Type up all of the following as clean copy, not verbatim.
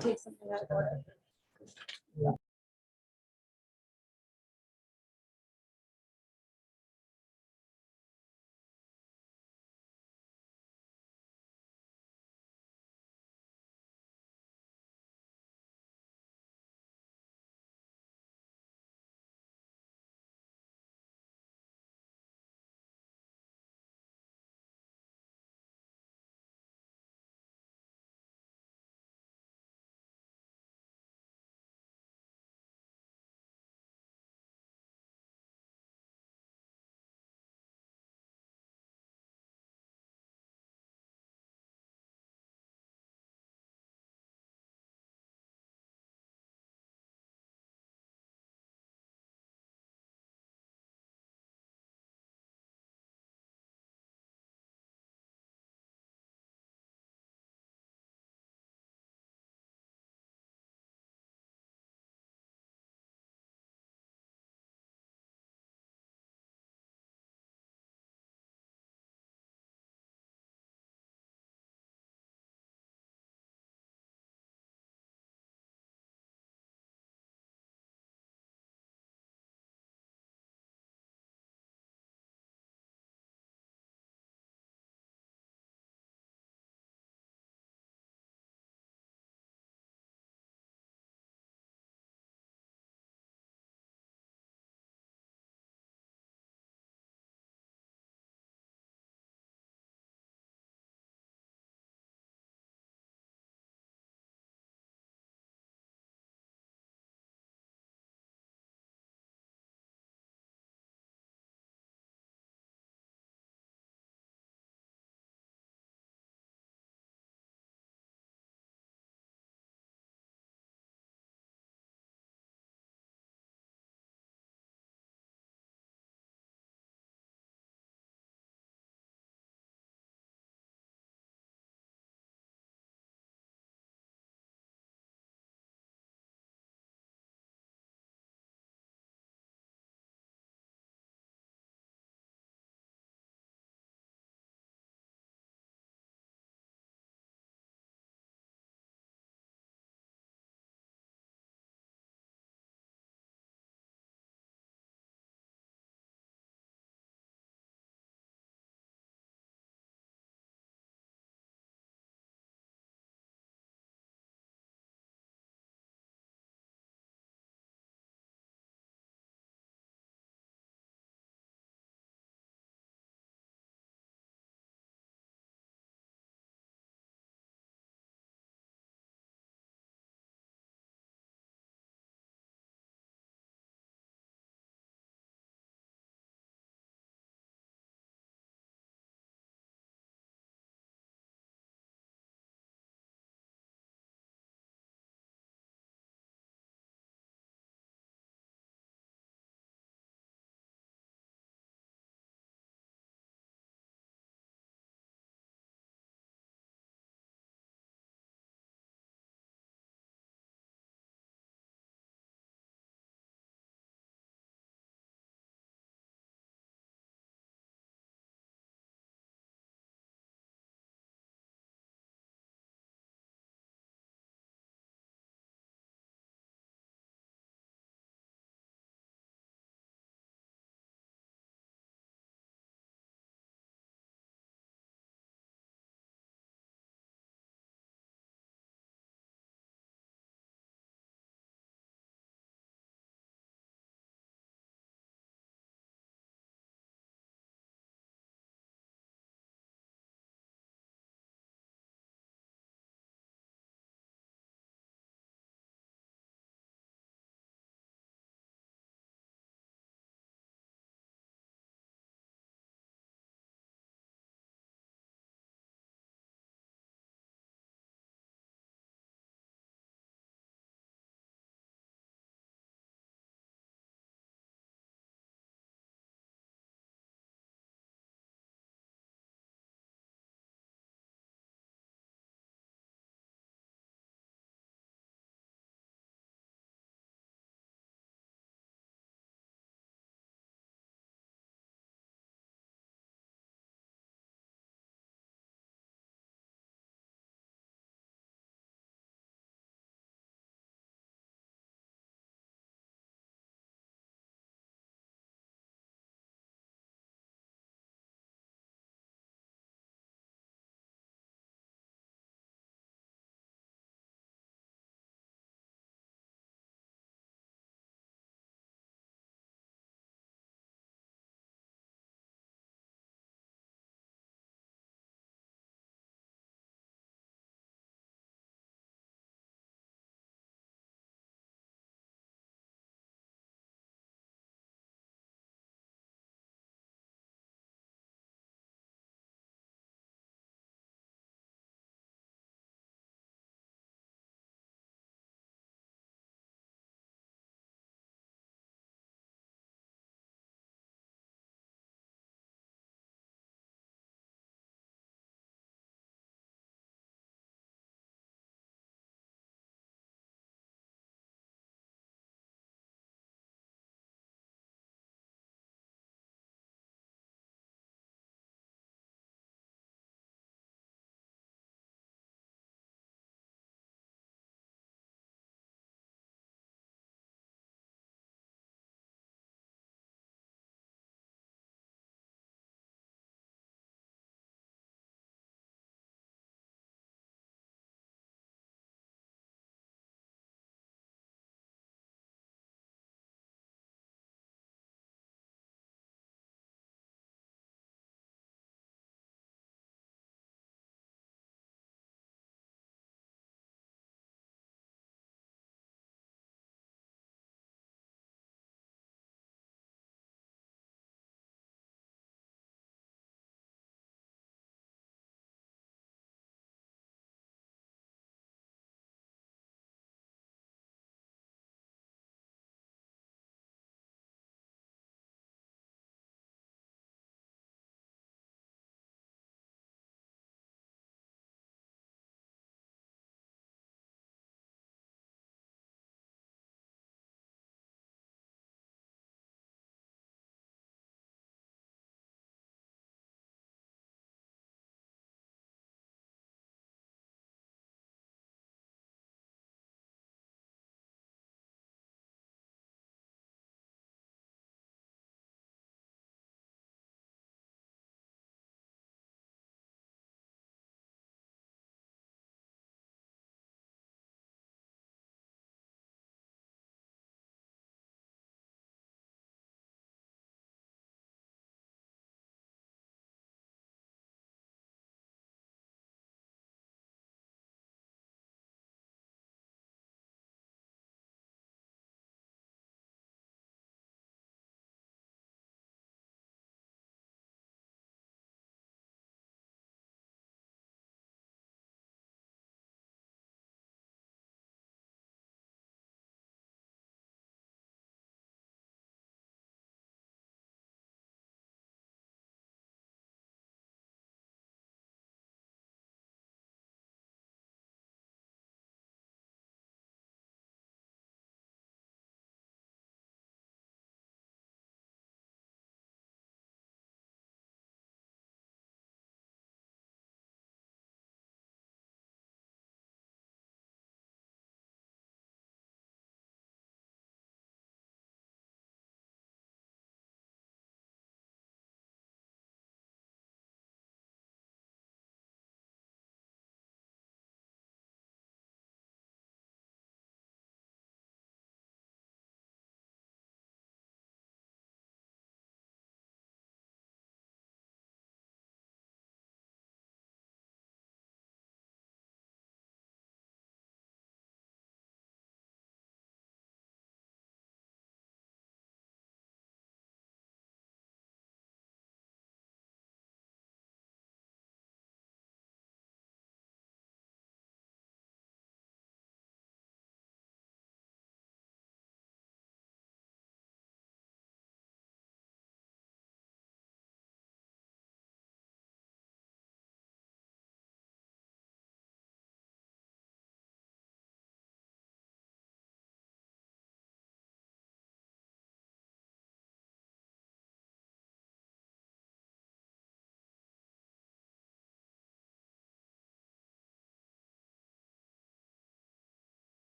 take something out of order.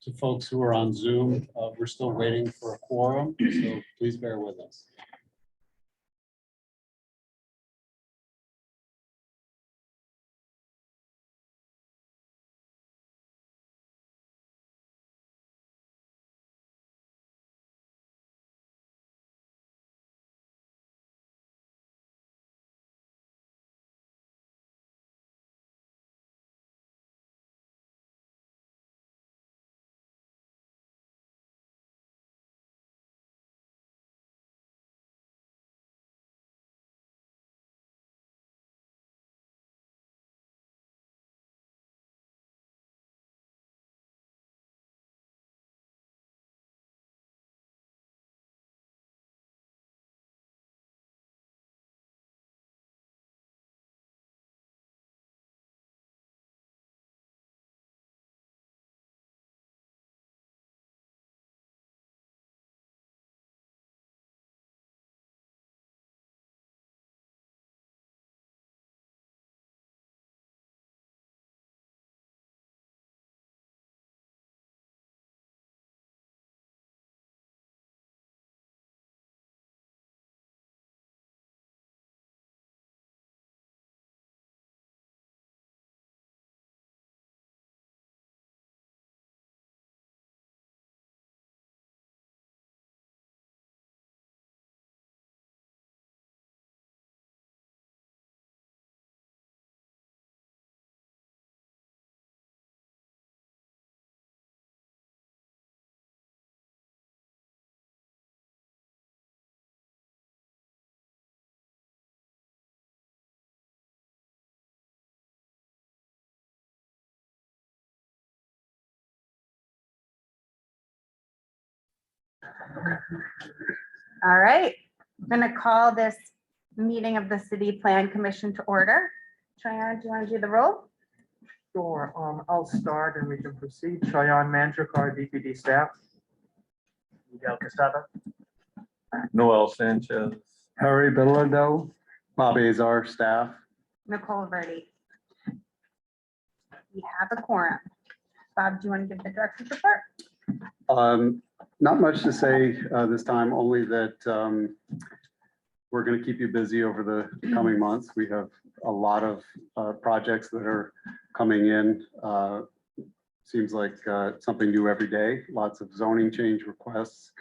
to folks who are on Zoom. We're still waiting for a quorum, so please bear with us. All right, I'm gonna call this meeting of the City Plan Commission to order. Cheyenne, do you want to do the roll? Sure, I'll start and we can proceed. Cheyenne Mantrikar, DPD staff. Miguel Quesada. Noel Sanchez. Harry Bilodeau, Bob Azar, staff. Nicole Verdi. We have a quorum. Bob, do you want to give the director's report? Not much to say this time, only that we're going to keep you busy over the coming months. We have a lot of projects that are coming in. Seems like something new every day. Lots of zoning change requests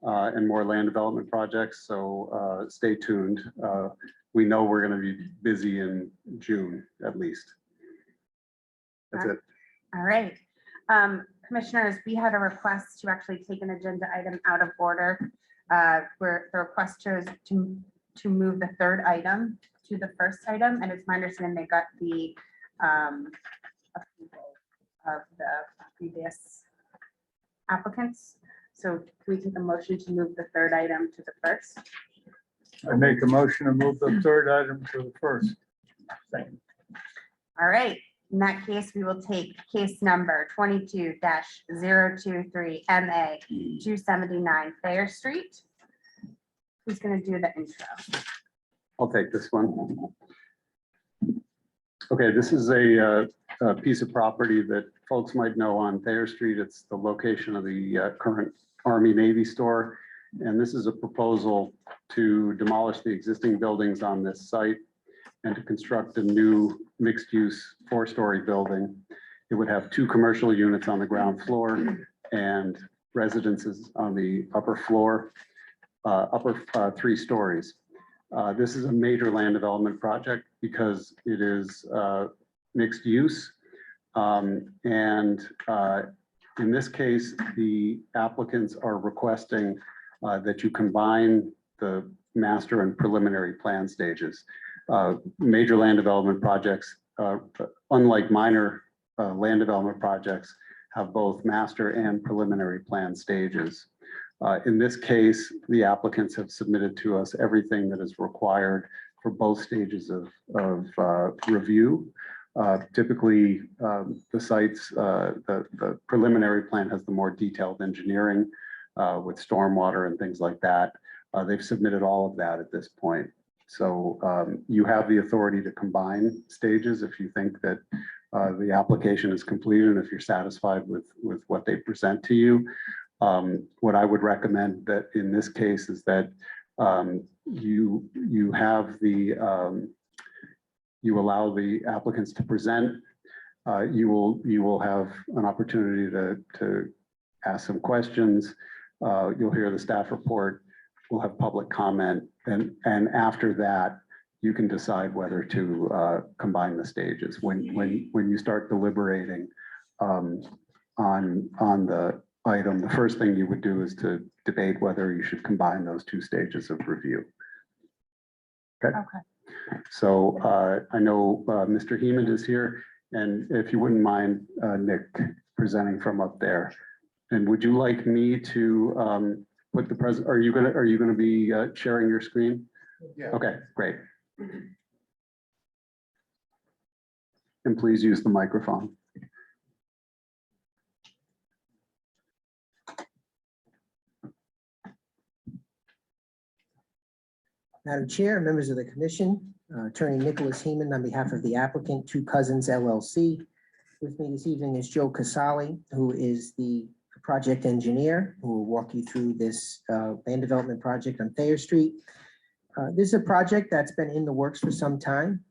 and more land development projects. So stay tuned. We know we're going to be busy in June at least. That's it. All right. Commissioners, we had a request to actually take an agenda item out of order. Where the request chose to move the third item to the first item, and it's my understanding they got the approval of the previous applicants. So can we take a motion to move the third item to the first? I make a motion to move the third item to the first. Second. All right. In that case, we will take case number 22-023 MA 279 Thayer Street. Who's going to do the intro? I'll take this one. Okay, this is a piece of property that folks might know on Thayer Street. It's the location of the current Army Navy store. And this is a proposal to demolish the existing buildings on this site and to construct a new mixed-use four-story building. It would have 2 commercial units on the ground floor and residences on the upper floor, upper 3 stories. This is a major land development project because it is mixed use. In this case, the applicants are requesting that you combine the master and preliminary plan stages. Major land development projects, unlike minor land development projects, have both master and preliminary plan stages. In this case, the applicants have submitted to us everything that is required for both stages of review. Typically, the sites, the preliminary plan has the more detailed engineering with stormwater and things like that. They've submitted all of that at this point. So you have the authority to combine stages if you think that the application is completed, and if you're satisfied with what they present to you, what I would recommend that in this case is that you have you allow the applicants to present. You will have an opportunity to ask some questions. You'll hear the staff report. We'll have public comment, and after that, you can decide whether to combine the stages. When you start deliberating on the item, the first thing you would do is to debate whether you should combine those two stages of review. Okay. So I know Mr. Heeman is here, and if you wouldn't mind, Nick, presenting from up there. And would you like me to put the present? Are you gonna be sharing your screen? Yeah. Okay, great. And please use the microphone. Madam Chair, members of the commission, Attorney Nicholas Heeman on behalf of the applicant, Two Cousins LLC. With me this evening is Joe Casali, who is the project engineer, who will walk you through this land development project on Thayer Street. This is a project that's been in the works for some time.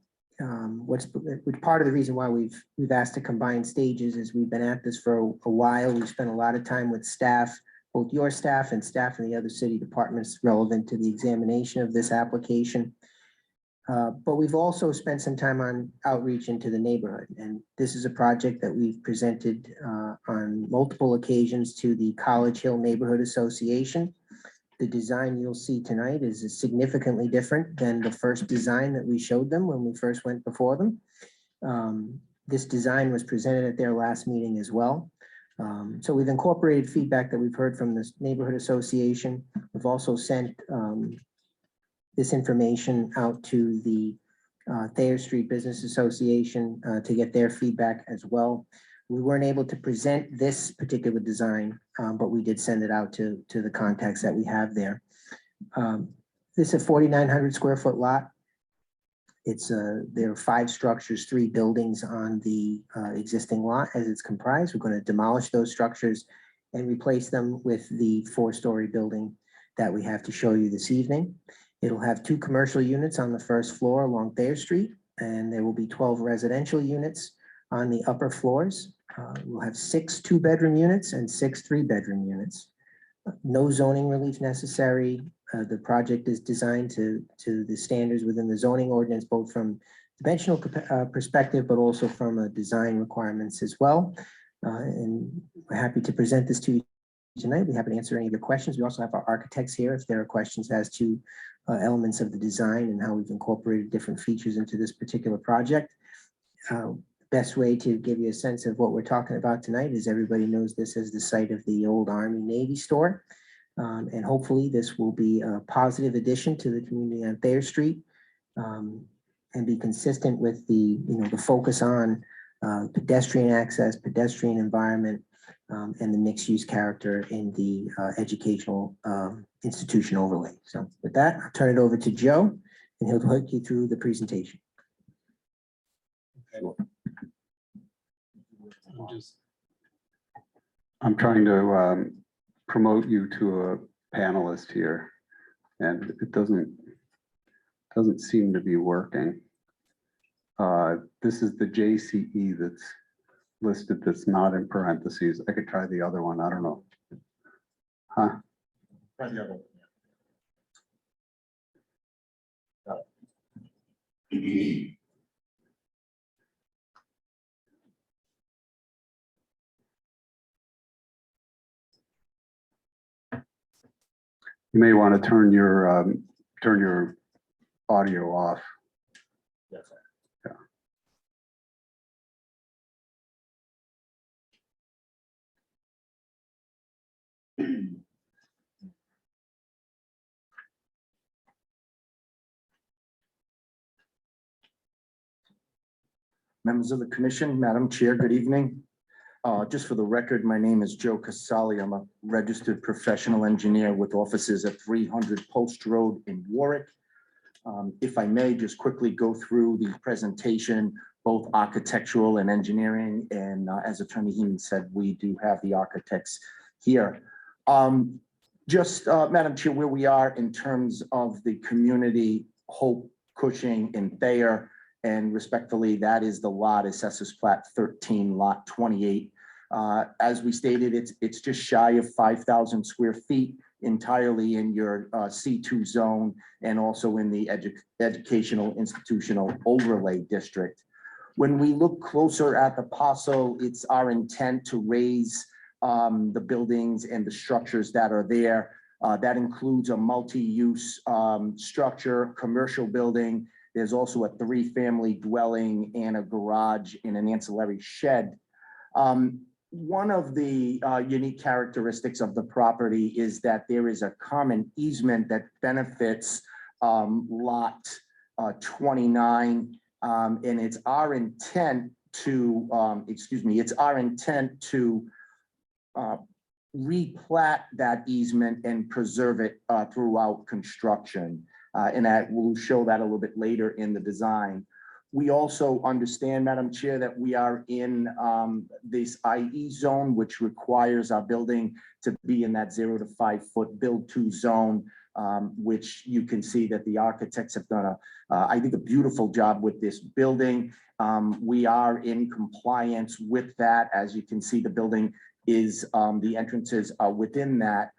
Which part of the reason why we've asked to combine stages is we've been at this for a while. We've spent a lot of time with staff, both your staff and staff in the other city departments relevant to the examination of this application. But we've also spent some time on outreach into the neighborhood. And this is a project that we've presented on multiple occasions to the College Hill Neighborhood Association. The design you'll see tonight is significantly different than the first design that we showed them when we first went before them. This design was presented at their last meeting as well. So we've incorporated feedback that we've heard from this neighborhood association. We've also sent this information out to the Thayer Street Business Association to get their feedback as well. We weren't able to present this particular design, but we did send it out to the contacts that we have there. This is a 4,900 square foot lot. There are 5 structures, 3 buildings on the existing lot as it's comprised. We're going to demolish those structures and replace them with the 4-story building that we have to show you this evening. It'll have 2 commercial units on the first floor along Thayer Street, and there will be 12 residential units on the upper floors. We'll have 6 2-bedroom units and 6 3-bedroom units. No zoning relief necessary. The project is designed to the standards within the zoning ordinance, both from dimensional perspective, but also from a design requirements as well. And we're happy to present this to you tonight. We're happy to answer any of your questions. We also have our architects here if there are questions as to elements of the design and how we've incorporated different features into this particular project. Best way to give you a sense of what we're talking about tonight is everybody knows this as the site of the old Army Navy store. And hopefully this will be a positive addition to the community on Thayer Street and be consistent with the focus on pedestrian access, pedestrian environment, and the mixed use character in the educational institution overlay. So with that, I'll turn it over to Joe and he'll take you through the presentation. Okay. I'm trying to promote you to a panelist here, and it doesn't seem to be working. This is the JCE that's listed that's not in parentheses. I could try the other one. I don't know. Huh? Try the other one. You may want to turn your audio off. Yes. Members of the commission, Madam Chair, good evening. Just for the record, my name is Joe Casali. I'm a registered professional engineer with offices at 300 Post Road in Warwick. If I may just quickly go through the presentation, both architectural and engineering. And as Attorney Heeman said, we do have the architects here. Madam Chair, where we are in terms of the community, Hope, Cushing, and Thayer, and respectfully, that is the lot, Assessors Plat 13, Lot 28. As we stated, it's just shy of 5,000 square feet, entirely in your C2 zone and also in the educational institutional overlay district. When we look closer at the parcel, it's our intent to raise the buildings and the structures that are there. That includes a multi-use structure, commercial building. There's also a 3-family dwelling and a garage and an ancillary shed. One of the unique characteristics of the property is that there is a common easement that benefits lot 29. And it's our intent to, replat that easement and preserve it throughout construction. And that we'll show that a little bit later in the design. We also understand, Madam Chair, that we are in this IE zone, which requires our building to be in that 0 to 5 foot build to zone, which you can see that the architects have done I think a beautiful job with this building. We are in compliance with that. As you can see, the building is the entrances are within that.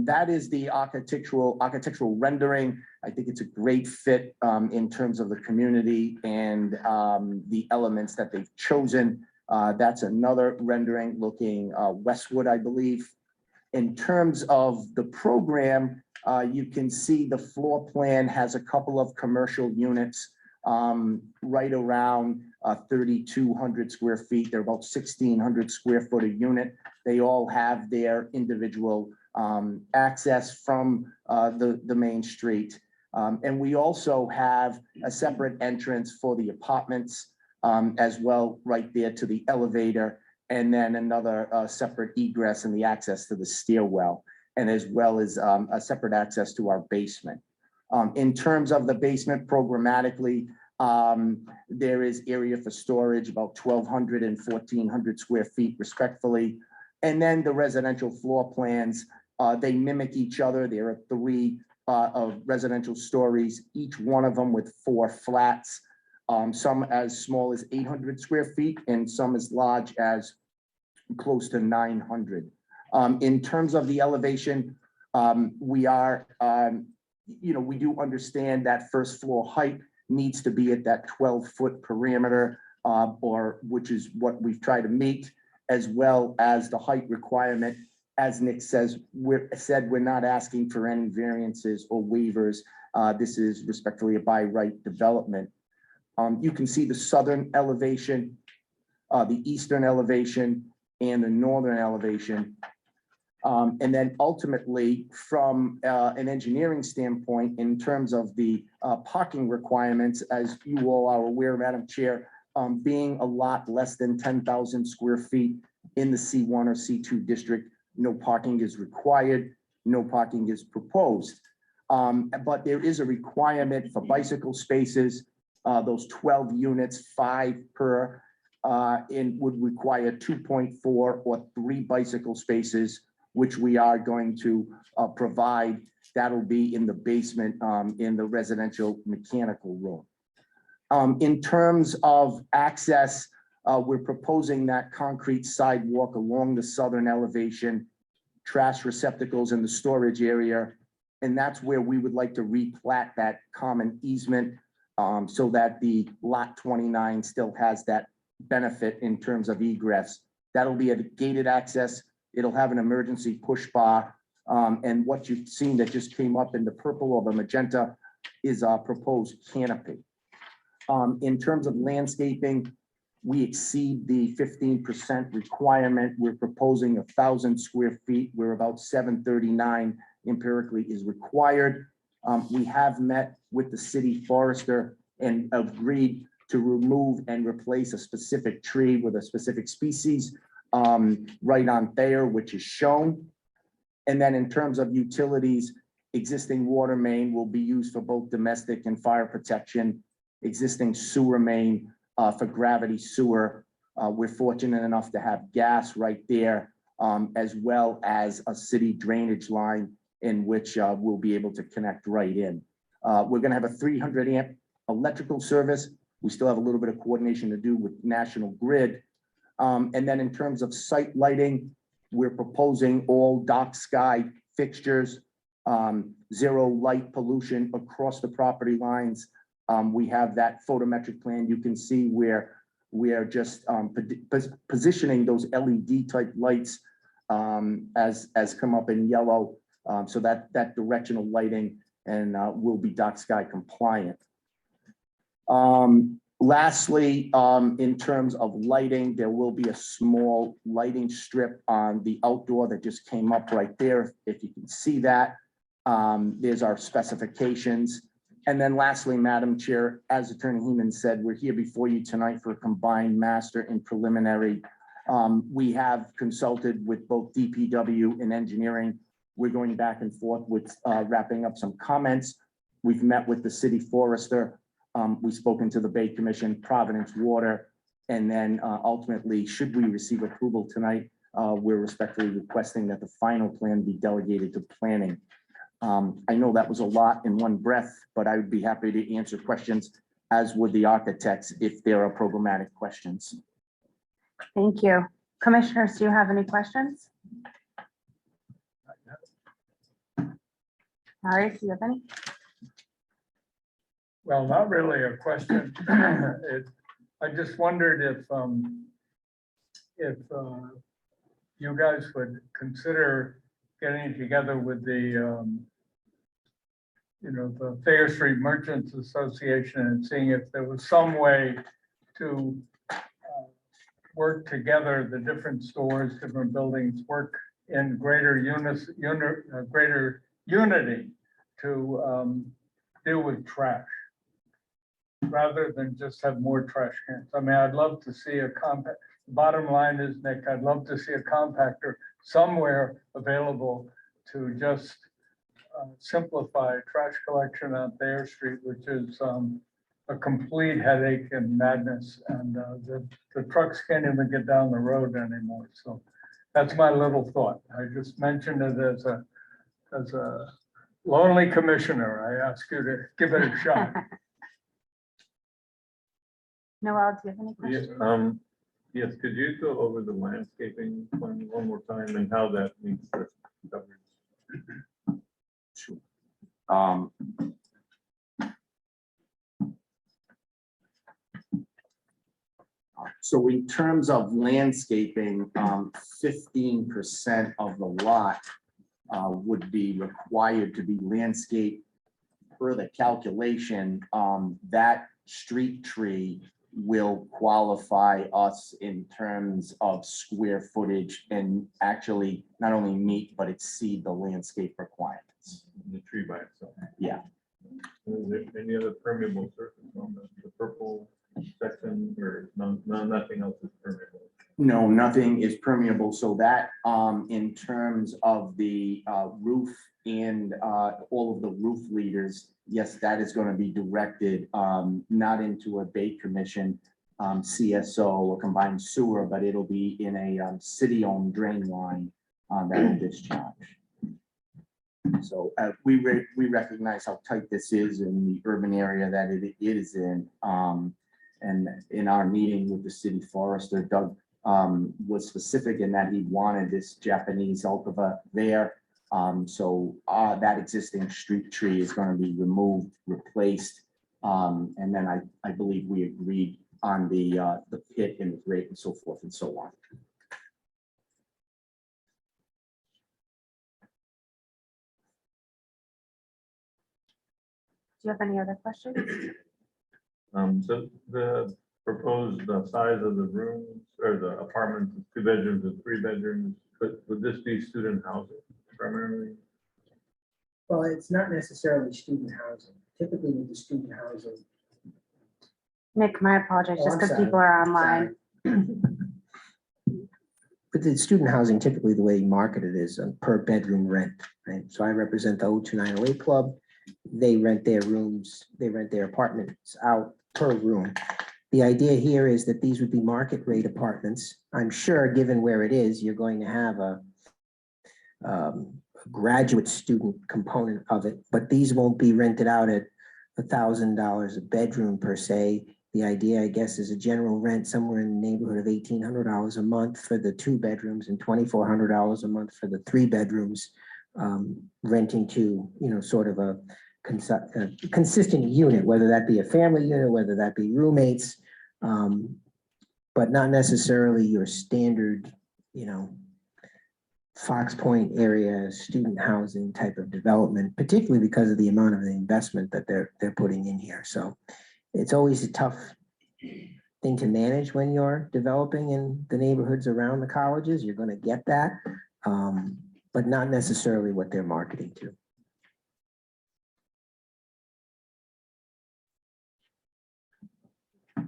That is the architectural rendering. I think it's a great fit in terms of the community and the elements that they've chosen. That's another rendering looking westward, I believe. In terms of the program, you can see the floor plan has a couple of commercial units right around 3,200 square feet. They're about 1,600 square foot a unit. They all have their individual access from the main street. And we also have a separate entrance for the apartments as well, right there to the elevator, and then another separate egress and the access to the stairwell, and as well as a separate access to our basement. In terms of the basement programmatically, there is area for storage, about 1,200 and 1,400 square feet respectively. And then the residential floor plans, they mimic each other. There are 3 residential stories, each one of them with 4 flats, some as small as 800 square feet and some as large as close to 900. In terms of the elevation, we are, we do understand that first floor height needs to be at that 12-foot parameter, which is what we've tried to meet, as well as the height requirement. As Nick says, we're not asking for any variances or waivers. This is respectively a by right development. You can see the southern elevation, the eastern elevation, and the northern elevation. And then ultimately, from an engineering standpoint, in terms of the parking requirements, as you all are aware, Madam Chair, being a lot less than 10,000 square feet in the C1 or C2 district, no parking is required, no parking is proposed. But there is a requirement for bicycle spaces, those 12 units, 5 per, and would require 2.4 or 3 bicycle spaces, which we are going to provide. That'll be in the basement in the residential mechanical room. In terms of access, we're proposing that concrete sidewalk along the southern elevation, trash receptacles in the storage area, and that's where we would like to replat that common easement so that the lot 29 still has that benefit in terms of egress. That'll be a gated access. It'll have an emergency push bar. And what you've seen that just came up in the purple or the magenta is our proposed canopy. In terms of landscaping, we exceed the 15% requirement. We're proposing 1,000 square feet. We're about 739 empirically is required. We have met with the city forester and agreed to remove and replace a specific tree with a specific species right on Thayer, which is shown. And then in terms of utilities, existing water main will be used for both domestic and fire protection. Existing sewer main for gravity sewer. We're fortunate enough to have gas right there, as well as a city drainage line in which we'll be able to connect right in. We're gonna have a 300 amp electrical service. We still have a little bit of coordination to do with National Grid. And then in terms of site lighting, we're proposing all dark sky fixtures, zero light pollution across the property lines. We have that photometric plan. You can see where we are just positioning those LED type lights as come up in yellow, so that directional lighting and will be dark sky compliant. Lastly, in terms of lighting, there will be a small lighting strip on the outdoor that just came up right there. If you can see that, there's our specifications. And then lastly, Madam Chair, as Attorney Heeman said, we're here before you tonight for a combined master and preliminary. We have consulted with both DPW and engineering. We're going back and forth with wrapping up some comments. We've met with the city forester. We've spoken to the Bay Commission, Providence Water, and then ultimately, should we receive approval tonight, we're respectfully requesting that the final plan be delegated to planning. I know that was a lot in one breath, but I would be happy to answer questions, as would the architects, if there are programmatic questions. Thank you. Commissioners, do you have any questions? All right, do you have any? Well, not really a question. I just wondered if you guys would consider getting together with the, the Thayer Street Merchants Association and seeing if there was some way to work together, the different stores, different buildings, work in greater unity to deal with trash, rather than just have more trash cans. I mean, I'd love to see a compact. Bottom line is, Nick, I'd love to see a compactor somewhere available to just simplify trash collection on Thayer Street, which is a complete headache and madness. And the trucks can't even get down the road anymore. So that's my little thought. I just mentioned it as a lonely commissioner. I ask you to give it a shot. Noel, do you have any questions? Yes, could you go over the landscaping plan one more time and how that meets the coverage? Sure. So in terms of landscaping, 15% of the lot would be required to be landscaped. Per the calculation, that street tree will qualify us in terms of square footage and actually not only meet, but exceed the landscape requirements. The tree by itself. Yeah. Is there any other permeable surface on the purple section, or nothing else is permeable? No, nothing is permeable. So that in terms of the roof and all of the roof leaders, yes, that is going to be directed not into a Bay Commission CSO or combined sewer, but it'll be in a city-owned drain line that will discharge. So we recognize how tight this is in the urban area that it is in. And in our meeting with the city forester, Doug was specific in that he wanted this Japanese ultiva there. So that existing street tree is going to be removed, replaced. And then I believe we agreed on the pit and the grate and so forth and so on. Do you have any other questions? So the proposed size of the rooms or the apartments, 2 bedrooms and 3 bedrooms, would this be student housing primarily? Well, it's not necessarily student housing. Typically with the student housing. Nick, my apologies, Oh, just I'm because sorry. people are online. With the student housing, typically the way you market it is a per bedroom rent, right? So I represent the 02908 Club. They rent their rooms, they rent their apartments out per room. The idea here is that these would be market rate apartments. I'm sure, given where it is, you're going to have a graduate student component of it, but these won't be rented out at $1,000 a bedroom per se. The idea, I guess, is a general rent somewhere in the neighborhood of $1,800 a month for the 2 bedrooms and $2,400 a month for the 3 bedrooms, renting to, sort of a consistent unit, whether that be a family unit, whether that be roommates, but not necessarily your standard, Fox Point area student housing type of development, particularly because of the amount of the investment that they're putting in here. So it's always a tough thing to manage when you're developing in the neighborhoods around the colleges. You're going to get that, but not necessarily what they're marketing to.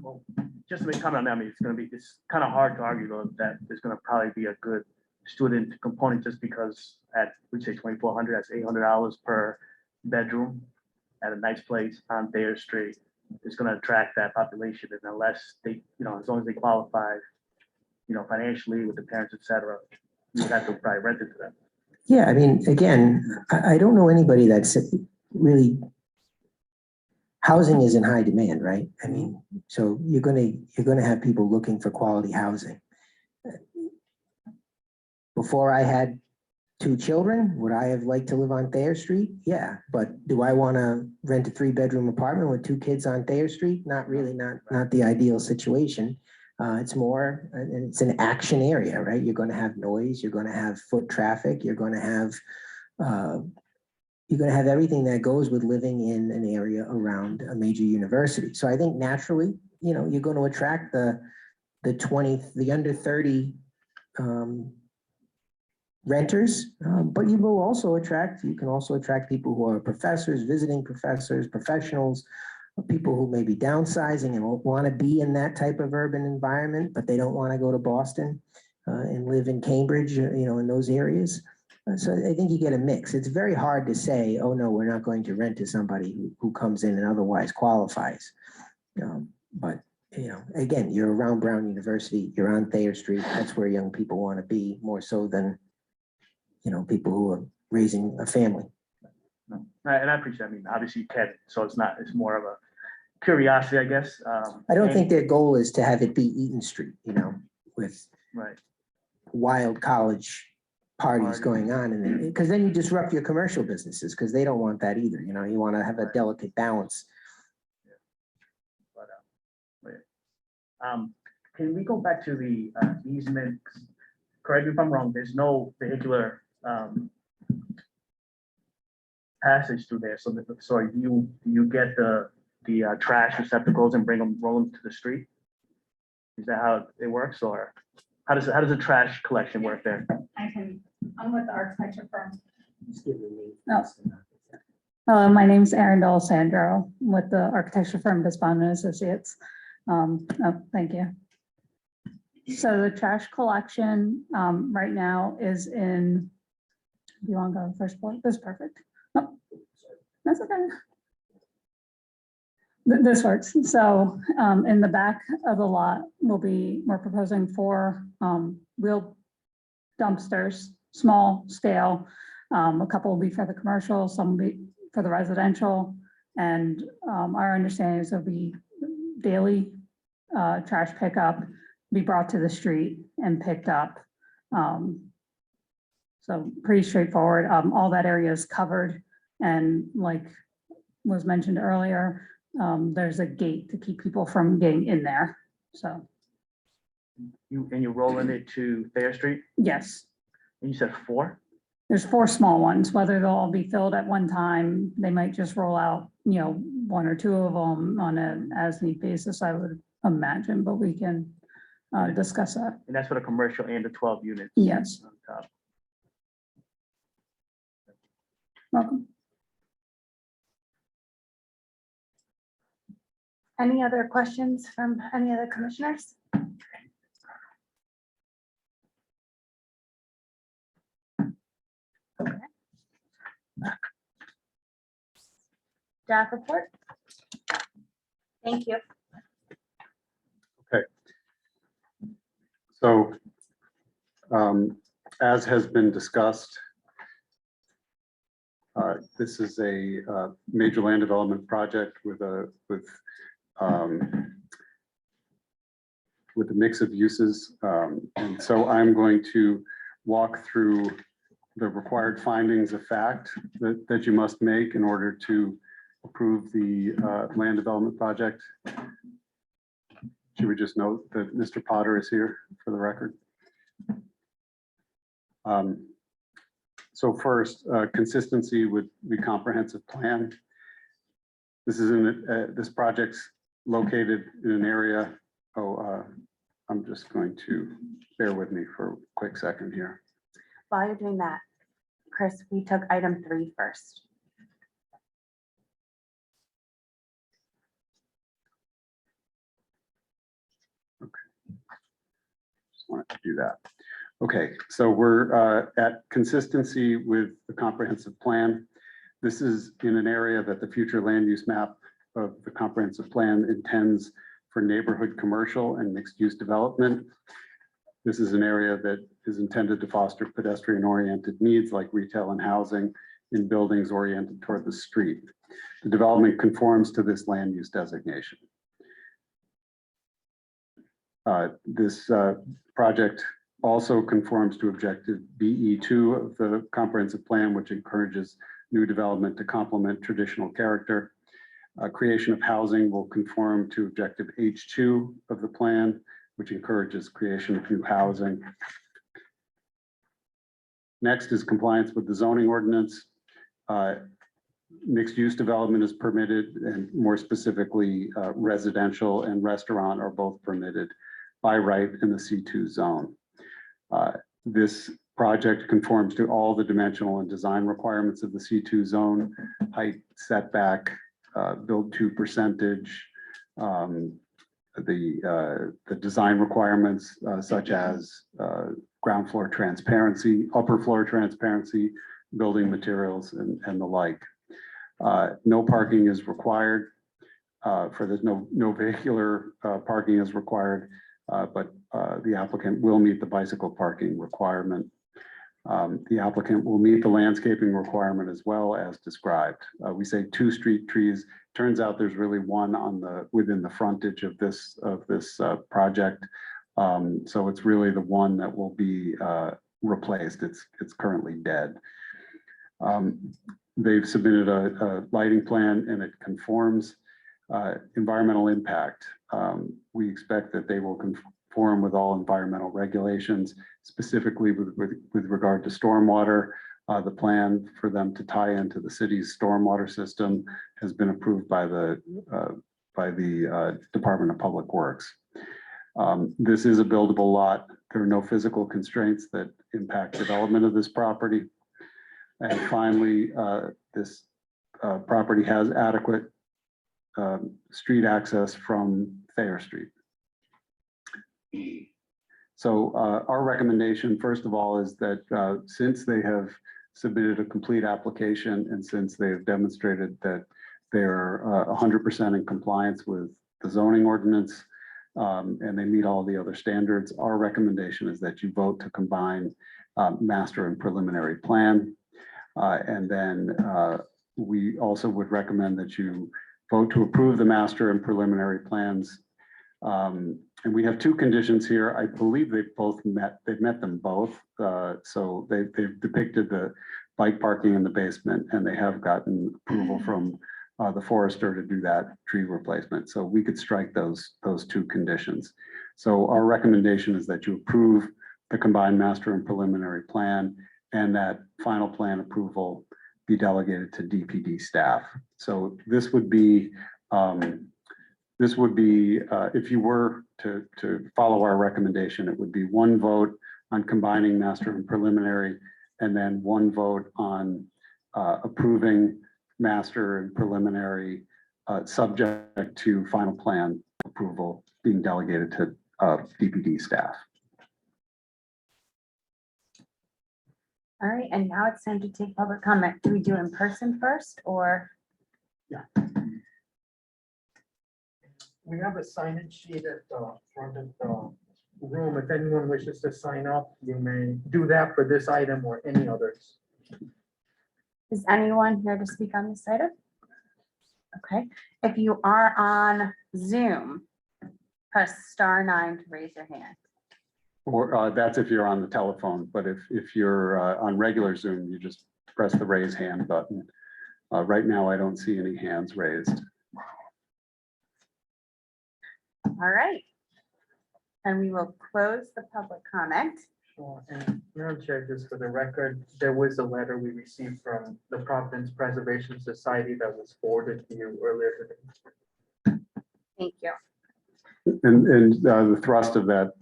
Well, just to make a comment on that, it's kind of hard to argue though that there's going to probably be a good student component just because at, we say 2,400, that's $800 per bedroom at a nice place on Thayer Street. It's going to attract that population, and unless they, as long as they qualify, financially with the parents, et cetera, you would have to probably rent it to them. Yeah, I mean, again, I don't know anybody that's really, housing is in high demand, right? I mean, so you're gonna have people looking for quality housing. Before I had 2 children, would I have liked to live on Thayer Street? Yeah, but do I want to rent a 3-bedroom apartment with 2 kids on Thayer Street? Not really, not the ideal situation. It's more, and it's an action area, right? You're going to have noise, you're going to have foot traffic, you're going to have everything that goes with living in an area around a major university. So I think naturally, you're going to attract the under 30 renters, but you can also attract people who are professors, visiting professors, professionals, people who may be downsizing and want to be in that type of urban environment, but they don't want to go to Boston and live in Cambridge, in those areas. So I think you get a mix. It's very hard to say, oh no, we're not going to rent to somebody who comes in and otherwise qualifies. But again, you're around Brown University, you're on Thayer Street. That's where young people want to be more so than people who are raising a family. No, and I appreciate. I mean, obviously you can, so it's more of a curiosity, I guess. I don't think their goal is to have it be Eaton Street, with right. wild college parties going on, and because then you disrupt your commercial businesses because they don't want that either. You want to have a delicate balance. But can we go back to the easement? Correct me if I'm wrong. There's no vehicular passage through there. So you get the trash receptacles and roll them to the street? Is that how it works, or how does the trash collection work there? I'm with the architecture firm. Just give me. Hello, my name's Erin D'Alessandro with the architecture firm Bisbon and Associates. Thank you. So the trash collection right now is in, do you want to go to the first floor? This is perfect. Oh, that's okay. This works. So in the back of the lot, we're proposing 4 wheeled dumpsters, small scale. A couple will be for the commercial, some will be for the residential. And our understanding is there'll be daily trash pickup, be brought to the street and picked up. So pretty straightforward. All that area is covered. And like was mentioned earlier, there's a gate to keep people from getting in there. So. You rolling it to Thayer Street? Yes. And you said 4? There's 4 small ones, whether they'll all be filled at one time, they might just roll out, 1 or 2 of them on an as-need basis, I would imagine, but we can discuss that. And that's for the commercial and the 12 units? Yes. On top. Welcome. Any other questions from any other commissioners? Okay. Staff report. Thank you. So as has been discussed, this is a major land development project with a mix of uses. And so I'm going to walk through the required findings of fact that you must make in order to approve the land development project. Should we just note that Mr. Potter is here for the record? So first, consistency with the comprehensive plan. This is this project's located in an area. I'm just going to bear with me for a quick second here. While you're doing that, Chris, we took item 3 first. Just wanted to do that. Okay, so we're at consistency with the comprehensive plan. This is in an area that the future land use map of the comprehensive plan intends for neighborhood commercial and mixed use development. This is an area that is intended to foster pedestrian oriented needs like retail and housing in buildings oriented toward the street. The development conforms to this land use designation. This project also conforms to objective BE2 of the comprehensive plan, which encourages new development to complement traditional character. Creation of housing will conform to objective H2 of the plan, which encourages creation of new housing. Next is compliance with the zoning ordinance. Mixed use development is permitted, and more specifically, residential and restaurant are both permitted by right in the C2 zone. This project conforms to all the dimensional and design requirements of the C2 zone: height, setback, build to percentage, the design requirements such as ground floor transparency, upper floor transparency, building materials, and the like. No parking is required. For this, no vehicular parking is required, but the applicant will meet the bicycle parking requirement. The applicant will meet the landscaping requirement as well as described. We say 2 street trees. Turns out there's really one within the frontage of this project. So it's really the one that will be replaced. It's currently dead. They've submitted a lighting plan and it conforms. Environmental impact. We expect that they will conform with all environmental regulations, specifically with regard to stormwater. The plan for them to tie into the city's stormwater system has been approved by the Department of Public Works. This is a buildable lot. There are no physical constraints that impact development of this property. And finally, this property has adequate street access from Thayer Street. So our recommendation, first of all, is that since they have submitted a complete application and since they have demonstrated that they're 100% in compliance with the zoning ordinance and they meet all the other standards, our recommendation is that you vote to combine master and preliminary plan. And then we also would recommend that you vote to approve the master and preliminary plans. And we have 2 conditions here. I believe they've met them both. So they've depicted the bike parking in the basement and they have gotten approval from the forester to do that tree replacement. So we could strike those 2 conditions. So our recommendation is that you approve the combined master and preliminary plan and that final plan approval be delegated to DPD staff. So this would be if you were to follow our recommendation, it would be 1 vote on combining master and preliminary, and then 1 vote on approving master and preliminary subject to final plan approval being delegated to DPD staff. All right, and now it's time to take public comment. Do we do in person first or? We have a signage sheet at the front of the room, if anyone wishes to sign up, you may do that for this item or any others. Is anyone here to speak on this item? Okay, if you are on Zoom, press *9 to raise your hand. Or that's if you're on the telephone, but if you're on regular Zoom, you just press the raise hand button. Right now, I don't see any hands raised. All right. And we will close the public comment. Sure. And Madam Chair, just for the record, there was a letter we received from the Providence Preservation Society that was forwarded to you earlier today. Thank you. And the thrust of that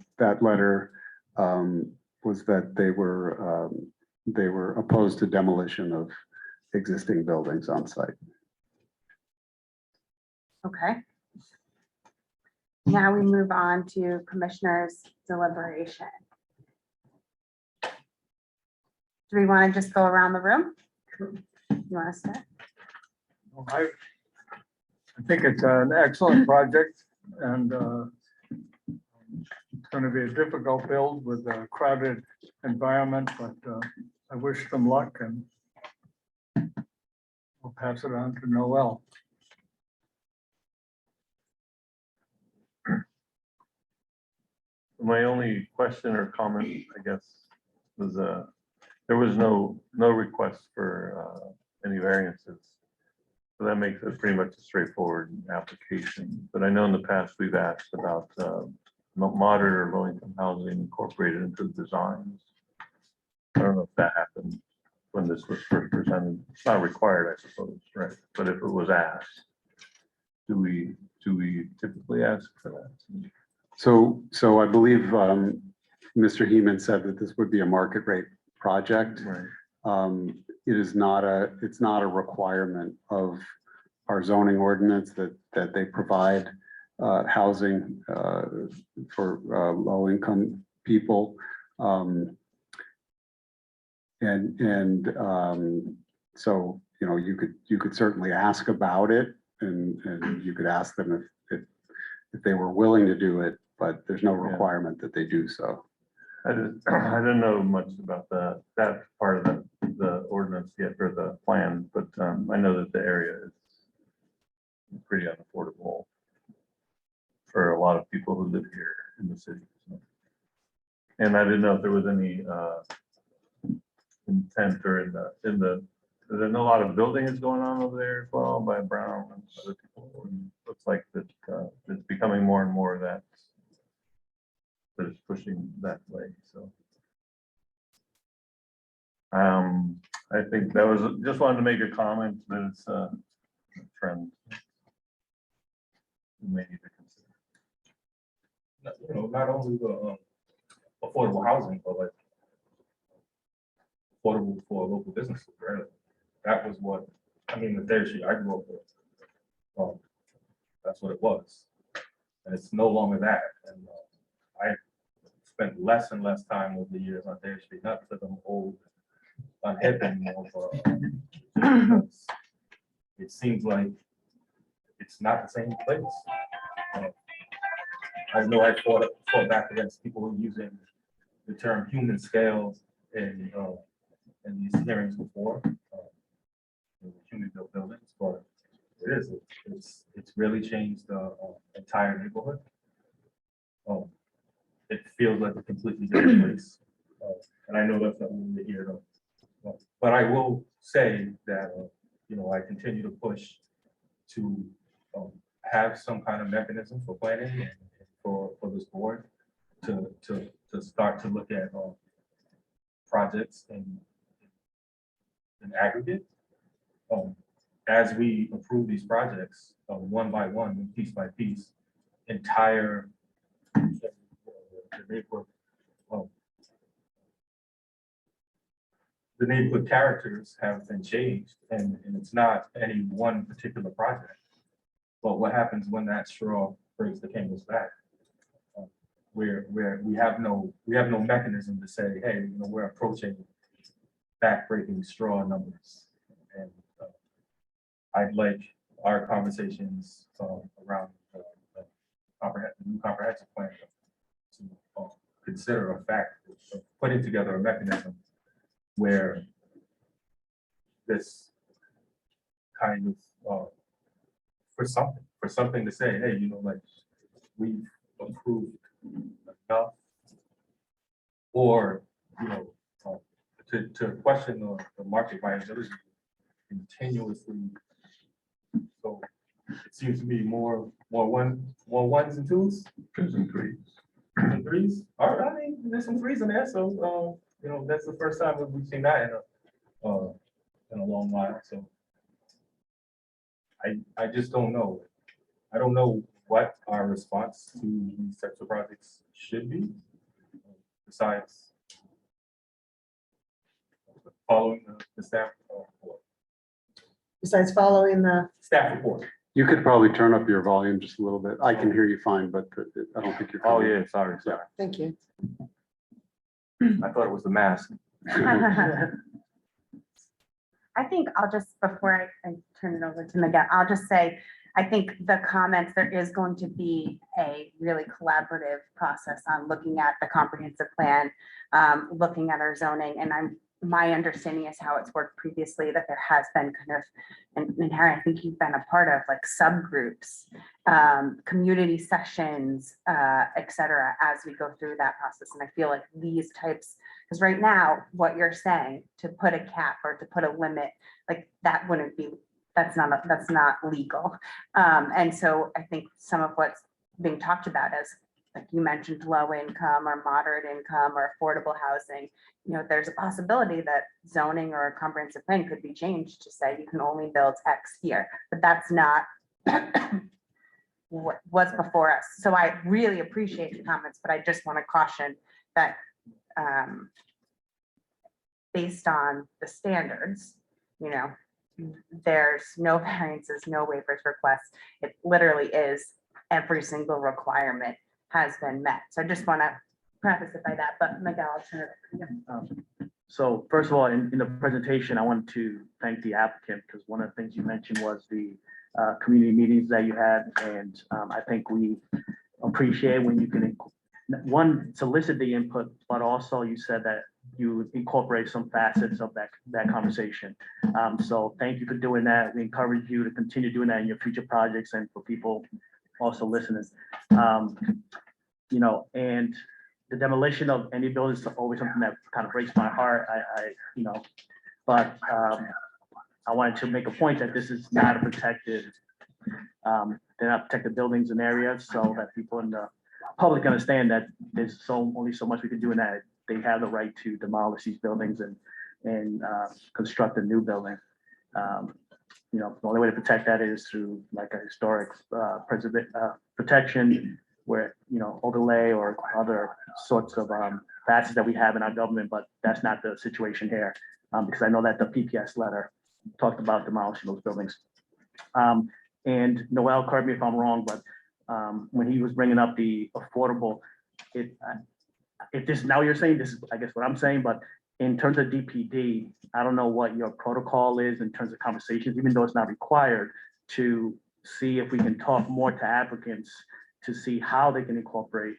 letter was that they were opposed to demolition of existing buildings on site. Okay. Now we move on to commissioners' deliberation. Do we want to just go around the room? You want to start? I think it's an excellent project, and it's going to be a difficult build with a crowded environment, but I wish them luck, and we'll pass it on to Noel. My only question or comment, I guess, was there was no request for any variances. So that makes it pretty much a straightforward application. But I know in the past we've asked about moderate or low income housing incorporated into the designs. I don't know if that happened when this was first presented. It's not required, I suppose, right? But if it was asked, do we typically ask for that? So I believe Mr. Heeman said that this would be a market rate project. Right. It's not a requirement of our zoning ordinance that they provide housing for low income people. So, you know, you could certainly ask about it, and you could ask them if they were willing to do it, but there's no requirement that they do so. I didn't know much about that part of the ordinance yet, or the plan, but I know that the area is pretty unaffordable for a lot of people who live here in the city. So. And I didn't know if there was any intent or in the there's a lot of building is going on over there as well by Brown and other people. And it looks like that it's becoming more and more that is pushing that way. So I think that was just wanted to make a comment that it's a trend we may need to consider. You know, not only the affordable housing, but like affordable for local businesses, right? That was what, I mean, the Thayer Street I grew up with, that's what it was. And it's no longer that. And I spent less and less time over the years on Thayer Street, not because I'm old, unhip anymore, but because it seems like it's not the same place. I know I fought back against people who are using the term human scale in these hearings before, human built buildings, but it's really changed the entire neighborhood. It feels like a completely different place, and I know that's not what we're here to. But I will say that you know, I continue to push to have some kind of mechanism for planning and for this board to start to look at projects in aggregate. As we approve these projects one by one, piece by piece, entire the neighborhood characters have been changed, and it's not any one particular project. But what happens when that straw breaks the camel's back? Where we have no mechanism to say, hey, you know, we're approaching back-breaking straw numbers. And I'd like our conversations around the new comprehensive plan to consider a fact of putting together a mechanism where this kind of, for something to say, hey, you know, like, we've approved enough, or, you know, to question the market viability continuously. So it seems to be more ones and twos. Twos and threes. And threes. All right, I mean, there's some threes in there, so you know, that's the first time we've seen that in a long while. So I just don't know. I don't know what our response to these types of projects should be, besides following the staff report. Besides following the, Staff report. You could probably turn up your volume just a little bit. I can hear you fine, but I don't think you're. Oh, yeah, sorry. thank you. I thought it was the mask. I think I'll just, before I turn it over to Miguel, I'll just say, I think the comments, there is going to be a really collaborative process on looking at the comprehensive plan, looking at our zoning, and my understanding is how it's worked previously, that there has been kind of, and Harry, I think you've been a part of like subgroups, community sessions, et cetera, as we go through that process. And I feel like these types, because right now, what you're saying, to put a cap or to put a limit, like that wouldn't be, that's not legal. And so I think some of what's being talked about is, like you mentioned, low income or moderate income or affordable housing, you know, there's a possibility that zoning or a comprehensive plan could be changed to say you can only build X here, but that's not what's before us. So I really appreciate the comments, but I just want to caution that based on the standards, you know, there's no variances, no waivers requests. It literally is every single requirement has been met. So I just want to preface it by that, but Miguel, I'll turn it over to you. So first of all, in the presentation, I wanted to thank the applicant, because one of the things you mentioned was the community meetings that you had. And I think we appreciate when you can, one, solicit the input, but also you said that you would incorporate some facets of that conversation. So thank you for doing that. We encourage you to continue doing that in your future projects and for people also listening. You know, and the demolition of any buildings is always something that kind of breaks my heart. You know, but I wanted to make a point that this is not a protected, they're not protected buildings and areas, so that people in the public understand that there's only so much we can do in that. They have the right to demolish these buildings and construct a new building. You know, the only way to protect that is through like a historic protection, where, you know, overlay or other sorts of facets that we have in our government, but that's not the situation here, because I know that the PPS letter talked about demolishing those buildings. And Noel, correct me if I'm wrong, but when he was bringing up the affordable, if this, now you're saying this is, I guess what I'm saying, but in terms of DPD, I don't know what your protocol is in terms of conversations, even though it's not required, to see if we can talk more to applicants to see how they can incorporate,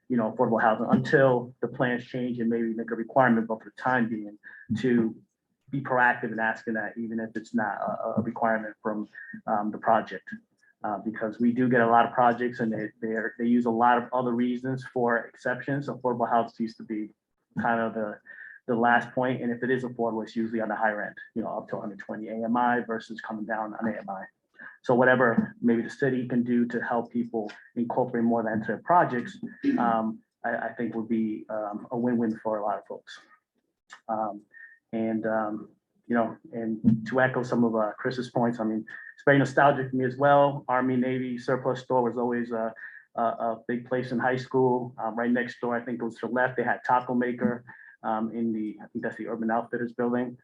you know, affordable housing until the plans change and maybe make a requirement, but for the time being, to be proactive in asking that, even if it's not a requirement from the project. Because we do get a lot of projects and they use a lot of other reasons for exceptions. Affordable housing used to be kind of the last point, and if it is affordable, it's usually on the higher end, you know, up to 120 AMI versus coming down on AMI. So whatever maybe the city can do to help people incorporate more of that into their projects, I think would be a win-win for a lot of folks. You know, and to echo some of Chris's points, I mean, it's very nostalgic for me as well. Army Navy surplus store was always a big place in high school. Right next door, I think it was to the left, they had Taco Maker in I think that's the Urban Outfitters building.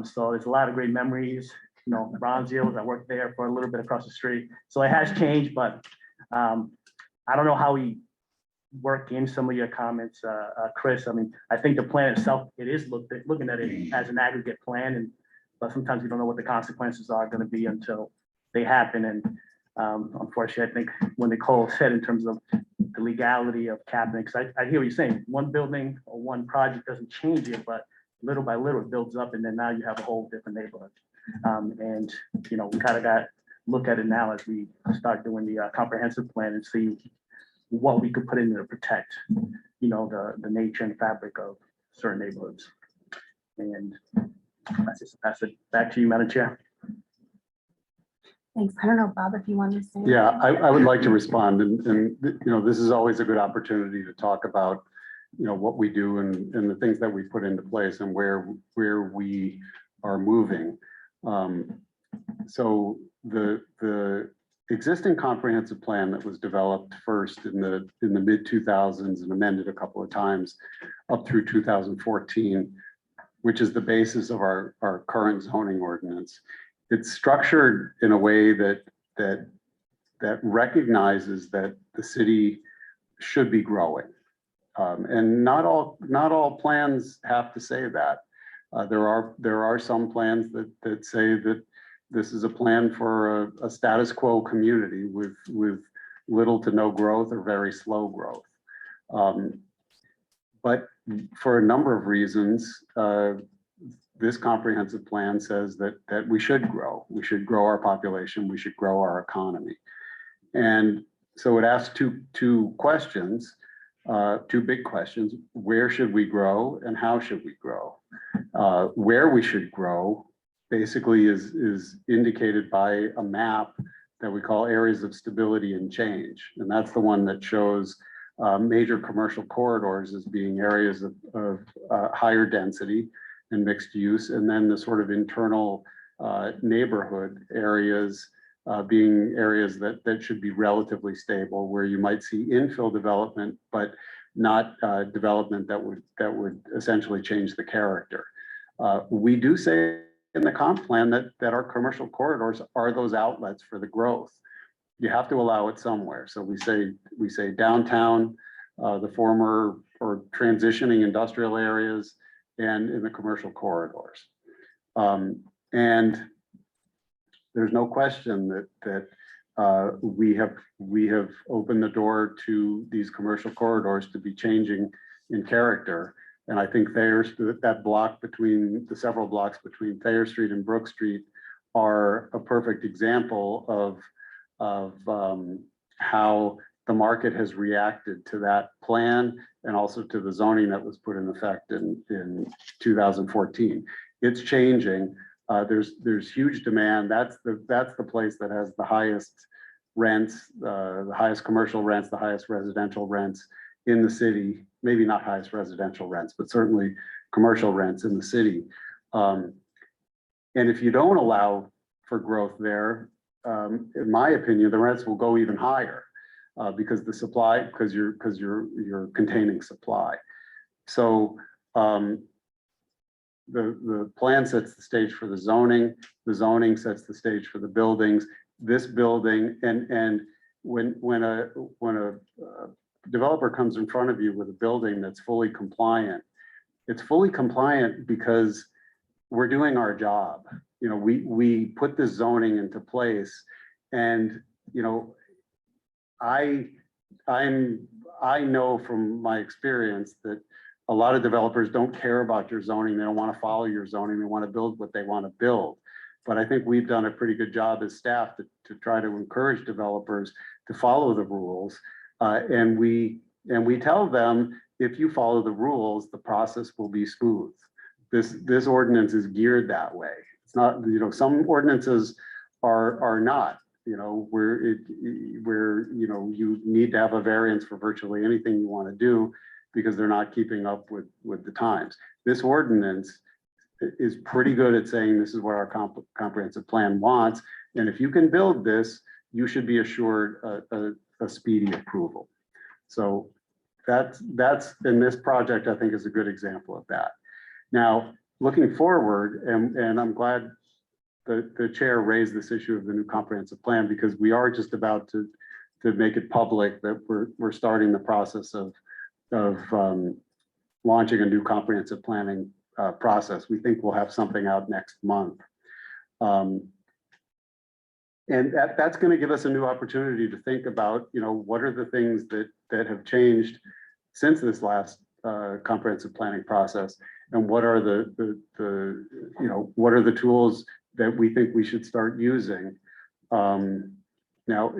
So there's a lot of great memories. You know, Bronzio's, I worked there for a little bit across the street. So it has changed, but I don't know how we work in some of your comments, Chris. I mean, I think the plan itself, it is looking at it as an aggregate plan, but sometimes we don't know what the consequences are going to be until they happen. And unfortunately, I think when Nicole said in terms of the legality of capping, because I hear what you're saying, one building or one project doesn't change it, but little by little it builds up, and then now you have a whole different neighborhood. And, you know, we kind of got, look at it now as we start doing the comprehensive plan and see what we could put in there to protect, you know, the nature and fabric of certain neighborhoods. And that's just pass it back to you, Madam Chair. Thanks. I don't know, Bob, if you want to say. Yeah, I would like to respond, and, you know, this is always a good opportunity to talk about, you know, what we do and the things that we put into place and where we are moving. So the existing comprehensive plan that was developed first in the mid 2000s and amended a couple of times up through 2014, which is the basis of our current zoning ordinance. It's structured in a way that recognizes that the city should be growing. And not all plans have to say that. There are some plans that say that this is a plan for a status quo community with little to no growth or very slow growth. But for a number of reasons, this comprehensive plan says that we should grow. We should grow our population. We should grow our economy. And so it asks two questions. Two big questions: where should we grow and how should we grow? Where we should grow basically is indicated by a map that we call areas of stability and change. And that's the one that shows major commercial corridors as being areas of higher density and mixed use, and then the sort of internal neighborhood areas being areas that should be relatively stable, where you might see infill development, but not development that would essentially change the character. We do say in the comp plan that our commercial corridors are those outlets for the growth. You have to allow it somewhere. So we say downtown, the former or transitioning industrial areas, and in the commercial corridors. And there's no question that we have opened the door to these commercial corridors to be changing in character. And I think Thayer, that block between the several blocks between Thayer Street and Brook Street are a perfect example of how the market has reacted to that plan and also to the zoning that was put in effect in 2014. It's changing. There's huge demand. That's the place that has the highest rents, the highest commercial rents, the highest residential rents in the city. Maybe not highest residential rents, but certainly commercial rents in the city. And if you don't allow for growth there, in my opinion, the rents will go even higher because you're containing supply. So the plan sets the stage for the zoning sets the stage for the buildings. This building, and when a developer comes in front of you with a building that's fully compliant, it's fully compliant because we're doing our job. You know, we put this zoning into place, and you know, I know from my experience that a lot of developers don't care about your zoning. They don't want to follow your zoning. They want to build what they want to build. But I think we've done a pretty good job as staff to try to encourage developers to follow the rules. And we tell them, if you follow the rules, the process will be smooth. This ordinance is geared that way. It's not, you know, some ordinances are not, you know, where you know, you need to have a variance for virtually anything you want to do because they're not keeping up with the times. This ordinance is pretty good at saying this is what our comprehensive plan wants. And if you can build this, you should be assured a speedy approval. So that's in this project, I think, is a good example of that. Now, looking forward, and I'm glad the chair raised this issue of the new comprehensive plan, because we are just about to make it public that we're starting the process of launching a new comprehensive planning process. We think we'll have something out next month. And that's going to give us a new opportunity to think about, you know, what are the things that have changed since this last comprehensive planning process? And what are what are the tools that we think we should start using? Now,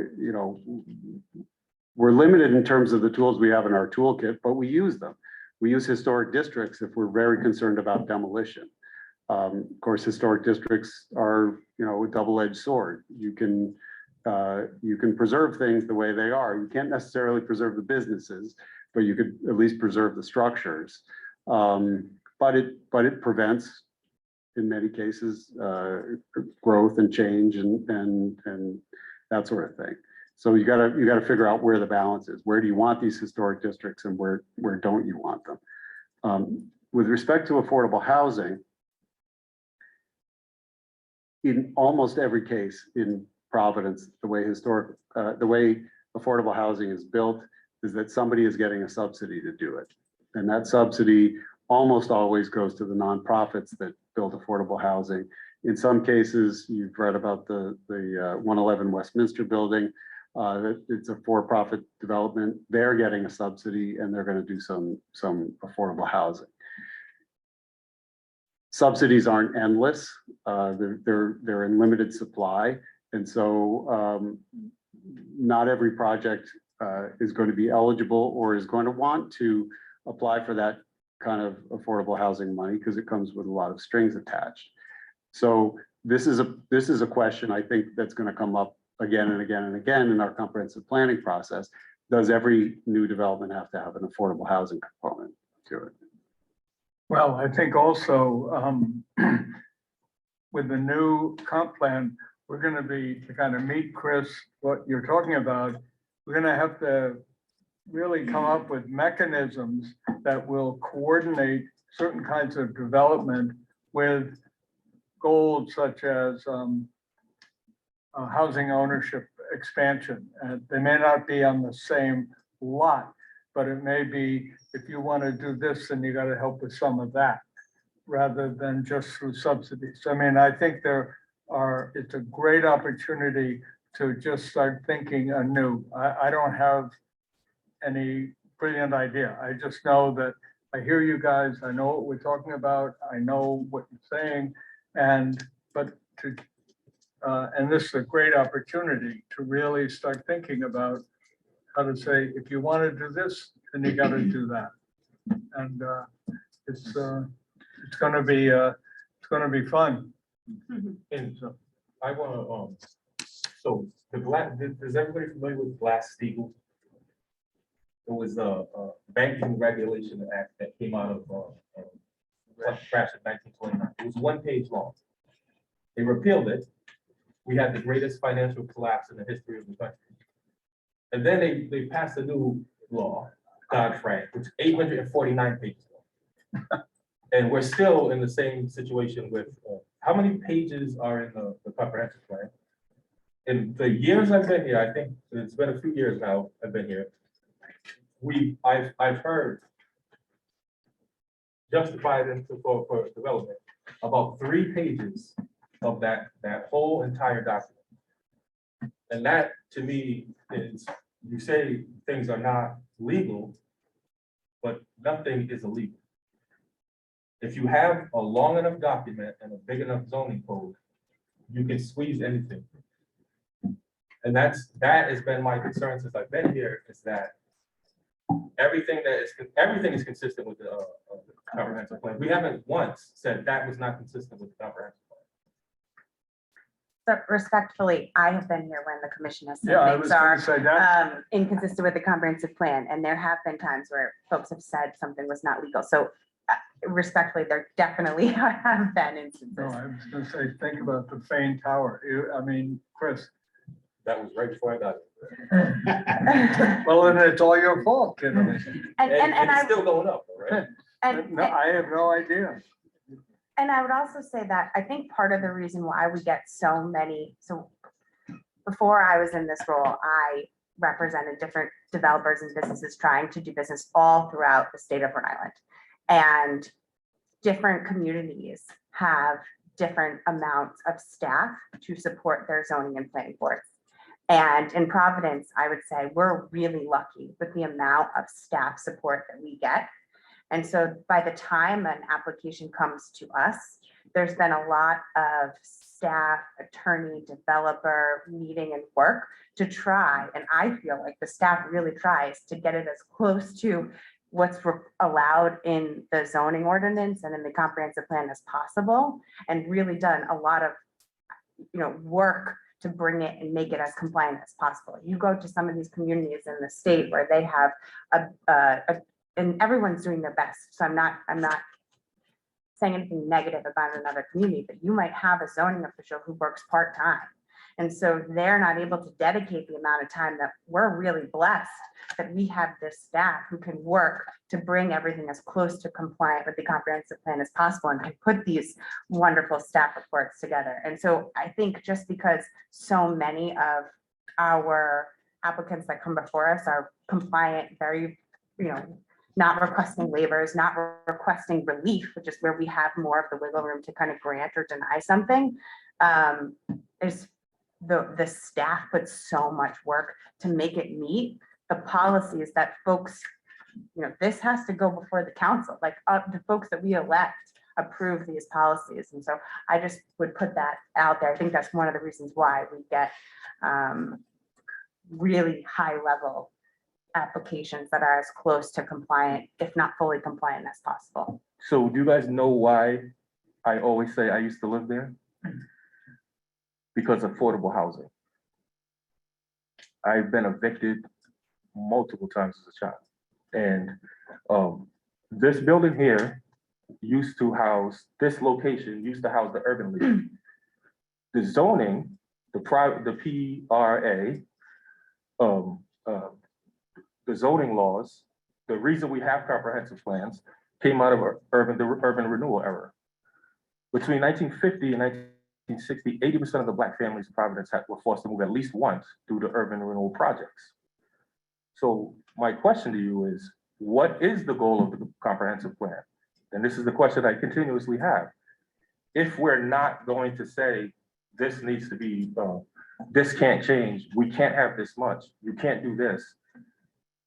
we're limited in terms of the tools we have in our toolkit, but we use them. We use historic districts if we're very concerned about demolition. Of course, historic districts are, a double-edged sword. You can preserve things the way they are. You can't necessarily preserve the businesses, but you could at least preserve the structures. But it prevents, in many cases, growth and change and that sort of thing. So you gotta figure out where the balance is. Where do you want these historic districts and where don't you want them? With respect to affordable housing, in almost every case in Providence, the way affordable housing is built is that somebody is getting a subsidy to do it. And that subsidy almost always goes to the nonprofits that build affordable housing. In some cases, you've read about the 111 Westminster building. It's a for-profit development. They're getting a subsidy and they're going to do some affordable housing. Subsidies aren't endless. They're in limited supply. And so not every project is going to be eligible or is going to want to apply for that kind of affordable housing money because it comes with a lot of strings attached. So this is a question I think that's going to come up again and again and again in our comprehensive planning process. Does every new development have to have an affordable housing component to it? Well, I think also with the new comp plan, we're going to be, to kind of meet, Chris, what you're talking about, we're going to have to really come up with mechanisms that will coordinate certain kinds of development with goals such as housing ownership expansion. And they may not be on the same lot, but it may be, if you want to do this, then you got to help with some of that, rather than just through subsidies. I mean, I think it's a great opportunity to just start thinking anew. I don't have any brilliant idea. I just know that I hear you guys, I know what we're talking about, I know what you're saying, and this is a great opportunity to really start thinking about how to say, if you want to do this, then you got to do that. And it's going to be fun. And so I want to, so is everybody familiar with Glass-Steagall? It was a banking regulation act that came out of crash in 1929. It was 1 page long. They repealed it. We had the greatest financial collapse in the history of the country. And then they passed a new law, Dodd-Frank, which is 849 pages long. And we're still in the same situation with, how many pages are in the comprehensive plan? In the years I've been here, I think it's been a few years now I've been here, I've heard justified for development about 3 pages of that whole entire document. And that to me is, you say things are not legal, but nothing is illegal. If you have a long enough document and a big enough zoning code, you can squeeze anything. And that has been my concern since I've been here, is that everything is consistent with the comprehensive plan. We haven't once said that was not consistent with the comprehensive plan. So respectfully, I have been here when the commission has Yeah, I said was things going to say that. are inconsistent with the comprehensive plan. And there have been times where folks have said something was not legal. So respectfully, there definitely have been instances. No, I was going to say, think about the Fane Tower. I mean, Chris. That was right before I got it. Well, then it's all your fault, kid. And it's I, still going up, right? and, No, I have no idea. and I would also say that I think part of the reason why we get so many, so before I was in this role, I represented different developers and businesses trying to do business all throughout the state of Rhode Island. And different communities have different amounts of staff to support their zoning and planning boards. And in Providence, I would say we're really lucky with the amount of staff support that we get. And so by the time an application comes to us, there's been a lot of staff, attorney, developer meeting and work to try. And I feel like the staff really tries to get it as close to what's allowed in the zoning ordinance and in the comprehensive plan as possible, and really done a lot of, work to bring it and make it as compliant as possible. You go to some of these communities in the state where they have and everyone's doing their best. So I'm not saying anything negative about another community, but you might have a zoning official who works part-time. And so they're not able to dedicate the amount of time that we're really blessed that we have this staff who can work to bring everything as close to compliant with the comprehensive plan as possible and can put these wonderful staff reports together. And so I think just because so many of our applicants that come before us are compliant, very, not requesting waivers, not requesting relief, which is where we have more of the wiggle room to kind of grant or deny something. Is the staff puts so much work to make it meet the policies that folks, this has to go before the council, like the folks that we elect approve these policies. And so I just would put that out there. I think that's one of the reasons why we get really high level applications that are as close to compliant, if not fully compliant as possible. So do you guys know why I always say I used to live there? Because affordable housing. I've been evicted multiple times as a child. And this building here used to house, this location used to house the Urban League. The zoning, the PRA, the zoning laws, the reason we have comprehensive plans came out of the urban renewal era. Between 1950 and 1960, 80% of the Black families in Providence were forced to move at least once through the urban renewal projects. So my question to you is, what is the goal of the comprehensive plan? And this is the question I continuously have. If we're not going to say, this needs to be, this can't change, we can't have this much, you can't do this.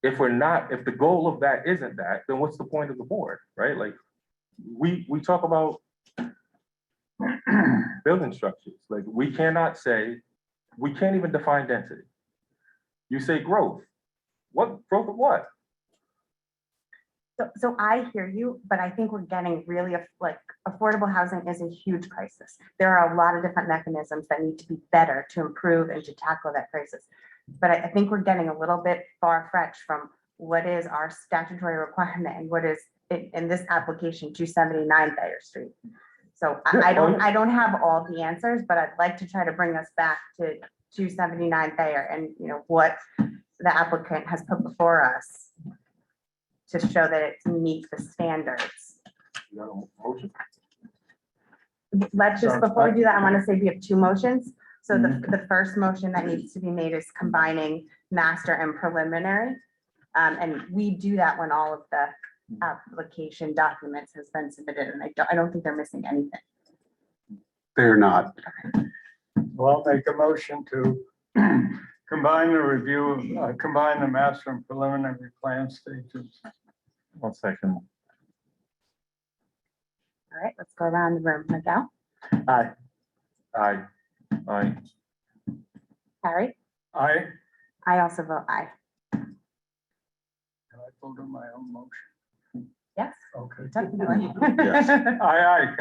If the goal of that isn't that, then what's the point of the board, right? Like, we talk about building structures. Like, we cannot say, we can't even define density. You say growth. What growth of what? So I hear you, but I think we're getting really, affordable housing is a huge crisis. There are a lot of different mechanisms that need to be better to improve and to tackle that crisis. But I think we're getting a little bit far-fetched from what is our statutory requirement and what is in this application 279 Thayer Street. So I don't have all the answers, but I'd like to try to bring us back to 279 Thayer and what the applicant has put before us to show that it meets the standards. You got a motion? Let's just, before we do that, I want to say we have two motions. So the first motion that needs to be made is combining master and preliminary. And we do that when all of the application documents has been submitted, and I don't think they're missing anything. They're not. Well, I'll make a motion to combine the master and preliminary plan stages. 1 second. All right, let's go around the room. Miguel, Aye. Aye. Aye. Harry, I also vote aye. Can I vote on my own motion? Yes, Okay. definitely. Yes. Aye.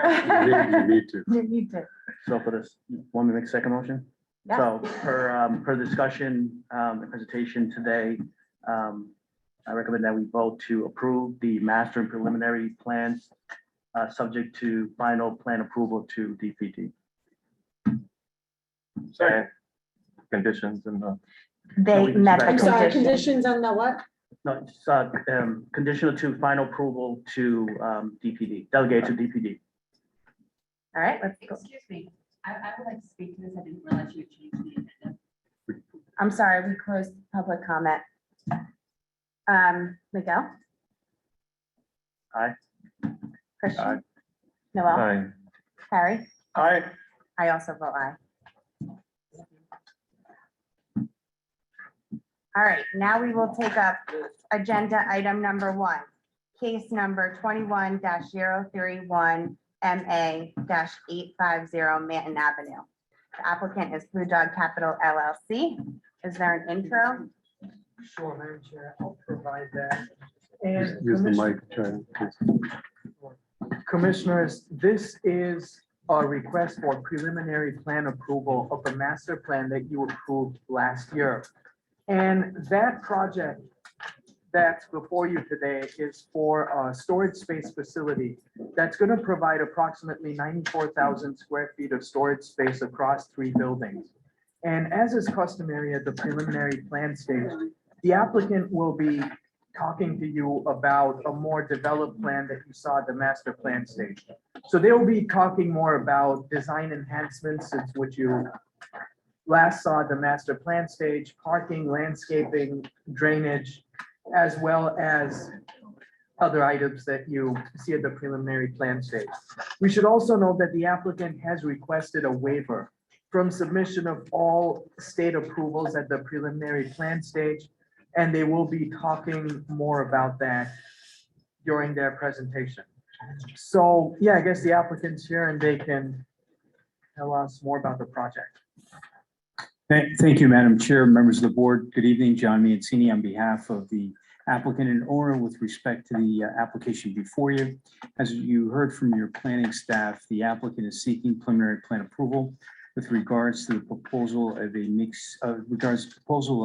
You need to. You need to. So for this, you want me to make a second motion? Yeah. So per discussion, and presentation today, I recommend that we vote to approve the master and preliminary plans, subject to final plan approval to DPD. And conditions and They met the I'm sorry, condition. conditions on the what? No, it's conditional to final approval to DPD, delegate to DPD. All right, let's go. Excuse me, I would like to speak to this. I didn't realize you changed the agenda. I'm sorry, we closed public comment. Miguel? Aye. Christian? Aye. Noel? aye. Harry? Aye. I also vote aye. All right, now we will take up agenda item number 1, case number 21-031 MA-850 Manton Avenue. The applicant is Blue Dog Capital LLC. Is there an intro? Sure, Madam Chair, I'll provide that. And Use the Commissioner- mic, Charlie. Commissioners, this is a request for preliminary plan approval of the master plan that you approved last year. And that project that's before you today is for a storage space facility that's going to provide approximately 94,000 square feet of storage space across 3 buildings. And as is customary at the preliminary plan stage, the applicant will be talking to you about a more developed plan that you saw at the master plan stage. So they'll be talking more about design enhancements, since what you last saw at the master plan stage, parking, landscaping, drainage, as well as other items that you see at the preliminary plan stage. We should also note that the applicant has requested a waiver from submission of all state approvals at the preliminary plan stage, and they will be talking more about that during their presentation. So, yeah, I guess the applicant's here and they can tell us more about the project. Thank you, Madam Chair, members of the board. Good evening, John Mancini on behalf of the applicant and owner with respect to the application before you. As you heard from your planning staff, the applicant is seeking preliminary plan approval with regards to the proposal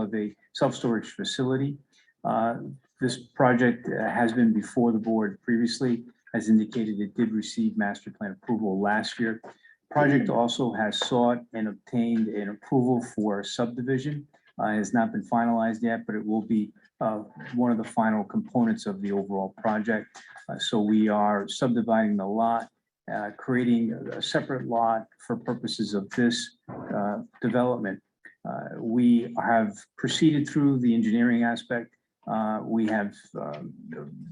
of a self-storage facility. This project has been before the board previously. As indicated, it did receive master plan approval last year. Project also has sought and obtained an approval for subdivision. It has not been finalized yet, but it will be one of the final components of the overall project. So we are subdividing the lot, creating a separate lot for purposes of this development. We have proceeded through the engineering aspect. We have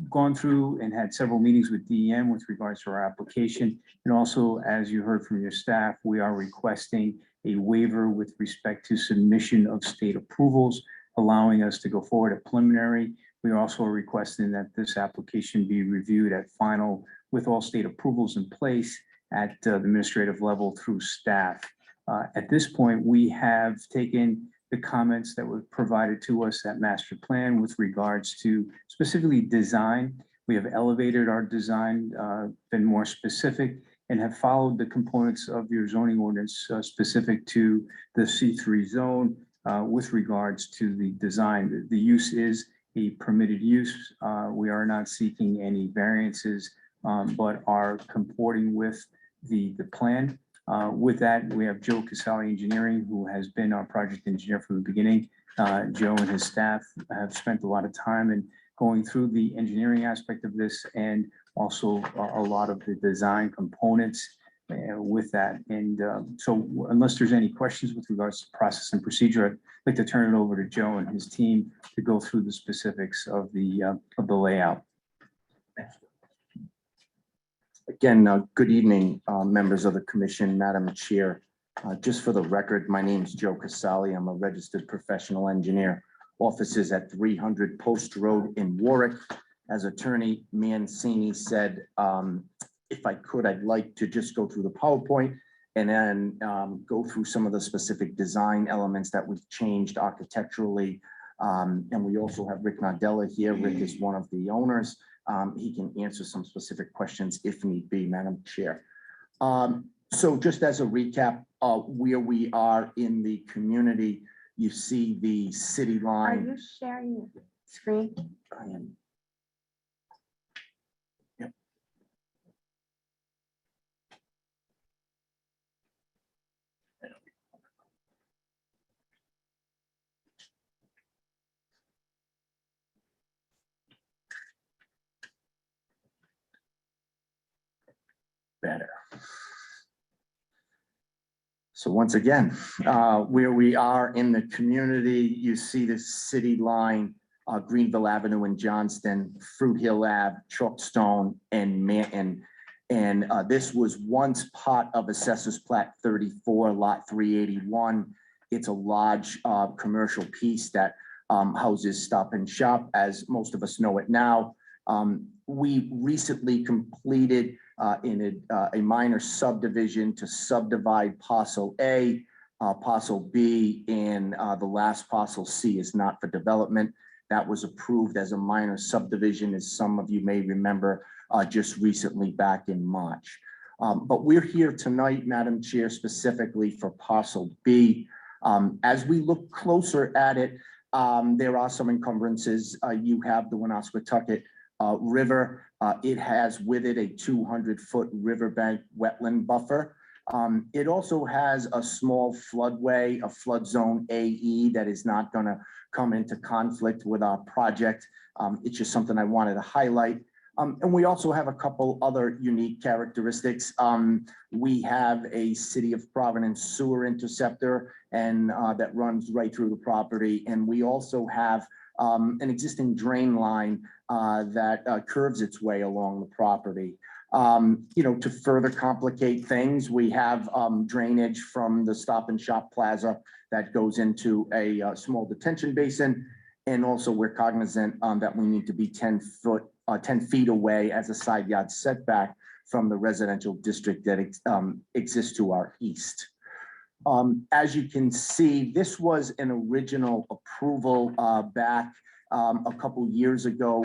gone through and had several meetings with DEM with regards to our application. And also, as you heard from your staff, we are requesting a waiver with respect to submission of state approvals, allowing us to go forward at preliminary. We are also requesting that this application be reviewed at final with all state approvals in place at the administrative level through staff. At this point, we have taken the comments that were provided to us at master plan with regards to specifically design. We have elevated our design, been more specific, and have followed the components of your zoning ordinance specific to the C3 zone with regards to the design. The use is a permitted use. We are not seeking any variances, but are comporting with the plan. With that, we have Joe Casali Engineering, who has been our project engineer from the beginning. Joe and his staff have spent a lot of time in going through the engineering aspect of this and also a lot of the design components with that. And so unless there's any questions with regards to process and procedure, I'd like to turn it over to Joe and his team to go through the specifics of the layout. Again, good evening, members of the commission, Madam Chair. Just for the record, my name is Joe Casali. I'm a registered professional engineer. Offices at 300 Post Road in Warwick. As Attorney Mancini said, if I could, I'd like to just go through the PowerPoint and then go through some of the specific design elements that we've changed architecturally. And we also have Rick Nardella here. Rick is one of the owners. He can answer some specific questions if need be, Madam Chair. So just as a recap, where we are in the community, you see the city Are line. you sharing your screen? I am. Yep. Better. So once again, where we are in the community, you see the city line, Greenville Avenue in Johnston, Fruit Hill Ave, Chalkstone, and Manton. And this was once part of Assessors Plat 34, Lot 381. It's a large commercial piece that houses Stop and Shop, as most of us know it now. We recently completed in a minor subdivision to subdivide parcel A, parcel B, and the last parcel C is not for development. That was approved as a minor subdivision, as some of you may remember, just recently back in March. But we're here tonight, Madam Chair, specifically for parcel B. As we look closer at it, there are some encumbrances. You have the Woonasquatucket River. It has with it a 200-foot riverbank wetland buffer. It also has a small floodway, a flood zone AE, that is not going to come into conflict with our project. It's just something I wanted to highlight. And we also have a couple other unique characteristics. We have a City of Providence sewer interceptor, and that runs right through the property. And we also have an existing drain line that curves its way along the property. To further complicate things, we have drainage from the Stop and Shop Plaza that goes into a small detention basin. And also we're cognizant that we need to be 10 feet away as a side yard setback from the residential district that exists to our east. As you can see, this was an original approval back a couple years ago,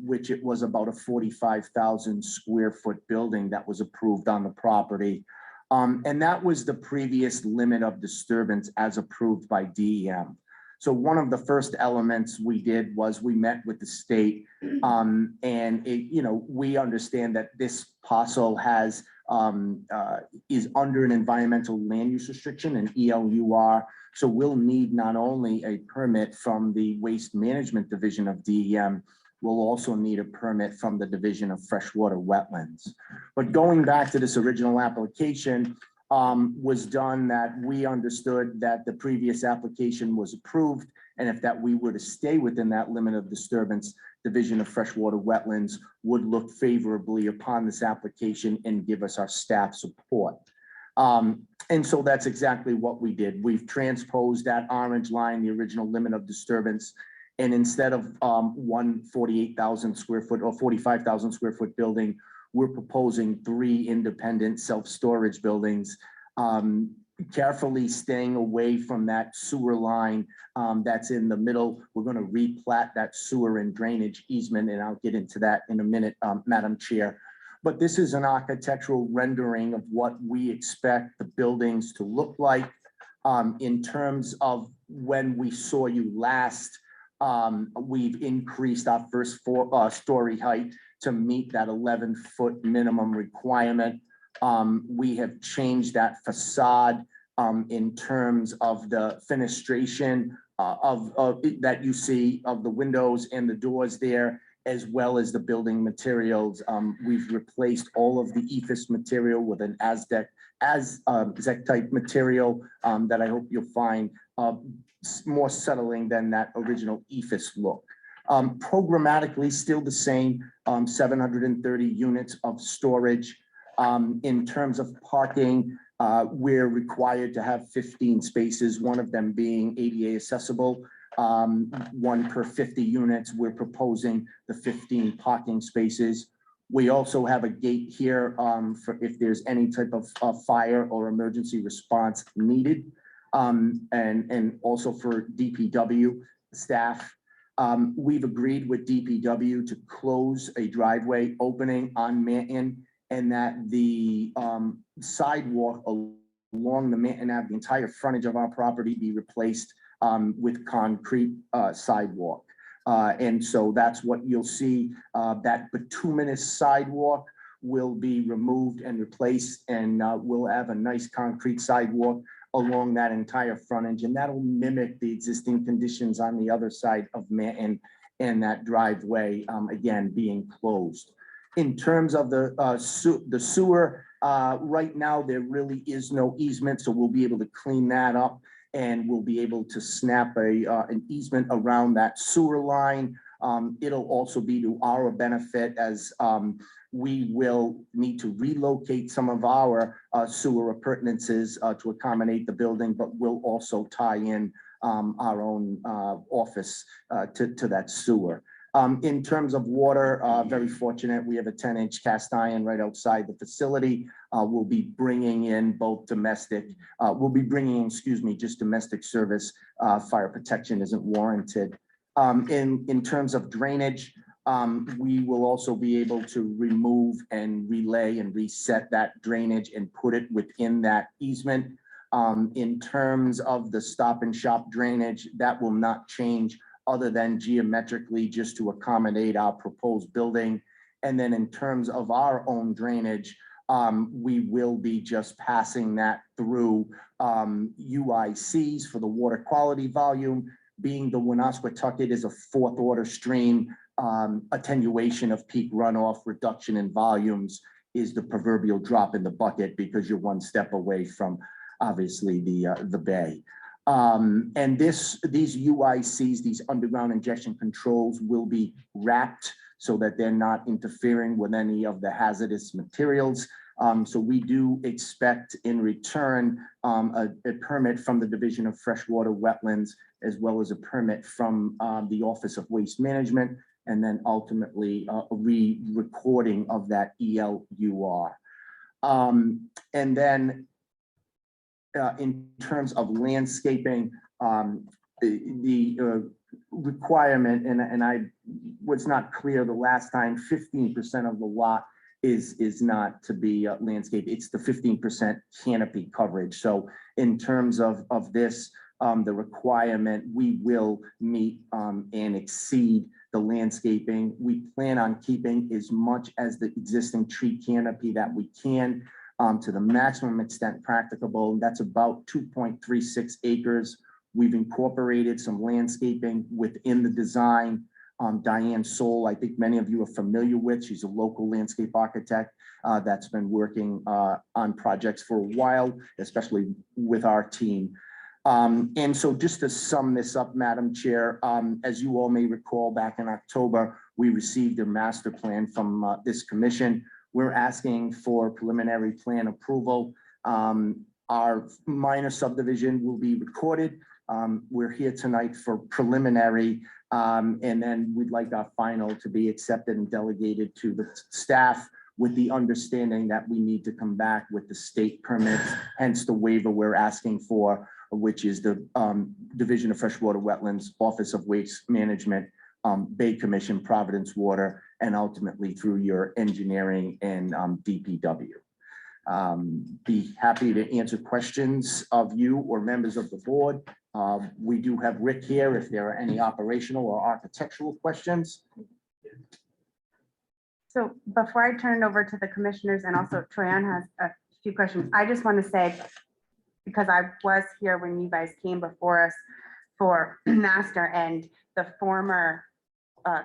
which it was about a 45,000 square foot building that was approved on the property. And that was the previous limit of disturbance as approved by DEM. So one of the first elements we did was we met with the state, and we understand that this parcel has is under an environmental land use restriction, an ELUR. So we'll need not only a permit from the Waste Management Division of DEM, we'll also need a permit from the Division of Freshwater Wetlands. But going back to this original application, was done that we understood that the previous application was approved, and if that we were to stay within that limit of disturbance, Division of Freshwater Wetlands would look favorably upon this application and give us our staff support. And so that's exactly what we did. We've transposed that orange line, the original limit of disturbance, and instead of one 48,000 square foot or 45,000 square foot building, we're proposing 3 independent self-storage buildings, carefully staying away from that sewer line that's in the middle. We're going to replat that sewer and drainage easement, and I'll get into that in a minute, Madam Chair. But this is an architectural rendering of what we expect the buildings to look like. In terms of when we saw you last, we've increased our first story height to meet that 11-foot minimum requirement. We have changed that facade in terms of the fenestration of that you see of the windows and the doors there, as well as the building materials. We've replaced all of the EFIS material with an Aztec type material that I hope you'll find more settling than that original EFIS look. Programmatically still the same, 730 units of storage. In terms of parking, we're required to have 15 spaces, one of them being ADA accessible, 1 per 50 units. We're proposing the 15 parking spaces. We also have a gate here for if there's any type of fire or emergency response needed, and also for DPW staff. We've agreed with DPW to close a driveway opening on Manton, and that the sidewalk along the Manton Ave, the entire frontage of our property, be replaced with concrete sidewalk. And so that's what you'll see. That bituminous sidewalk will be removed and replaced, and we'll have a nice concrete sidewalk along that entire frontage, and that'll mimic the existing conditions on the other side of Manton and that driveway, again, being closed. In terms of the sewer, right now, there really is no easement, so we'll be able to clean that up, and we'll be able to snap an easement around that sewer line. It'll also be to our benefit, as we will need to relocate some of our sewer appurtenances to accommodate the building, but we'll also tie in our own office to that sewer. In terms of water, very fortunate, we have a 10-inch cast iron right outside the facility. We'll be bringing in both domestic, just domestic service. Fire protection isn't warranted. In terms of drainage, we will also be able to remove and relay and reset that drainage and put it within that easement. In terms of the Stop and Shop drainage, that will not change other than geometrically just to accommodate our proposed building. And then in terms of our own drainage, we will be just passing that through UICs for the water quality volume. Being the Woonasquatucket is a fourth order stream, attenuation of peak runoff, reduction in volumes is the proverbial drop in the bucket because you're one step away from obviously the bay. And these UICs, these underground injection controls, will be wrapped so that they're not interfering with any of the hazardous materials. So we do expect in return a permit from the Division of Freshwater Wetlands, as well as a permit from the Office of Waste Management, and then ultimately a re-recording of that ELUR. And then in terms of landscaping, the requirement, and I was not clear the last time, 15% of the lot is not to be landscaped. It's the 15% canopy coverage. So in terms of this, the requirement, we will meet and exceed the landscaping. We plan on keeping as much as the existing tree canopy that we can to the maximum extent practicable. That's about 2.36 acres. We've incorporated some landscaping within the design. Diane Soul, I think many of you are familiar with. She's a local landscape architect that's been working on projects for a while, especially with our team. And so just to sum this up, Madam Chair, as you all may recall, back in October, we received a master plan from this commission. We're asking for preliminary plan approval. Our minor subdivision will be recorded. We're here tonight for preliminary, and then we'd like our final to be accepted and delegated to the staff with the understanding that we need to come back with the state permits, hence the waiver we're asking for, which is the Division of Freshwater Wetlands, Office of Waste Management, Bay Commission, Providence Water, and ultimately through your engineering and DPW. Be happy to answer questions of you or members of the board. We do have Rick here if there are any operational or architectural questions. So before I turn it over to the commissioners, and also Troyan has a few questions, I just want to say, because I was here when you guys came before us for master, and the former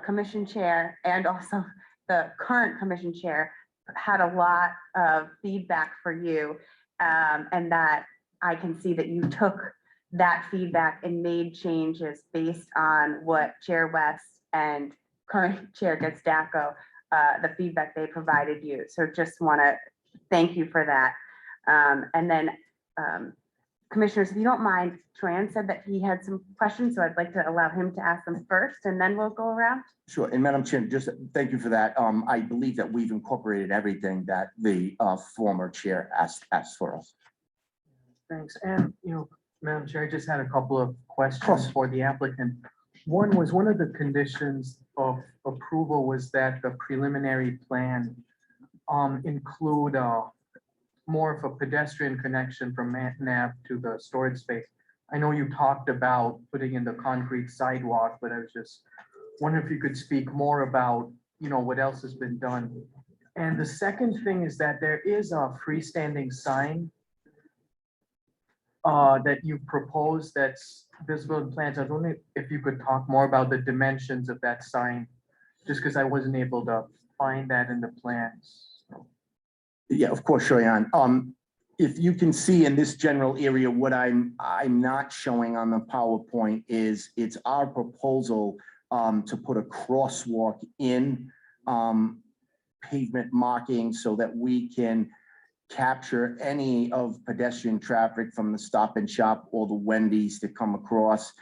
commission chair and also the current commission chair had a lot of feedback for you, and that I can see that you took that feedback and made changes based on what Chair West and current Chair Gestaco, the feedback they provided you. So just want to thank you for that. And then commissioners, if you don't mind, Troyan said that he had some questions, so I'd like to allow him to ask them first, and then we'll go around. Sure, and Madam Chair, just thank you for that. I believe that we've incorporated everything that the former chair asked for us. Thanks. And, Madam Chair, I just had a couple of questions for the applicant. One was, one of the conditions of approval was that the preliminary plan include more of a pedestrian connection from Manton Ave to the storage space. I know you talked about putting in the concrete sidewalk, but I was just wondering if you could speak more about, what else has been done. And the second thing is that there is a freestanding sign that you proposed that's visible in plans. I was wondering if you could talk more about the dimensions of that sign, just because I wasn't able to find that in the plans. Yeah, of course, Shoyan. If you can see in this general area, what I'm not showing on the PowerPoint is it's our proposal to put a crosswalk in pavement marking so that we can capture any of pedestrian traffic from the Stop and Shop or the Wendy's to come across.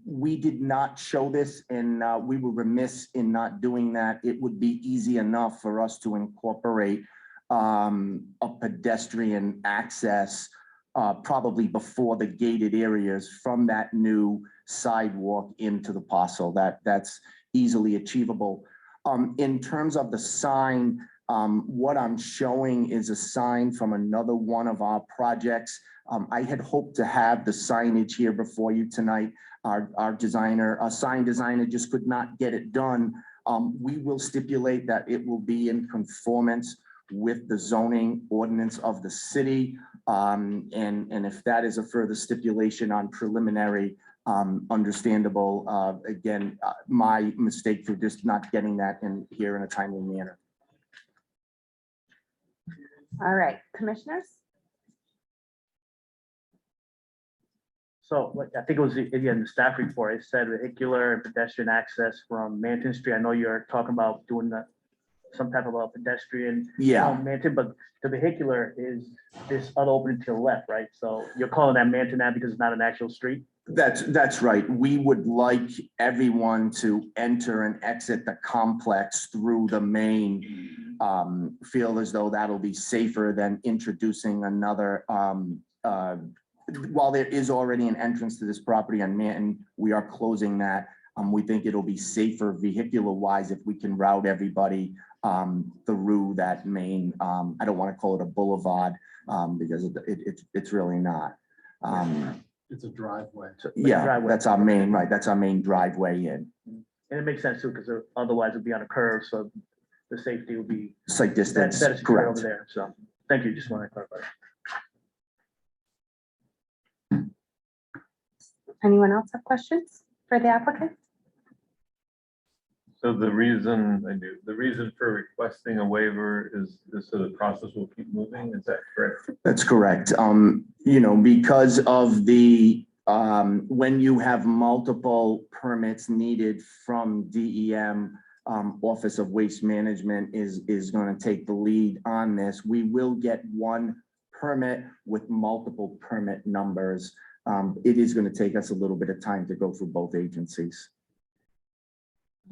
We did not show this, and we were remiss in not doing that. It would be easy enough for us to incorporate a pedestrian access probably before the gated areas from that new sidewalk into the parcel. That's easily achievable. In terms of the sign, what I'm showing is a sign from another one of our projects. I had hoped to have the signage here before you tonight. Our sign designer just could not get it done. We will stipulate that it will be in conformance with the zoning ordinance of the city. And if that is a further stipulation on preliminary, understandable. Again, my mistake for just not getting that in here in a timely manner. All right, commissioners? So like, I think it was, again, the staff report, it said vehicular and pedestrian access from Manton Street. I know you're talking about doing some type of a pedestrian. Yeah. Manton, but the vehicular is this other opening to the left, right? So you're calling that Manton Ave because it's not an actual street? That's right. We would like everyone to enter and exit the complex through the main, feel as though that'll be safer than introducing another, while there is already an entrance to this property on Manton, we are closing that. We think it'll be safer vehicular wise if we can route everybody through that main, I don't want to call it a boulevard because it's really not. It's a driveway. Yeah, Driveway. that's our main, right, that's our main driveway in. And it makes sense too, because otherwise it'd be on a curve, so the safety would be Site distance, better secured over correct. there. So, thank you, just want to clarify. Anyone else have questions for the applicant? So the reason for requesting a waiver is so the process will keep moving, is that correct? That's correct. You know, because of the, when you have multiple permits needed from DEM, Office of Waste Management is going to take the lead on this. We will get one permit with multiple permit numbers. It is going to take us a little bit of time to go through both agencies.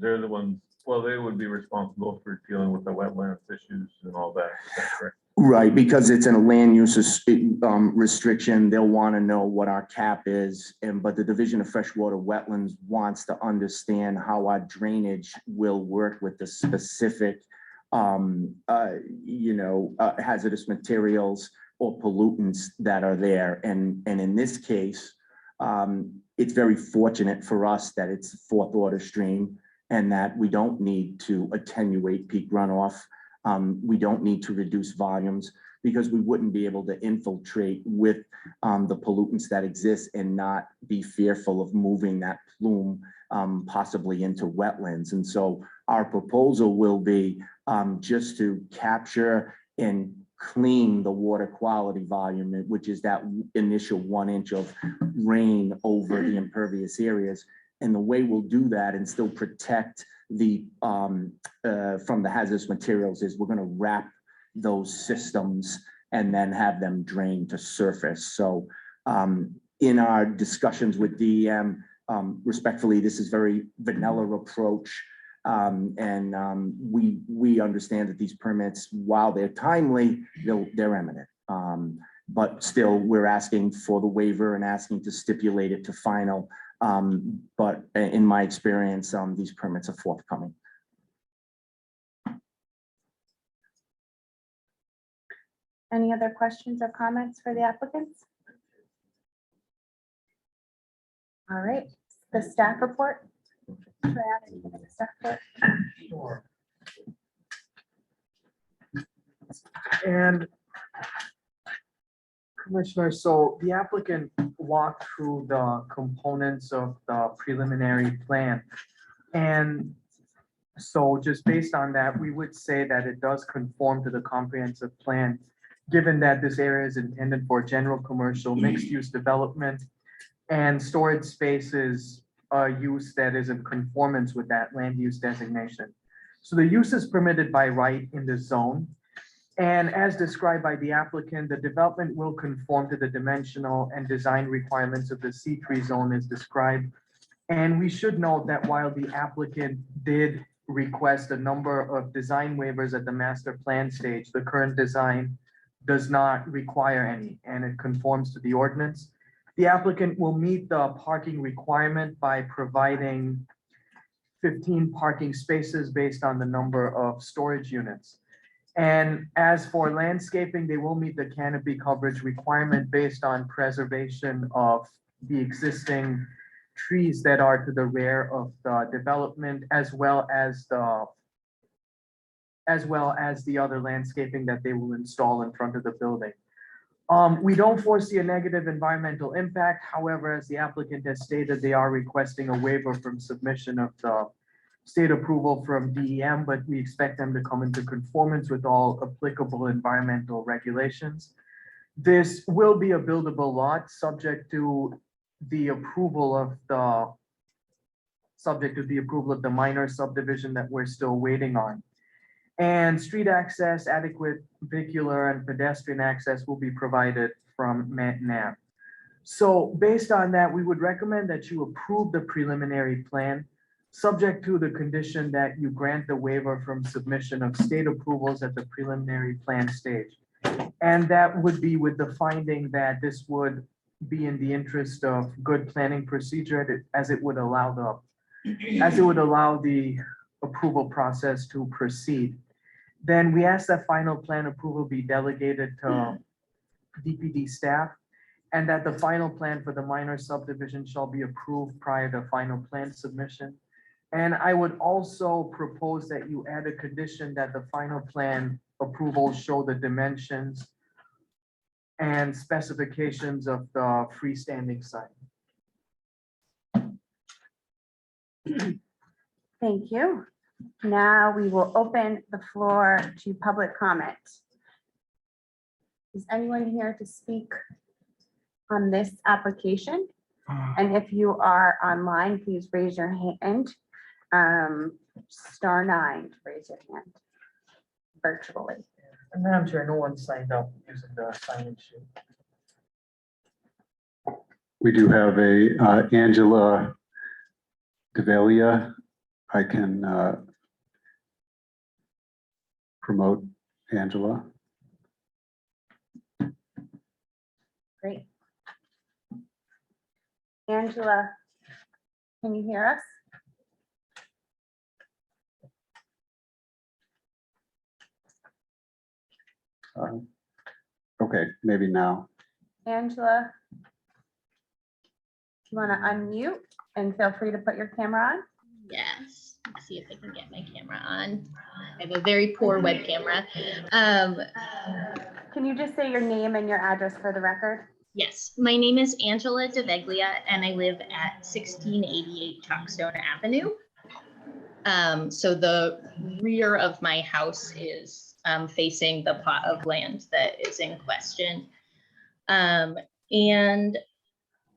They're the ones, well, they would be responsible for dealing with the wetlands issues and all that, is that correct? Right, because it's in a land use restriction, they'll want to know what our cap is. But the Division of Freshwater Wetlands wants to understand how our drainage will work with the specific, hazardous materials or pollutants that are there. And in this case, it's very fortunate for us that it's a fourth order stream and that we don't need to attenuate peak runoff. We don't need to reduce volumes because we wouldn't be able to infiltrate with the pollutants that exist and not be fearful of moving that plume possibly into wetlands. And so our proposal will be just to capture and clean the water quality volume, which is that initial 1 inch of rain over the impervious areas. And the way we'll do that and still protect the from the hazardous materials is we're going to wrap those systems and then have them drain to surface. So in our discussions with DEM, respectfully, this is very vanilla approach. We understand that these permits, while they're timely, they're eminent. But still, we're asking for the waiver and asking to stipulate it to final. But in my experience, these permits are forthcoming. Any other questions or comments for the applicants? All right, the staff report. Should I add anything to the staff report? Sure. And Commissioner, so the applicant walked through the components of the preliminary plan. And so just based on that, we would say that it does conform to the comprehensive plan, given that this area is intended for general commercial mixed-use development and storage spaces use that is in conformance with that land use designation. So the use is permitted by right in the zone. And as described by the applicant, the development will conform to the dimensional and design requirements of the C3 zone as described. And we should note that while the applicant did request a number of design waivers at the master plan stage, the current design does not require any, and it conforms to the ordinance. The applicant will meet the parking requirement by providing 15 parking spaces based on the number of storage units. And as for landscaping, they will meet the canopy coverage requirement based on preservation of the existing trees that are to the rear of the development, as well as the other landscaping that they will install in front of the building. We don't foresee a negative environmental impact. However, as the applicant has stated, they are requesting a waiver from submission of the state approval from DEM, but we expect them to come into conformance with all applicable environmental regulations. This will be a buildable lot subject to the approval of the minor subdivision that we're still waiting on. And street access, adequate vehicular and pedestrian access will be provided from Manton Ave. So based on that, we would recommend that you approve the preliminary plan, subject to the condition that you grant the waiver from submission of state approvals at the preliminary plan stage. And that would be with the finding that this would be in the interest of good planning procedure as it would allow the approval process to proceed. Then we ask that final plan approval be delegated to DPD staff, and that the final plan for the minor subdivision shall be approved prior to final plan submission. And I would also propose that you add a condition that the final plan approval show the dimensions and specifications of the freestanding sign. Thank you. Now we will open the floor to public comment. Is anyone here to speak on this application? And if you are online, please raise your hand. *9 to raise your hand virtually. And Madam Chair, no one signed up using the sign-in sheet. We do have a Angela Develia. I can promote Angela. Great. Angela, can you hear us? Okay, maybe now. Angela, you want to unmute and feel free to put your camera on? Yes, let's see if I can get my camera on. I have a very poor web camera. Can you just say your name and your address for the record? Yes, my name is Angela Deveglia and I live at 1688 Chalkstone Avenue. So the rear of my house is facing the plot of land that is in question. And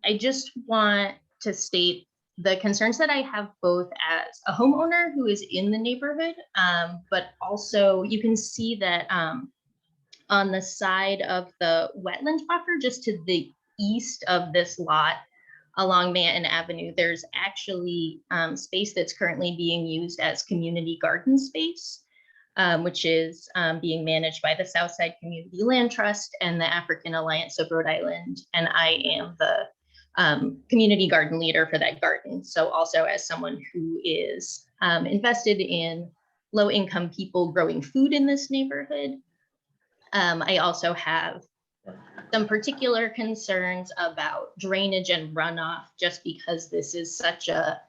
I just want to state the concerns that I have both as a homeowner who is in the neighborhood, but also you can see that on the side of the wetland buffer, just to the east of this lot along Manton Avenue, there's actually space that's currently being used as community garden space, which is being managed by the Southside Community Land Trust and the African Alliance of Rhode Island. And I am the community garden leader for that garden. So also as someone who is invested in low-income people growing food in this neighborhood, I also have some particular concerns about drainage and runoff, just because this is such a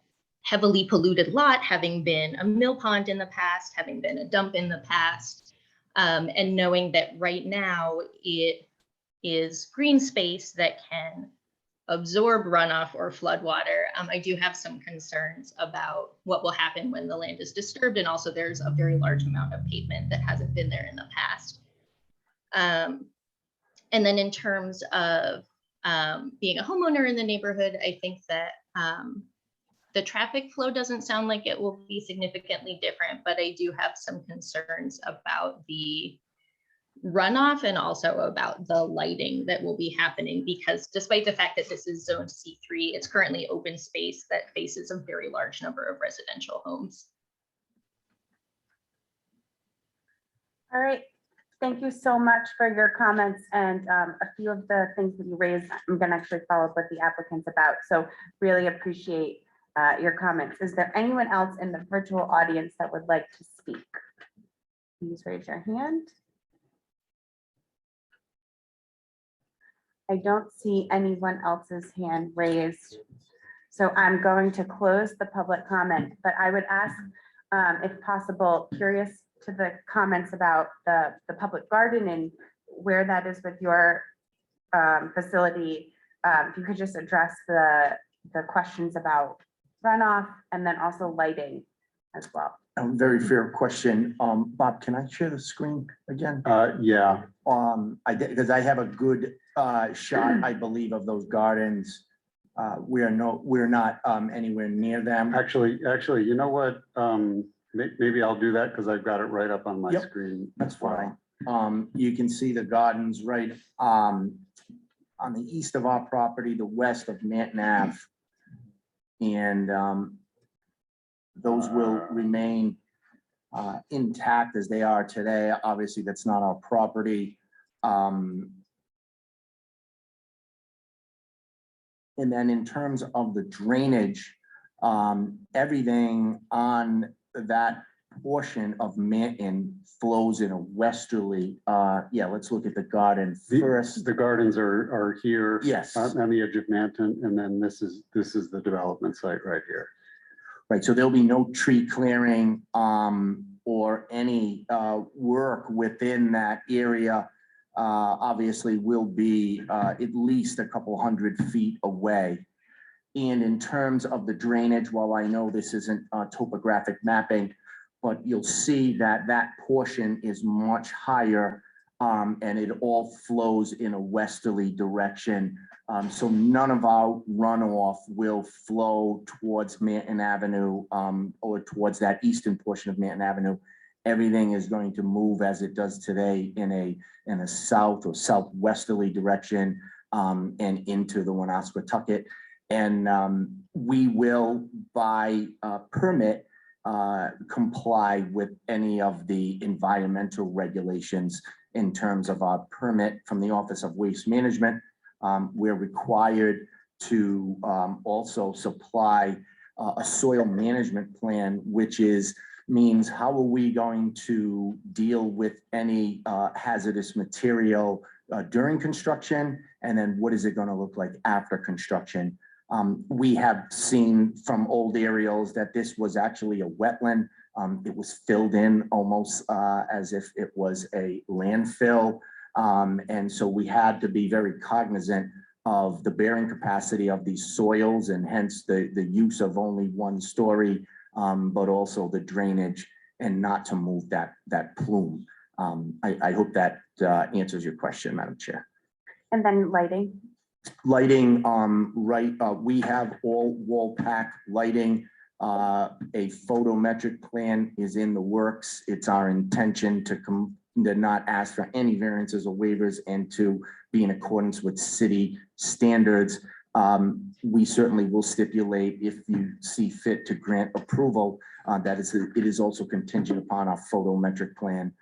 heavily polluted lot, having been a mill pond in the past, having been a dump in the past, and knowing that right now it is green space that can absorb runoff or floodwater. I do have some concerns about what will happen when the land is disturbed, and also there's a very large amount of pavement that hasn't been there in the past. And then in terms of being a homeowner in the neighborhood, I think that the traffic flow doesn't sound like it will be significantly different, but I do have some concerns about the runoff and also about the lighting that will be happening, because despite the fact that this is zone C3, it's currently open space that faces a very large number of residential homes. All right, thank you so much for your comments, and a few of the things that you raised, I'm gonna actually follow up with the applicants about, so really appreciate your comments. Is there anyone else in the virtual audience that would like to speak? Please raise your hand. I don't see anyone else's hand raised. So I'm going to close the public comment, but I would ask, if possible, curious to the comments about the public garden and where that is with your facility. If you could just address the questions about runoff and then also lighting as well. A very fair question. Bob, can I share the screen again? Yeah, I did, because I have a good shot, I believe, of those gardens. We're not anywhere near them. actually, you know what? Maybe I'll do that because I've got it right up on my Yep, screen. That's fine. You can see the gardens right on the east of our property, the west of Manton Ave. And those will remain intact as they are today. Obviously, that's not our property. And then in terms of the drainage, everything on that portion of Manton flows in a westerly, yeah, let's look at the garden first. The gardens are here. Yes. On the edge of Manton, and then this is the development site right here. Right, so there'll be no tree clearing or any work within that area. Obviously will be at least a couple 100 feet away. And in terms of the drainage, while I know this isn't topographic mapping, but you'll see that that portion is much higher and it all flows in a westerly direction. So none of our runoff will flow towards Manton Avenue or towards that eastern portion of Manton Avenue. Everything is going to move as it does today in a south or southwesterly direction and into the Woonasquatucket. And we will, by permit, comply with any of the environmental regulations in terms of our permit from the Office of Waste Management. We're required to also supply a soil management plan, which means how are we going to deal with any hazardous material during construction, and then what is it going to look like after construction. We have seen from old aerials that this was actually a wetland. It was filled in almost as if it was a landfill. And so we had to be very cognizant of the bearing capacity of these soils and hence the use of only one story, but also the drainage and not to move that plume. I hope that answers your question, Madam Chair. And then lighting. Lighting, right, we have all wall pack lighting. A photometric plan is in the works. It's our intention to not ask for any variances or waivers and to be in accordance with city standards. We certainly will stipulate, if you see fit to grant approval, that it is also contingent upon our photometric plan.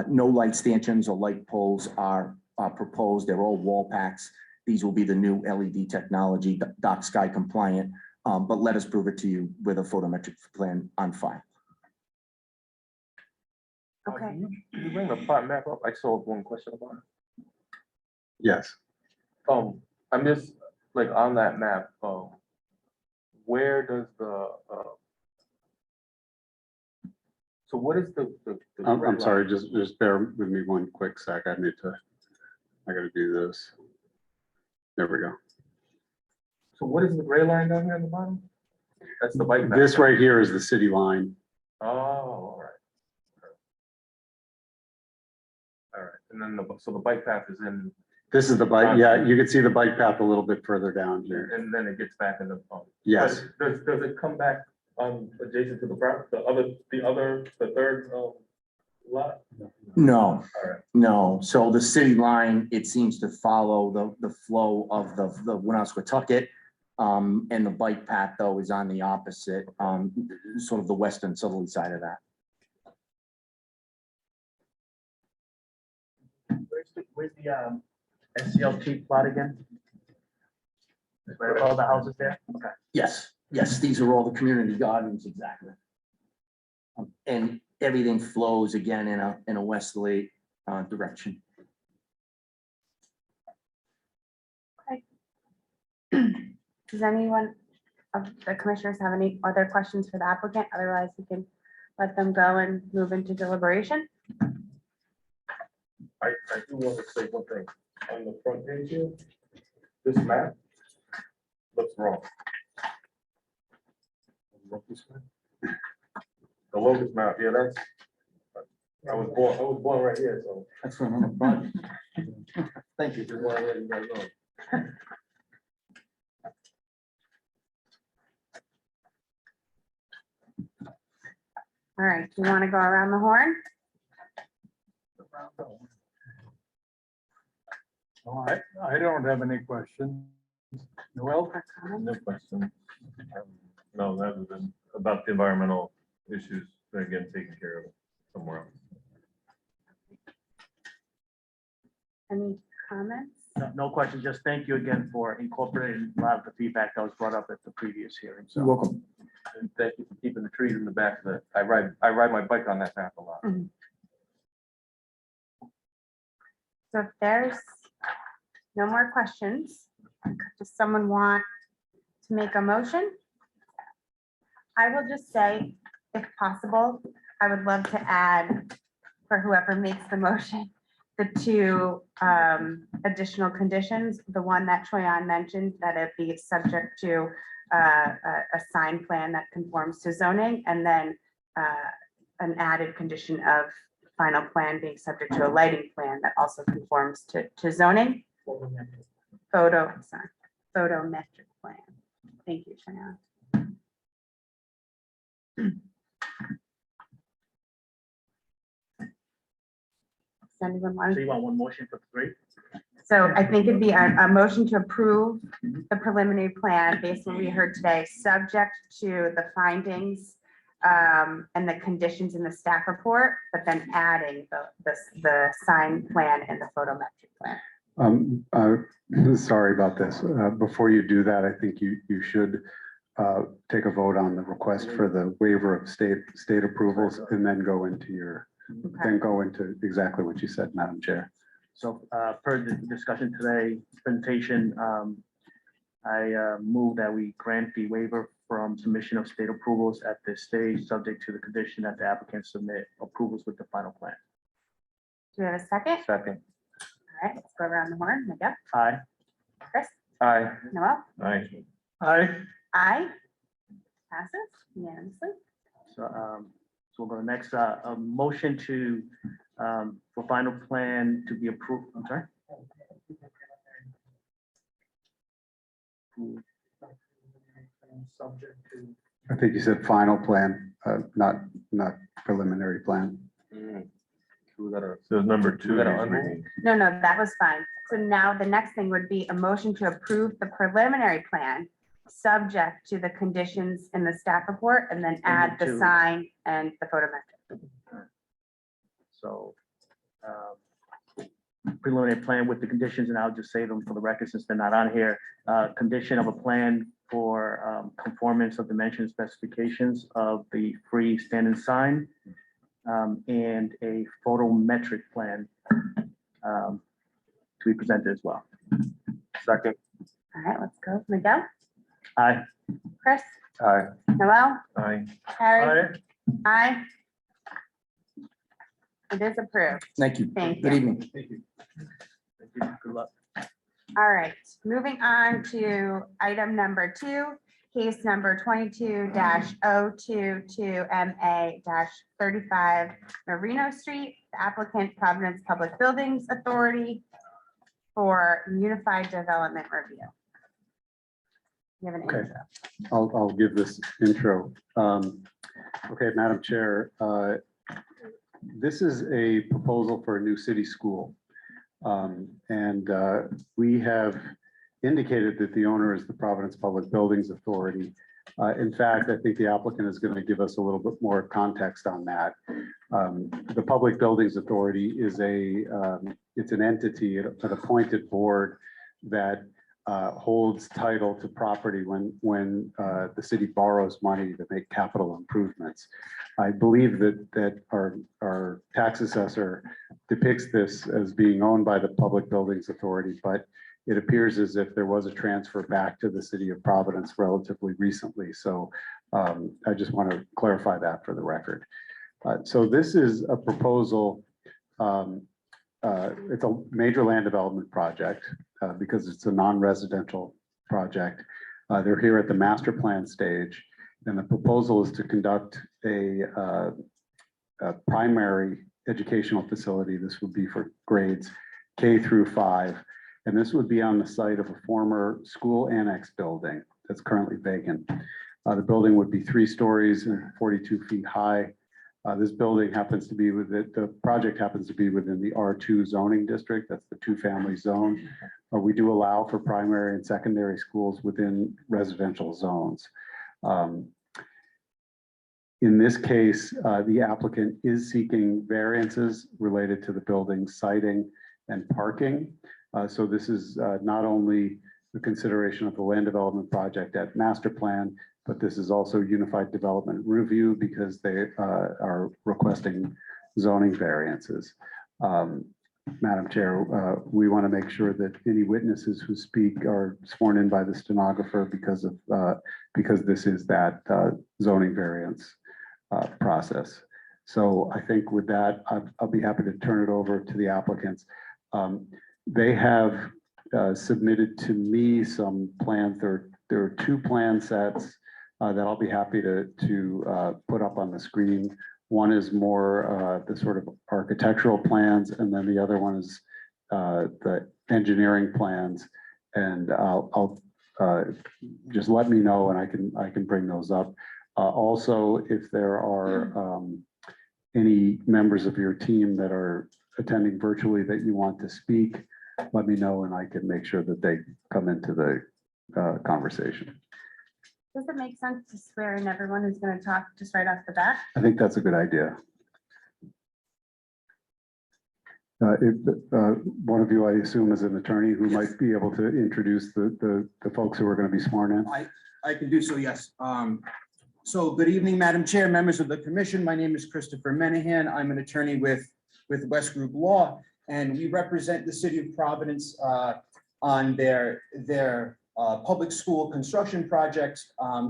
No light stanchions or light poles are proposed. They're all wall packs. These will be the new LED technology, dark sky compliant, but let us prove it to you with a photometric plan on file. Okay. Can you bring the plot map up? I saw one question about it. Yes. I'm just like on that map, where does so what is the I'm red sorry, line? just bear with me one quick sec. I gotta do this. There we go. So what is the gray line down here on the bottom? That's the bike path. This right here is the city line. Oh, all right. All right, and then so the bike path is in, This is the bike. Yeah, you can see the bike path a little bit further down here. and then it gets back in the. Yes. But Does it come back adjacent to the third lot? No, Alright. no. So the city line, it seems to follow the flow of the Woonasquatucket. And the bike path though is on the opposite, sort of the western southerly side of that. Where's the SCLT plot again? Where all the houses there? Okay. Yes, yes, these are all the community gardens, exactly. And everything flows again in a westerly direction. Does anyone of the commissioners have any other questions for the applicant? Otherwise, we can let them go and move into deliberation. I do want to say one thing. On the front page here, this map looks wrong. The locust map, yeah, that's, I was born right here, so. That's for another project. Thank you. Just wanna let you guys know. All right, do you want to go around the horn? All right, I don't have any questions. Noel? For comment? No question. No, that was about the environmental issues, again, taken care of somewhere else. Any comments? No question, just thank you again for incorporating a lot of the feedback that was brought up at the previous hearing. You're So welcome. And thank you for keeping the trees in the back of it. I ride my bike on that path a lot. So if there's no more questions, does someone want to make a motion? I will just say, if possible, I would love to add, for whoever makes the motion, the two additional conditions, the one that Troyan mentioned, that it be subject to a sign plan that conforms to zoning, and then an added condition of final plan being subject to a lighting plan that also conforms to zoning. Photometric plan. Thank you, Troyan. Does anyone want so you want one motion for three? So I think it'd be a motion to approve the preliminary plan based on what we heard today, subject to the findings and the conditions in the staff report, but then adding the sign plan and the photometric plan. Sorry about this. Before you do that, I think you should take a vote on the request for the waiver of state approvals and then go into exactly what you said, Madam Chair. So per the discussion today, presentation, I move that we grant the waiver from submission of state approvals at this stage, subject to the condition that the applicant submit approvals with the final plan. Do we have a second? Second. All right, let's go around the horn. Miguel, Aye. Chris, Aye. Noel, Aye. Aye. aye. Passes unanimously. So we'll go next, a motion to, for final plan to be approved, I'm sorry? Subject to. I think you said final plan, not preliminary plan. We gotta, So number two. we gotta is under- reading. No, that was fine. So now the next thing would be a motion to approve the preliminary plan, subject to the conditions in the staff report, and then add the two. sign and the photometric. So preliminary plan with the conditions, and I'll just say them for the record since they're not on here. Condition of a plan for conformance of dimension specifications of the freestanding sign and a photometric plan to be presented as well. second. All right, let's go. Miguel, Aye. Chris, Aye. Noel, Aye. Harry, aye. It is approved. Thank you. Thank Good you. evening. Thank you. Thank you. Good luck. All right, moving on to item number 2, case number 22-022 MA-35 Merino Street, the applicant Providence Public Buildings Authority for Unified Development Review. You have an Okay. intro. I'll give this intro. Okay, Madam Chair, This is a proposal for a new city school. And we have indicated that the owner is the Providence Public Buildings Authority. In fact, I think the applicant is going to give us a little bit more context on that. The Public Buildings Authority is it's an entity, an appointed board that holds title to property when the city borrows money to make capital improvements. I believe that our tax assessor depicts this as being owned by the Public Buildings Authority, but it appears as if there was a transfer back to the city of Providence relatively recently. So I just want to clarify that for the record. So this is a proposal. It's a major land development project because it's a non-residential project. They're here at the master plan stage, and the proposal is to conduct a primary educational facility. This would be for grades K through 5. And this would be on the site of a former school annex building that's currently vacant. The building would be 3 stories and 42 feet high. This building happens to be the project happens to be within the R2 zoning district. That's the 2-family zone. We do allow for primary and secondary schools within residential zones. In this case, the applicant is seeking variances related to the building's siting and parking. So this is not only the consideration of the land development project at master plan, but this is also unified development review because they are requesting zoning variances. Madam Chair, we want to make sure that any witnesses who speak are sworn in by the stenographer because this is that zoning variance process. So I think with that, I'll be happy to turn it over to the applicants. They have submitted to me some plans. There are 2 plan sets that I'll be happy to put up on the screen. One is more the sort of architectural plans, and then the other one is the engineering plans. And I'll just let me know, and I can bring those up. Also, if there are any members of your team that are attending virtually that you want to speak, let me know and I can make sure that they come into the conversation. Does it make sense to swear in everyone who's going to talk just right off the bat? I think that's a good idea. One of you, I assume, is an attorney who might be able to introduce the folks who are going to be sworn in. I can do so, yes. So good evening, Madam Chair, members of the commission. My name is Christopher Menahan. I'm an attorney with West Group Law, and we represent the city of Providence on their public school construction project.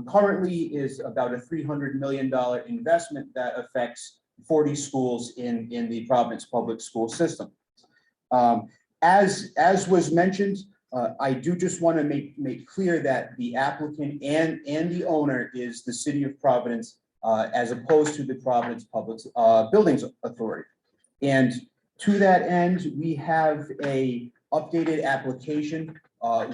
Currently is about a $300 million investment that affects 40 schools in the Providence public school system. As was mentioned, I do just want to make clear that the applicant and the owner is the city of Providence as opposed to the Providence Public Buildings Authority. And to that end, we have a updated application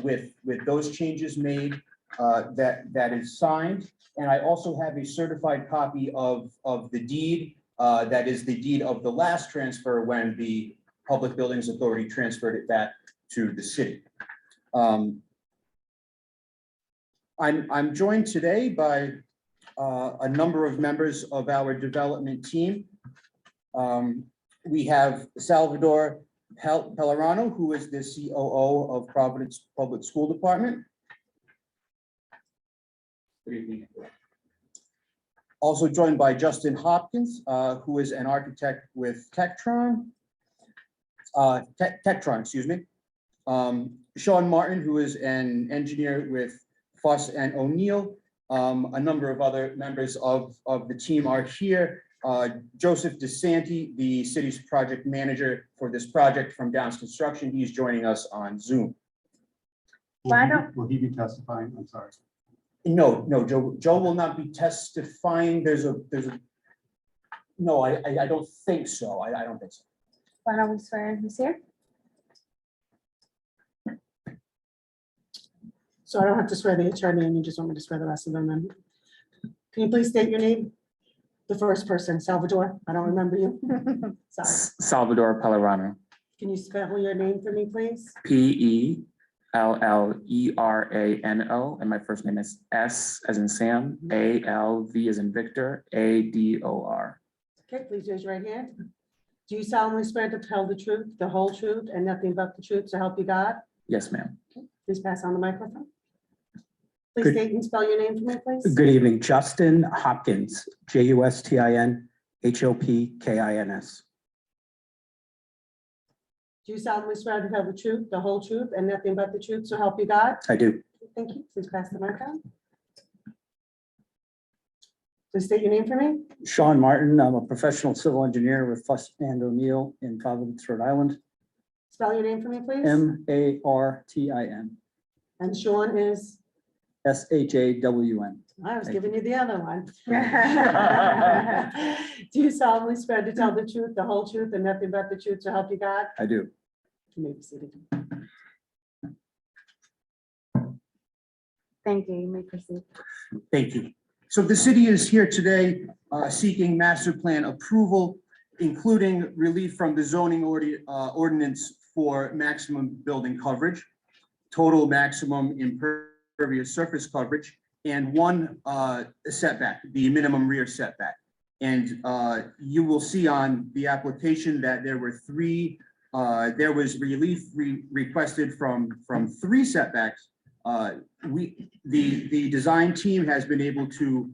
with those changes made that is signed. And I also have a certified copy of the deed that is the deed of the last transfer when the Public Buildings Authority transferred it back to the city. I'm joined today by a number of members of our development team. We have Salvador Pellerano, who is the COO of Providence Public School Department. Good evening. Also joined by Justin Hopkins, who is an architect with Tectron, excuse me. Sean Martin, who is an engineer with Fuss and O'Neill. A number of other members of the team are here. Joseph DeSanti, the city's project manager for this project from Downs Construction, he's joining us on Zoom. Will he be testifying? I'm sorry. No, Joe will not be testifying. No, I don't think so. I don't think so. Why don't we swear in who's here? So I don't have to swear the attorney and you just want me to swear the rest of them in. Can you please state your name? The first person, Salvador, I don't remember you. Sorry. Salvador Pellerano, Can you spell your name for me, please? Pellerano, and my first name is S as in Sam, ALV as in Victor, ADOR. Okay, please raise your right hand. Do you solemnly swear to tell the truth, the whole truth, and nothing but the truth to help you God? Yes, ma'am. Please pass on the microphone. Please Good- state and spell your name for me, please. Good evening, Justin Hopkins, JUSTIN HOPKINS. Do you solemnly swear to tell the truth, the whole truth, and nothing but the truth, so help you God? I do. Thank you. Please pass the mic on. Please state your name for me. Sean Martin, I'm a professional civil engineer with Fuss and O'Neill in Providence, Rhode Island. Spell your name for me, please. MARTIN, And Sean is, SHAWN. I was Thank giving you the other one. Do you solemnly swear to tell the truth, the whole truth, and nothing but the truth, so help you God? I do. You may be seated. Thank you. You may proceed. Thank you. So the city is here today seeking master plan approval, including relief from the zoning ordinance for maximum building coverage, total maximum impervious surface coverage, and one setback, the minimum rear setback. And you will see on the application that there were there was relief requested from 3 setbacks. The design team has been able to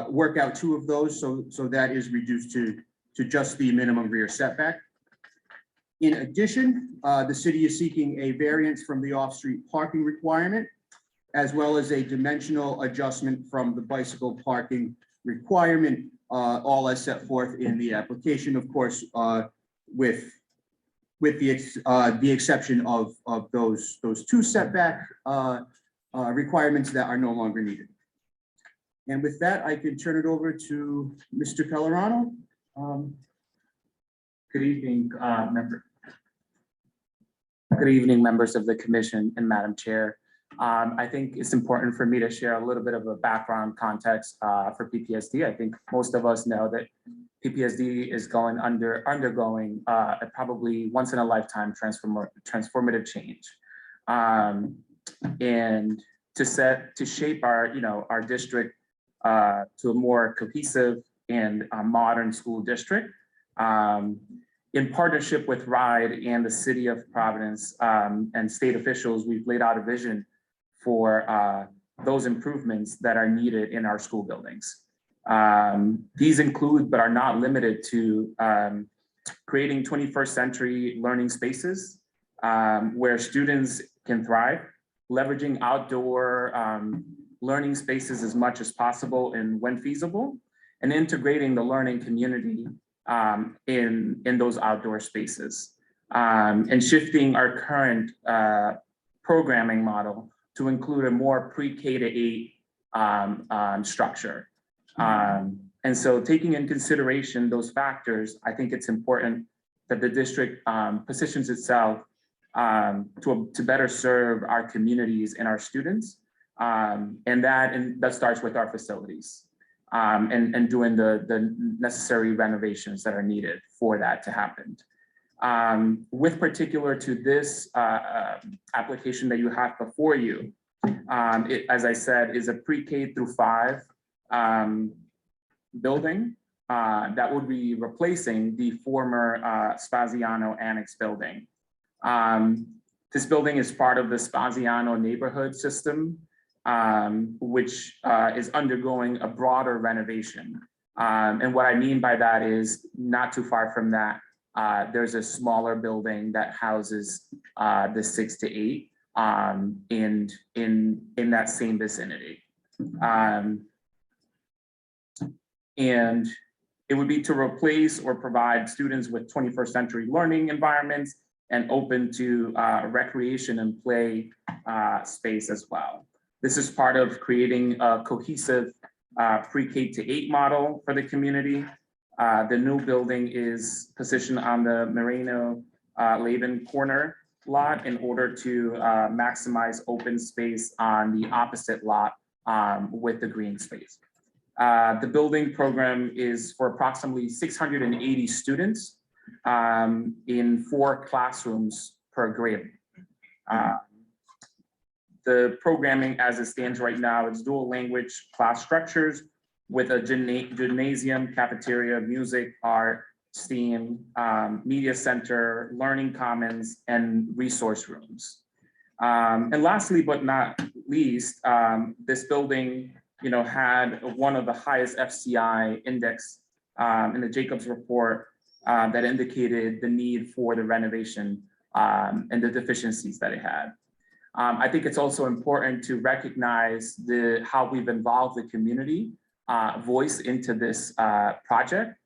work out 2 of those, so that is reduced to just the minimum rear setback. In addition, the city is seeking a variance from the off-street parking requirement, as well as a dimensional adjustment from the bicycle parking requirement, all as set forth in the application, of course, with the exception of those 2 setback requirements that are no longer needed. And with that, I can turn it over to Mr. Pellerano. Good evening, Good evening, members of the commission and Madam Chair. I think it's important for me to share a little bit of a background context for PPSD. I think most of us know that PPSD is undergoing a probably once in a lifetime transformative change. And to shape our district to a more cohesive and modern school district. In partnership with RIDE and the city of Providence and state officials, we've laid out a vision for those improvements that are needed in our school buildings. These include, but are not limited to, creating 21st century learning spaces where students can thrive, leveraging outdoor learning spaces as much as possible and when feasible, and integrating the learning community in those outdoor spaces, and shifting our current programming model to include a more pre-K to 8 structure. And so taking in consideration those factors, I think it's important that the district positions itself to better serve our communities and our students. And that starts with our facilities. And doing the necessary renovations that are needed for that to happen. With particular to this application that you have before you, it, as I said, is a pre-K through 5 building that would be replacing the former Spaziano Annex building. This building is part of the Spaziano neighborhood system, which is undergoing a broader renovation. And what I mean by that is not too far from that, there's a smaller building that houses the 6 to 8 in that same vicinity. And it would be to replace or provide students with 21st century learning environments and open to recreation and play space as well. This is part of creating a cohesive pre-K to 8 model for the community. The new building is positioned on the Merino Laban corner lot in order to maximize open space on the opposite lot with the green space. The building program is for approximately 680 students in 4 classrooms per grade. The programming as it stands right now is dual language class structures with a gymnasium, cafeteria, music, art, STEAM, media center, learning commons, and resource rooms. And lastly, but not least, this building, had one of the highest FCI index in the Jacobs report that indicated the need for the renovation and the deficiencies that it had. I think it's also important to recognize how we've involved the community voice into this project.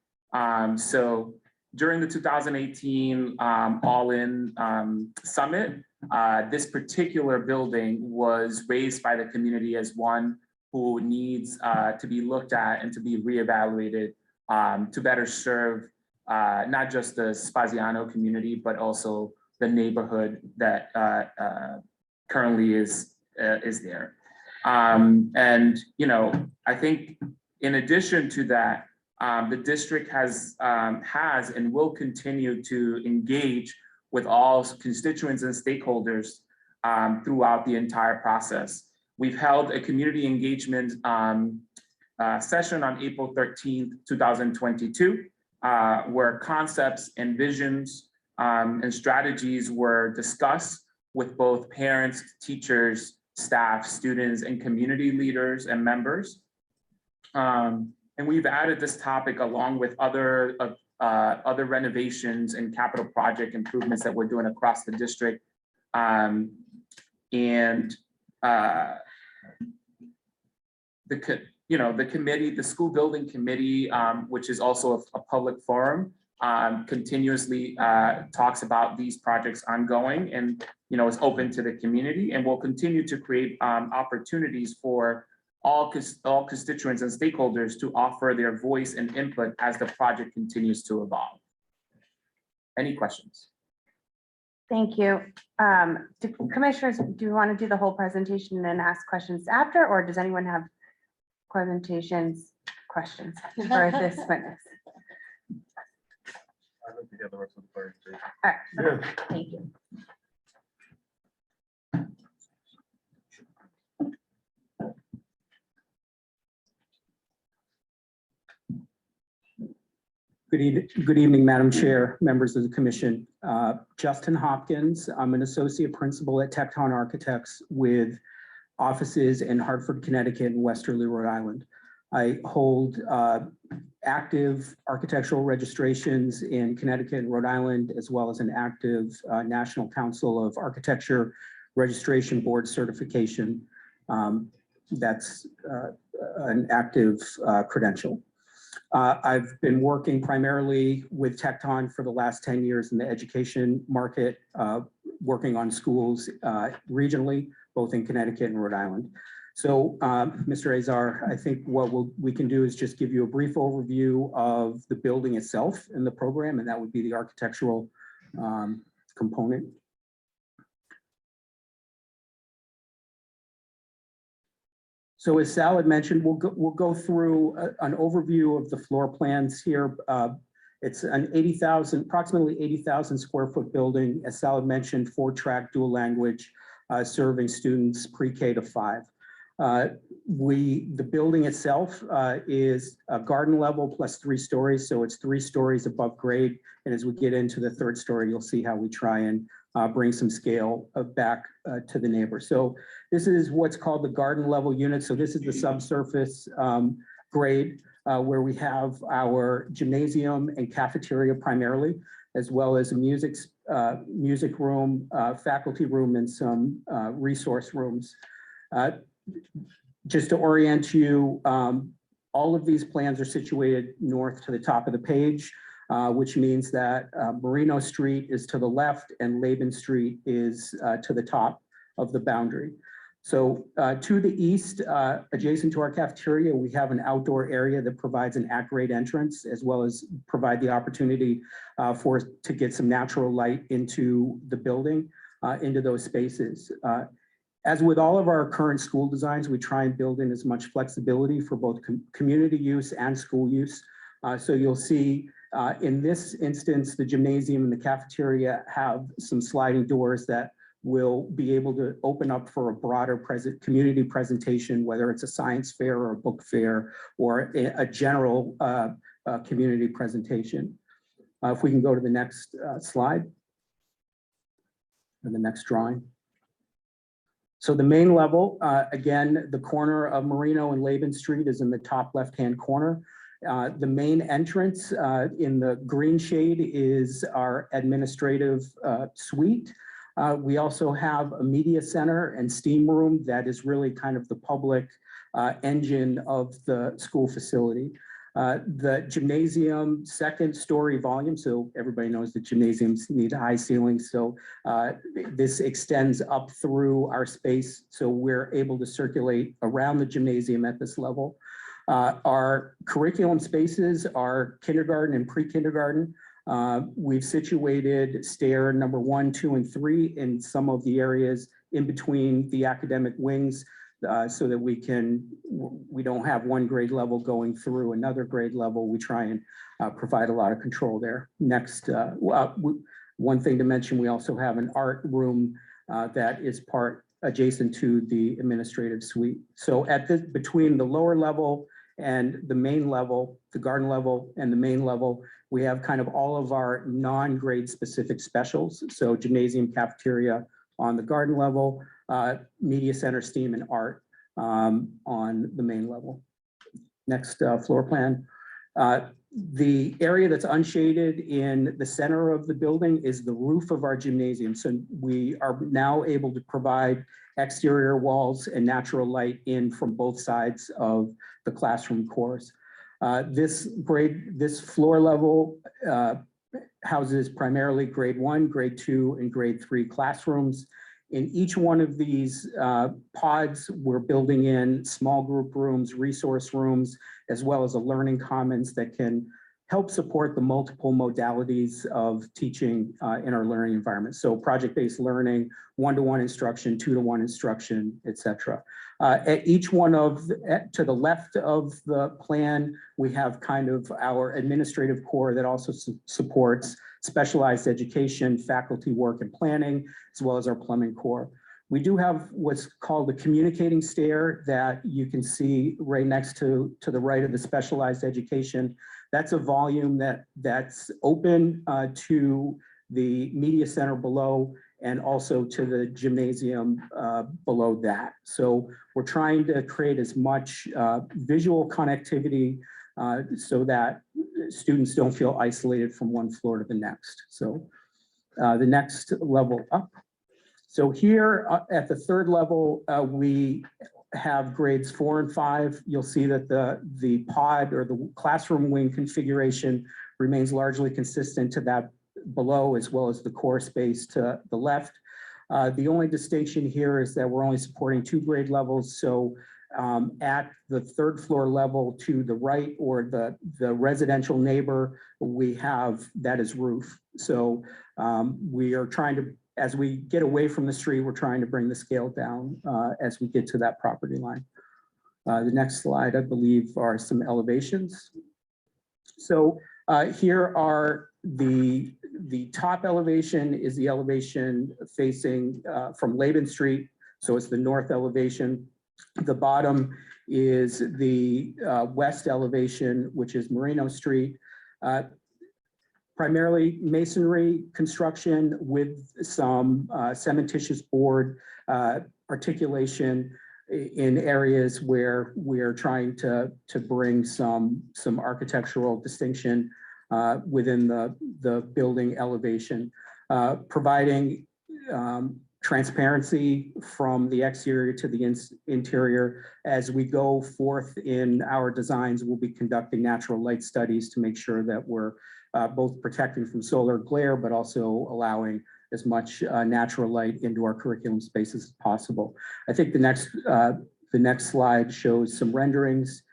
So during the 2018 All-In Summit, this particular building was raised by the community as one who needs to be looked at and to be reevaluated to better serve not just the Spaziano community, but also the neighborhood that currently is there. And, I think in addition to that, the district has and will continue to engage with all constituents and stakeholders throughout the entire process. We've held a community engagement session on April 13th, 2022, where concepts and visions and strategies were discussed with both parents, teachers, staff, students, and community leaders and members. And we've added this topic along with other renovations and capital project improvements that we're doing across the district. The committee, the school building committee, which is also a public forum, continuously talks about these projects ongoing and is open to the community, and will continue to create opportunities for all constituents and stakeholders to offer their voice and input as the project continues to evolve. Any questions? Thank you. Commissioners, do you want to do the whole presentation and then ask questions after, or does anyone have questions for this witness? I don't think the rest of the presentation. All right, thank you. Good evening, Madam Chair, members of the commission. Justin Hopkins, I'm an associate principal at Tecton Architects with offices in Hartford, Connecticut and Westerly, Rhode Island. I hold active architectural registrations in Connecticut and Rhode Island, as well as an active National Council of Architecture Registration Board certification. That's an active credential. I've been working primarily with Tecton for the last 10 years in the education market, working on schools regionally, both in Connecticut and Rhode Island. So, Mr. Azar, I think what we can do is just give you a brief overview of the building itself and the program, and that would be the architectural component. So as Sal had mentioned, we'll go through an overview of the floor plans here. It's an approximately 80,000 square foot building. As Sal had mentioned, 4-track dual language, serving students pre-K to 5. The building itself is a garden level plus 3 stories. So it's 3 stories above grade. And as we get into the 3rd story, you'll see how we try and bring some scale back to the neighbor. So this is what's called the garden level unit. So this is the subsurface grade where we have our gymnasium and cafeteria primarily, as well as a music room, faculty room, and some resource rooms. Just to orient you, all of these plans are situated north to the top of the page, which means that Merino Street is to the left and Laban Street is to the top of the boundary. So to the east, adjacent to our cafeteria, we have an outdoor area that provides an at-grade entrance, as well as provide the opportunity for us to get some natural light into the building, into those spaces. As with all of our current school designs, we try and build in as much flexibility for both community use and school use. So you'll see in this instance, the gymnasium and the cafeteria have some sliding doors that will be able to open up for a broader community presentation, whether it's a science fair or a book fair or a general community presentation. If we can go to the next slide, or the next drawing. So the main level, again, the corner of Merino and Laban Street is in the top left-hand corner. The main entrance in the green shade is our administrative suite. We also have a media center and steam room that is really kind of the public engine of the school facility. The gymnasium, second story volume, so everybody knows that gymnasiums need high ceilings, so this extends up through our space, so we're able to circulate around the gymnasium at this level. Our curriculum spaces are kindergarten and pre-kindergarten. We've situated stair number 1, 2, and 3 in some of the areas in between the academic wings so that we don't have one grade level going through another grade level. We try and provide a lot of control there. Next, one thing to mention, we also have an art room that is adjacent to the administrative suite. So between the lower level and the main level, the garden level and the main level, we have kind of all of our non-grade specific specials. So gymnasium, cafeteria on the garden level, media center, STEAM, and art on the main level. Next floor plan. The area that's unshaded in the center of the building is the roof of our gymnasium. So we are now able to provide exterior walls and natural light in from both sides of the classroom cores. This floor level houses primarily grade 1, grade 2, and grade 3 classrooms. In each one of these pods, we're building in small group rooms, resource rooms, as well as a learning commons that can help support the multiple modalities of teaching in our learning environment. So project-based learning, one-to-one instruction, two-to-one instruction, et cetera. At each one to the left of the plan, we have kind of our administrative core that also supports specialized education, faculty work and planning, as well as our plumbing core. We do have what's called the communicating stair that you can see right next to the right of the specialized education. That's a volume that's open to the media center below and also to the gymnasium below that. So we're trying to create as much visual connectivity so that students don't feel isolated from one floor to the next. So the next level up. So here at the third level, we have grades 4 and 5. You'll see that the pod or the classroom wing configuration remains largely consistent to that below, as well as the core space to the left. The only distinction here is that we're only supporting 2 grade levels. So at the third floor level to the right, or the residential neighbor, we have that as roof. So we are trying to, as we get away from the street, we're trying to bring the scale down as we get to that property line. The next slide, I believe, are some elevations. So here are the top elevation is the elevation facing from Laban Street. So it's the north elevation. The bottom is the west elevation, which is Merino Street. Primarily masonry construction with some cementitious board articulation in areas where we are trying to bring some architectural distinction within the building elevation, providing transparency from the exterior to the interior. As we go forth in our designs, we'll be conducting natural light studies to make sure that we're both protecting from solar glare, but also allowing as much natural light into our curriculum spaces as possible. I think the next slide shows some renderings.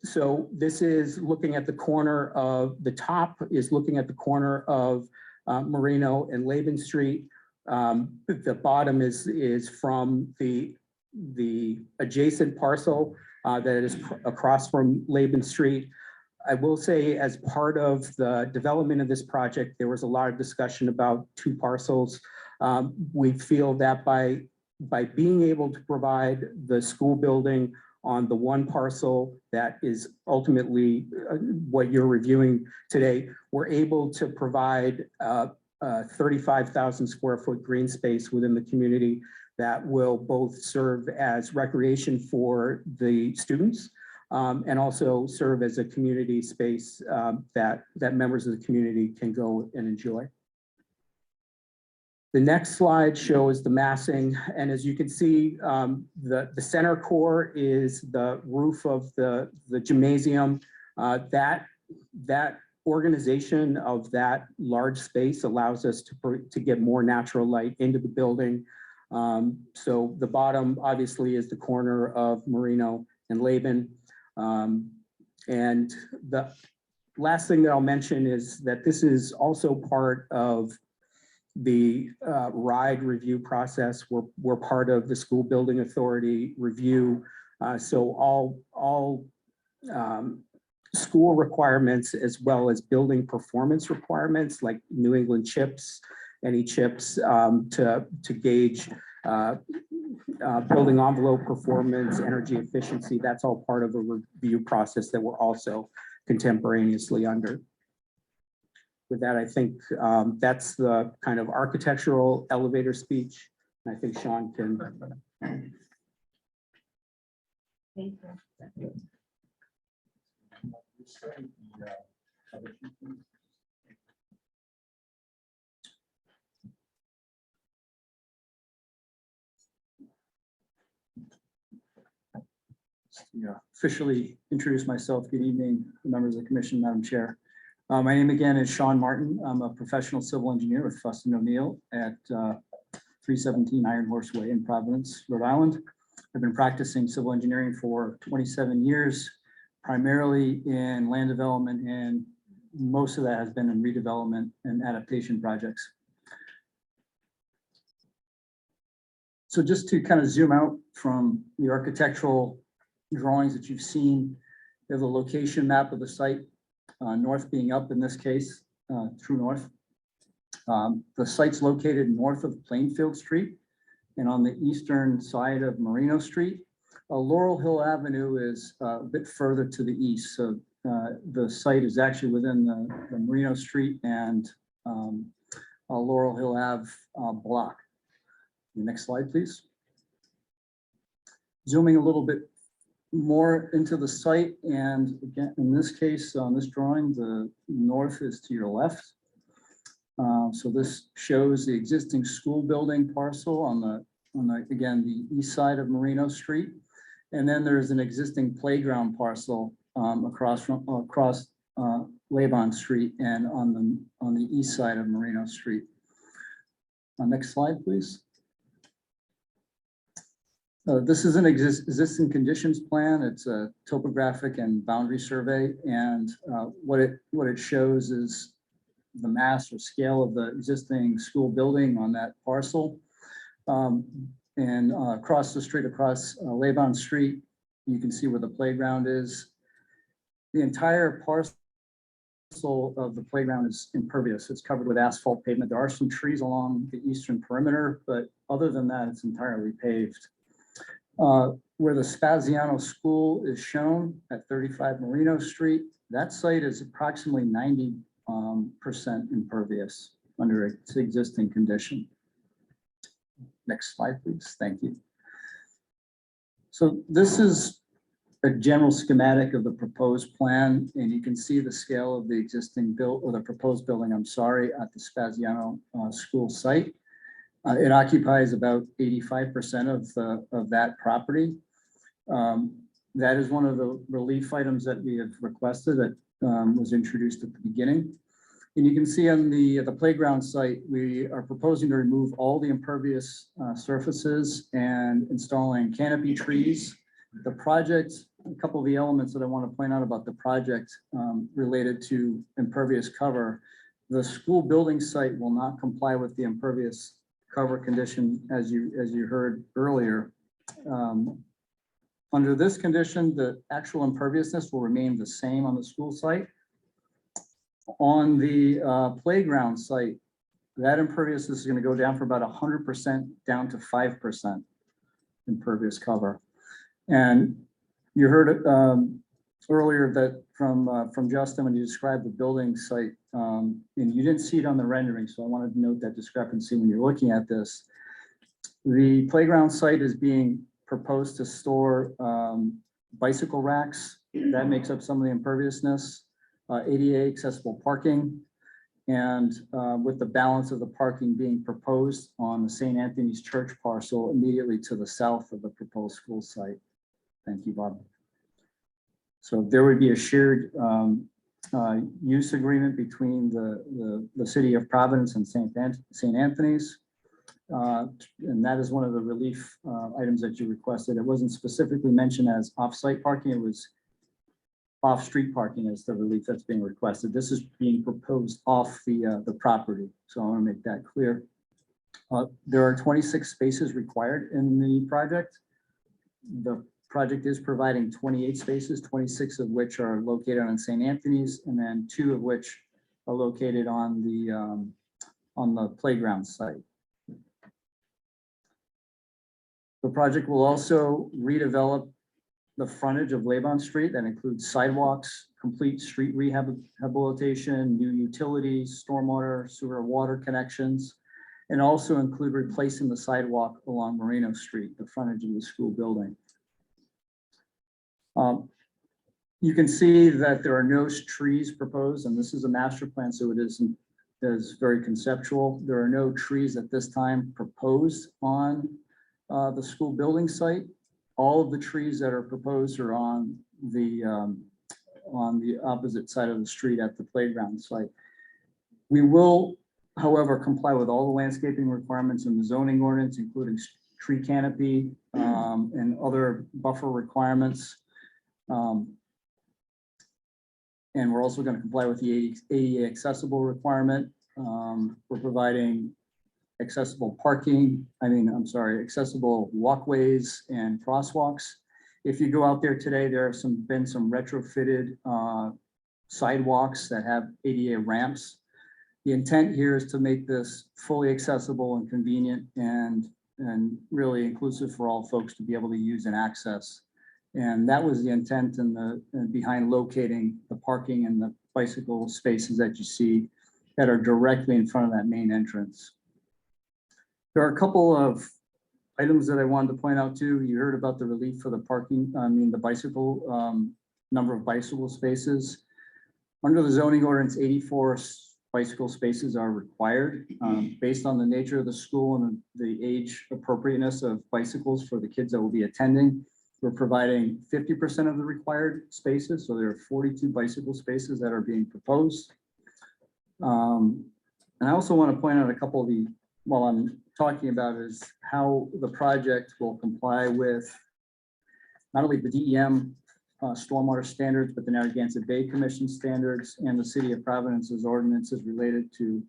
So this is looking at the corner of the top is looking at the corner of Merino and Laban Street. The bottom is from the adjacent parcel that is across from Laban Street. I will say, as part of the development of this project, there was a lot of discussion about two parcels. We feel that by being able to provide the school building on the one parcel that is ultimately what you're reviewing today, we're able to provide 35,000 square foot green space within the community that will both serve as recreation for the students and also serve as a community space that members of the community can go and enjoy. The next slide shows the massing, and as you can see, the center core is the roof of the gymnasium. That organization of that large space allows us to get more natural light into the building. So the bottom obviously is the corner of Merino and Laban. And the last thing that I'll mention is that this is also part of the RIDE review process. We're part of the School Building Authority review. So all school requirements, as well as building performance requirements like New England chips, any chips to gauge building envelope performance, energy efficiency, that's all part of a review process that we're also contemporaneously under. With that, I think that's the kind of architectural elevator speech. I think Sean can. Thank you. Officially introduce myself. Good evening, members of the commission, Madam Chair. My name again is Sean Martin. I'm a professional civil engineer with Fuston O'Neill at 317 Iron Horse Way in Providence, Rhode Island. I've been practicing civil engineering for 27 years, primarily in land development, and most of that has been in redevelopment and adaptation projects. So just to kind of zoom out from the architectural drawings that you've seen, there's a location map of the site, north being up in this case, true north. The site's located north of Plainfield Street and on the eastern side of Merino Street. Laurel Hill Avenue is a bit further to the east. So the site is actually within the Merino Street and Laurel Hill Ave block. Next slide, please. Zooming a little bit more into the site, and again, in this case, on this drawing, the north is to your left. So this shows the existing school building parcel on the again, the east side of Merino Street. And then there's an existing playground parcel across Laban Street and on the east side of Merino Street. Next slide, please. This is an existing conditions plan. It's a topographic and boundary survey, and what it shows is the mass or scale of the existing school building on that parcel. And across the street, across Laban Street, you can see where the playground is. The entire parcel of the playground is impervious. It's covered with asphalt pavement. There are some trees along the eastern perimeter, but other than that, it's entirely paved. Where the Spaziano School is shown at 35 Merino Street, that site is approximately 90% impervious under its existing condition. Next slide, please. Thank you. So this is a general schematic of the proposed plan, and you can see the scale of the existing the proposed building, I'm sorry, at the Spaziano School site. It occupies about 85% of that property. That is one of the relief items that we have requested that was introduced at the beginning. And you can see on the playground site, we are proposing to remove all the impervious surfaces and installing canopy trees. The project, a couple of the elements that I want to point out about the project related to impervious cover, the school building site will not comply with the impervious cover condition, as you heard earlier. Under this condition, the actual imperviousness will remain the same on the school site. On the playground site, that imperviousness is going to go down from about 100% down to 5% impervious cover. And you heard earlier that from Justin when you described the building site, and you didn't see it on the rendering, so I wanted to note that discrepancy when you're looking at this. The playground site is being proposed to store bicycle racks. That makes up some of the imperviousness, ADA accessible parking, and with the balance of the parking being proposed on the St. Anthony's Church parcel immediately to the south of the proposed school site. Thank you, Bob. So there would be a shared use agreement between the city of Providence and St. Anthony's. And that is one of the relief items that you requested. It wasn't specifically mentioned as off-site parking. It was off-street parking as the relief that's being requested. This is being proposed off the property. So I want to make that clear. There are 26 spaces required in the project. The project is providing 28 spaces, 26 of which are located on St. Anthony's, and then 2 of which are located on the playground site. The project will also redevelop the frontage of Laban Street. That includes sidewalks, complete street rehabilitation, new utilities, stormwater, sewer, water connections, and also include replacing the sidewalk along Merino Street, the frontage of the school building. You can see that there are no trees proposed, and this is a master plan, so it is very conceptual. There are no trees at this time proposed on the school building site. All of the trees that are proposed are on the opposite side of the street at the playground site. We will, however, comply with all the landscaping requirements in the zoning ordinance, including tree canopy and other buffer requirements. And we're also going to comply with the ADA accessible requirement. We're providing accessible parking, accessible walkways and crosswalks. If you go out there today, there have been some retrofitted sidewalks that have ADA ramps. The intent here is to make this fully accessible and convenient and really inclusive for all folks to be able to use and access. And that was the intent behind locating the parking and the bicycle spaces that you see that are directly in front of that main entrance. There are a couple of items that I wanted to point out too. You heard about the relief for the parking, the bicycle, number of bicycle spaces. Under the zoning ordinance, 84 bicycle spaces are required based on the nature of the school and the age appropriateness of bicycles for the kids that will be attending. We're providing 50% of the required spaces. So there are 42 bicycle spaces that are being proposed. And I also want to point out a couple of while I'm talking about is how the project will comply with not only the DEM stormwater standards, but the Narragansett Bay Commission standards and the City of Providence's ordinances related to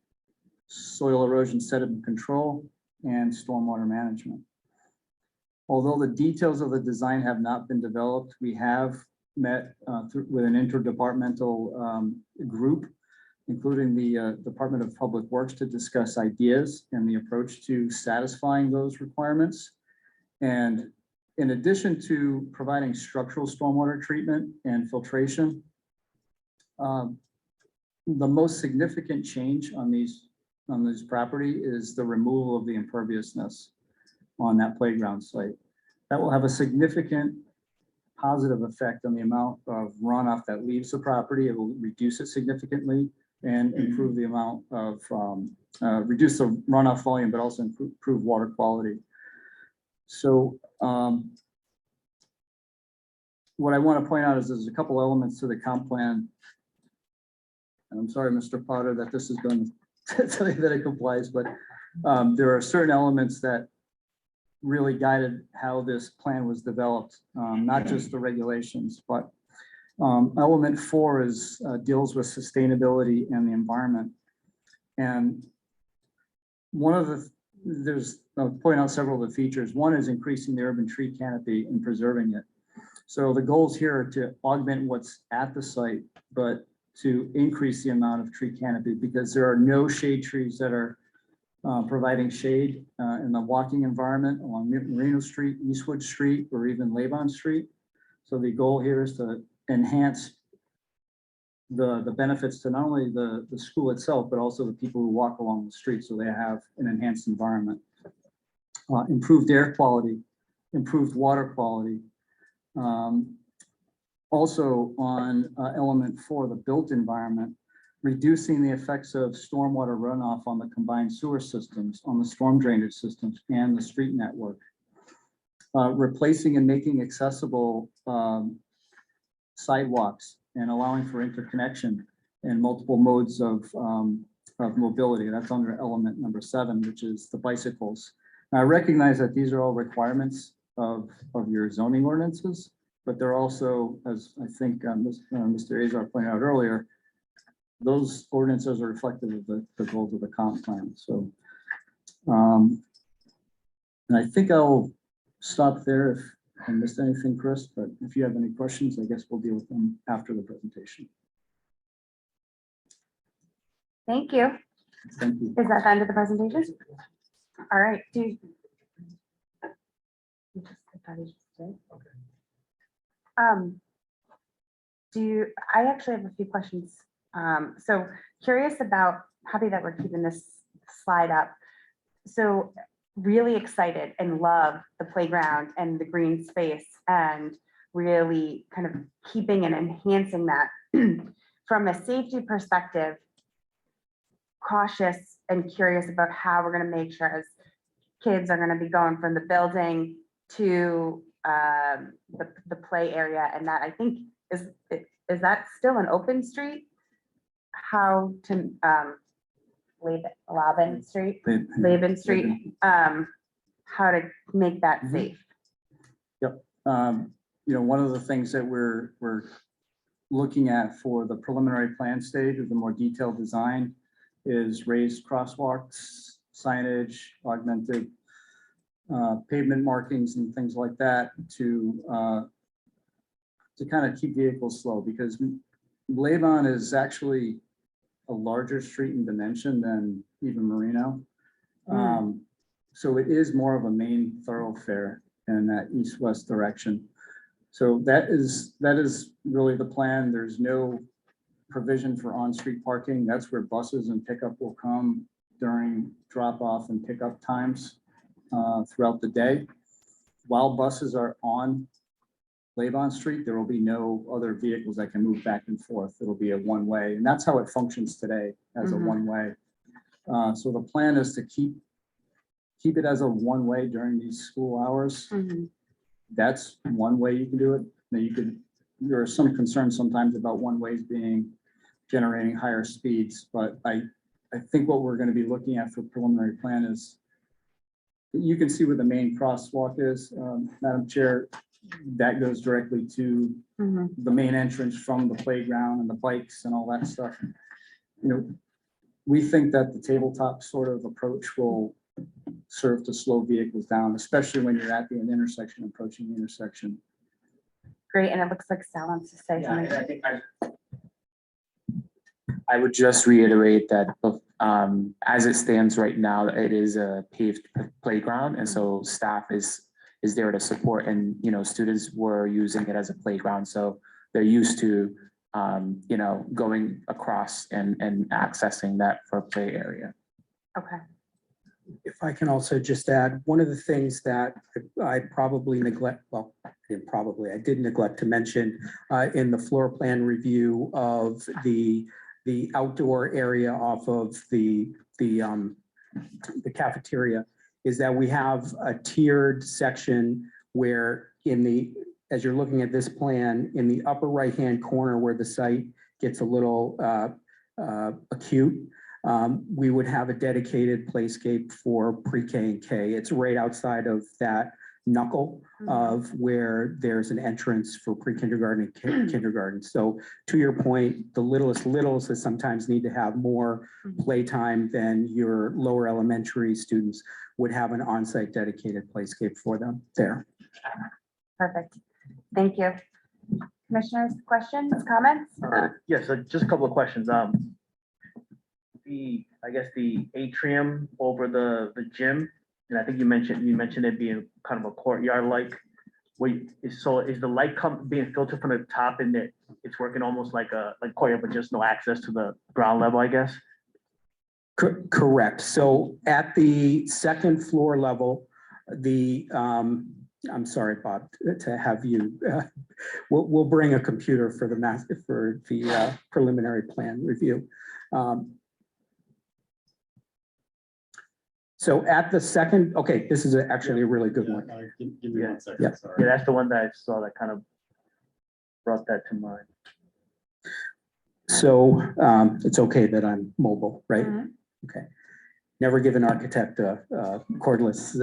soil erosion sediment control and stormwater management. Although the details of the design have not been developed, we have met with an interdepartmental group, including the Department of Public Works, to discuss ideas and the approach to satisfying those requirements. And in addition to providing structural stormwater treatment and filtration, the most significant change on this property is the removal of the imperviousness on that playground site. That will have a significant positive effect on the amount of runoff that leaves the property. It will reduce it significantly and improve the amount of, reduce the runoff volume, but also improve water quality. So what I want to point out is there's a couple elements to the comp plan. And I'm sorry, Mr. Potter, that this is going to tell you that it complies, but there are certain elements that really guided how this plan was developed, not just the regulations, but element 4 is deals with sustainability and the environment. And one of I'll point out several of the features. One is increasing the urban tree canopy and preserving it. So the goals here are to augment what's at the site, but to increase the amount of tree canopy because there are no shade trees that are providing shade in the walking environment along Merino Street, Eastwood Street, or even Laban Street. So the goal here is to enhance the benefits to not only the school itself, but also the people who walk along the street, so they have an enhanced environment. Improved air quality, improved water quality. Also on element 4, the built environment, reducing the effects of stormwater runoff on the combined sewer systems, on the storm drainage systems and the street network. Replacing and making accessible sidewalks and allowing for interconnection and multiple modes of mobility. That's under element number 7, which is the bicycles. Now, I recognize that these are all requirements of your zoning ordinances, but they're also, as I think Mr. Azar pointed out earlier, those ordinances are reflective of the goals of the comp plan. So, and I think I'll stop there if I missed anything, Chris, but if you have any questions, I guess we'll deal with them after the presentation. Thank you. Thank you. Is that the end of the presentation? All right. I actually have a few questions. So curious about, happy that we're keeping this slide up. So really excited and love the playground and the green space and really kind of keeping and enhancing that. From a safety perspective, cautious and curious about how we're going to make sure as kids are going to be going from the building to the play area, and that I think is that still an open street? How to Laban Street, how to make that safe? Yep. You know, one of the things that we're looking at for the preliminary plan stage of the more detailed design is raised crosswalks, signage, augmented pavement markings and things like that to kind of keep vehicles slow, because Laban is actually a larger street in dimension than even Merino. So it is more of a main thoroughfare in that east-west direction. So that is really the plan. There's no provision for on-street parking. That's where buses and pickup will come during drop-off and pickup times throughout the day. While buses are on Laban Street, there will be no other vehicles that can move back and forth. It'll be a one-way, and that's how it functions today, as a one-way. So the plan is to keep it as a one-way during these school hours. That's one way you can do it. Now there are some concerns sometimes about one-ways generating higher speeds, but I think what we're going to be looking at for preliminary plan is, you can see where the main crosswalk is, Madam Chair. That goes directly to the main entrance from the playground and the bikes and all that stuff. You know, we think that the tabletop sort of approach will serve to slow vehicles down, especially when you're at the intersection, approaching the intersection. Great, and it looks like Sal wants to say Yeah, and I something. think I would just reiterate that as it stands right now, it is a paved playground, and so staff is there to support, and students were using it as a playground, so they're used to going across and accessing that for play area. Okay. If I can also just add, one of the things that I probably neglect, well, I did neglect to mention in the floor plan review of the outdoor area off of the cafeteria, is that we have a tiered section where as you're looking at this plan, in the upper right-hand corner where the site gets a little acute, we would have a dedicated playscape for pre-K and K. It's right outside of that knuckle of where there's an entrance for pre-kindergarten and kindergarten. So to your point, the littlest littles that sometimes need to have more playtime than your lower elementary students would have an on-site dedicated playscape for them there. Perfect. Thank you. Commissioners, questions, comments? Yes, just a couple of questions. I guess the atrium over the gym, and I think you mentioned it being kind of a courtyard like. Is the light being filtered from the top and it's working almost like courtyard, but just no access to the ground level, I guess? Correct. So at the second floor level, I'm sorry, Bob, to have you, we'll bring a computer for the preliminary plan review. So at the second, okay, this is actually a really good one. Give me 1 second, Yeah. sorry. Yeah, that's the one that I saw that kind of brought that to mind. So it's okay that I'm mobile, right? Okay. Never give an architect a cordless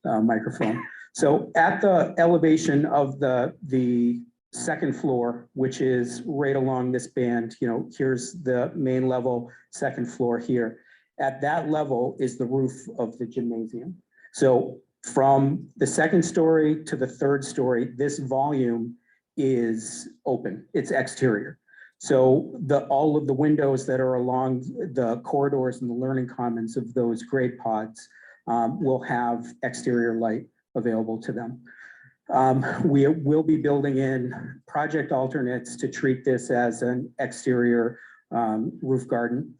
microphone. So at the elevation of the second floor, which is right along this band, here's the main level, second floor here. At that level is the roof of the gymnasium. So from the second story to the third story, this volume is open, it's exterior. So all of the windows that are along the corridors and the learning commons of those grade pods will have exterior light available to them. We will be building in project alternates to treat this as an exterior roof garden.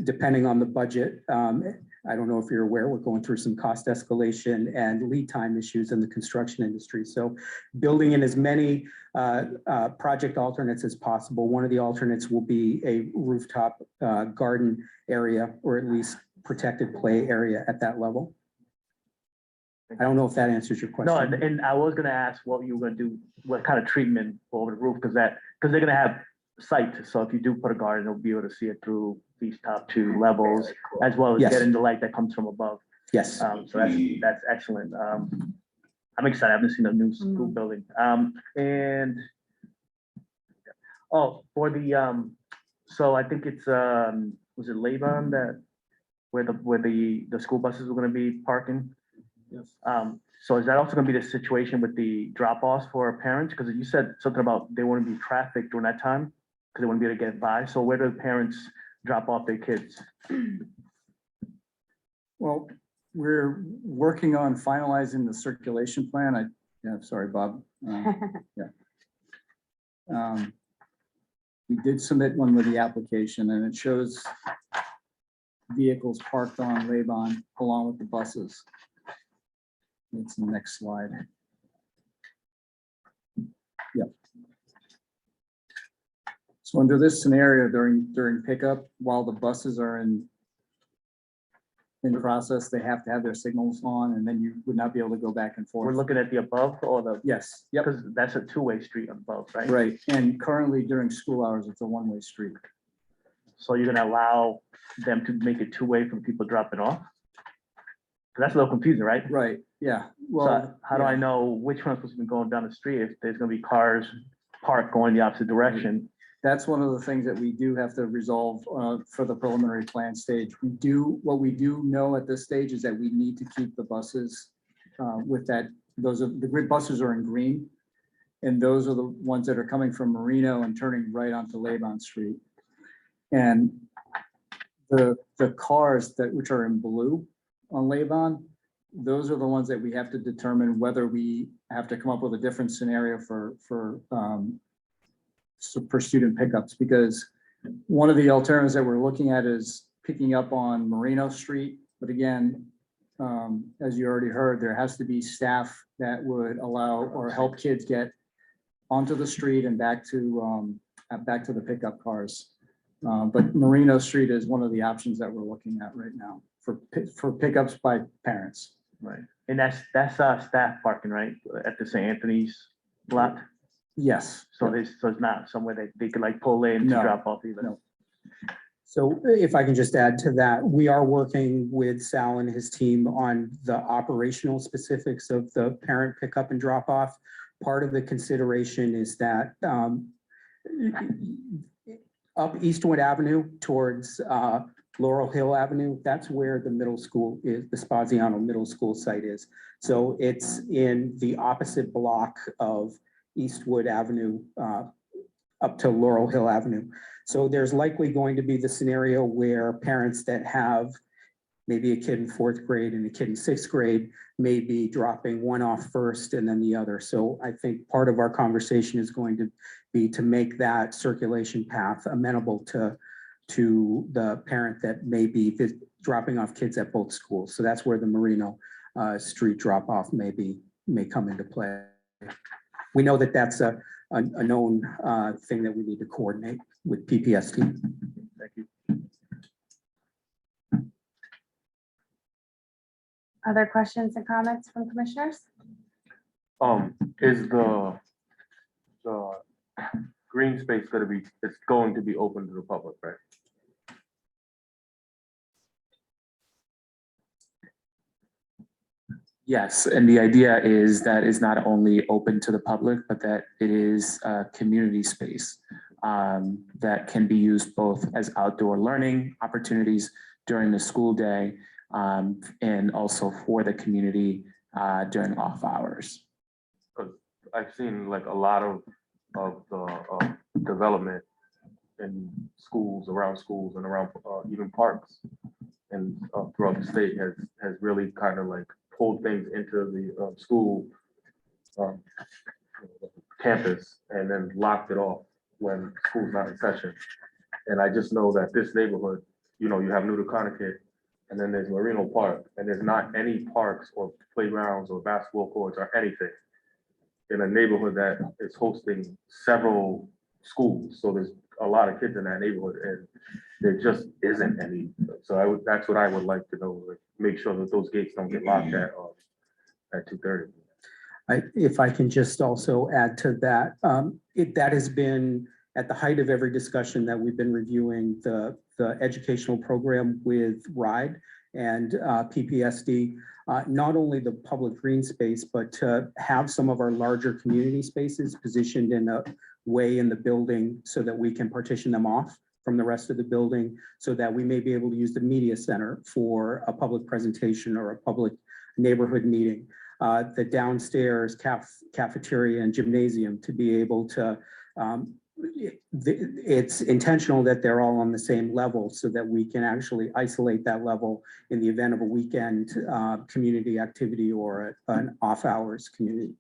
Depending on the budget, I don't know if you're aware, we're going through some cost escalation and lead time issues in the construction industry. So building in as many project alternates as possible. One of the alternates will be a rooftop garden area, or at least protected play area at that level. I don't know if that answers your question. No, and I was gonna ask what you were gonna do, what kind of treatment over the roof, because they're gonna have sight. So if you do put a garden, they'll be able to see it through these top two levels, as well as Yes. getting the light that comes from above. Yes. So that's excellent. I'm excited. I haven't seen a new school building. And for the so I think it's was it Laban that where the school buses were going to be parking? Yes. So is that also going to be the situation with the drop-offs for parents? Because you said something about they wouldn't be traffic during that time because they wouldn't be able to get by. So where do the parents drop off their kids? Well, we're working on finalizing the circulation plan. Sorry, Bob. We did submit one with the application, and it shows vehicles parked on Laban along with the buses. It's the next slide. Yep. So under this scenario, during pickup, while the buses are in process, they have to have their signals on, and then you would not be able to go back and forth. We're looking at the above or the? Yes. Yep. Because that's a two-way street above, right? Right. And currently during school hours, it's a one-way street. So you're gonna allow them to make it two-way from people dropping off? 'Cause that's a little confusing, right? Right. Yeah. Well, So how do I know which one's supposed to be going down the street if there's gonna be cars parked going the opposite direction? that's one of the things that we do have to resolve for the preliminary plan stage. What we do know at this stage is that we need to keep the buses with that. The grid buses are in green. And those are the ones that are coming from Merino and turning right onto Laban Street. And the cars which are in blue on Laban, those are the ones that we have to determine whether we have to come up with a different scenario for student pickups, because one of the alternatives that we're looking at is picking up on Merino Street. But again, as you already heard, there has to be staff that would allow or help kids get onto the street and back to the pickup cars. But Merino Street is one of the options that we're looking at right now for pickups by parents. Right, and that's staff parking, right, at the St. Anthony's lot? Yes. So it's not somewhere that they could like pull in to No. drop off even? No. So if I can just add to that, we are working with Sal and his team on the operational specifics of the parent pickup and drop off. Part of the consideration is that up Eastwood Avenue towards Laurel Hill Avenue, that's where the middle school is, the Spaziano Middle School site is. So it's in the opposite block of Eastwood Avenue up to Laurel Hill Avenue. So there's likely going to be the scenario where parents that have maybe a kid in 4th grade and a kid in 6th grade may be dropping one off first and then the other. So I think part of our conversation is going to be to make that circulation path amenable to the parent that may be dropping off kids at both schools. So that's where the Merino street drop off may come into play. We know that that's a known thing that we need to coordinate with PPST. Thank you. Other questions and comments from commissioners? Is the green space it's going to be open to the public, right? Yes, and the idea is that is not only open to the public, but that it is a community space that can be used both as outdoor learning opportunities during the school day and also for the community during off hours. I've seen like a lot of the development in schools, around schools and around even parks and throughout the state has really kind of like pulled things into the school campus and then locked it off when school's not in session. And I just know that this neighborhood, you know, you have New Connecticut and then there's Merino Park, and there's not any parks or playgrounds or basketball courts or anything in a neighborhood that is hosting several schools. So there's a lot of kids in that neighborhood and there just isn't any. So that's what I would like to know, like, make sure that those gates don't get locked at 2:30. If I can just also add to that, that has been at the height of every discussion that we've been reviewing the educational program with RIDE and PPSD, not only the public green space, but to have some of our larger community spaces positioned in a way in the building so that we can partition them off from the rest of the building so that we may be able to use the media center for a public presentation or a public neighborhood meeting. The downstairs cafeteria and gymnasium to be able to, it's intentional that they're all on the same level so that we can actually isolate that level in the event of a weekend community activity or an off hours community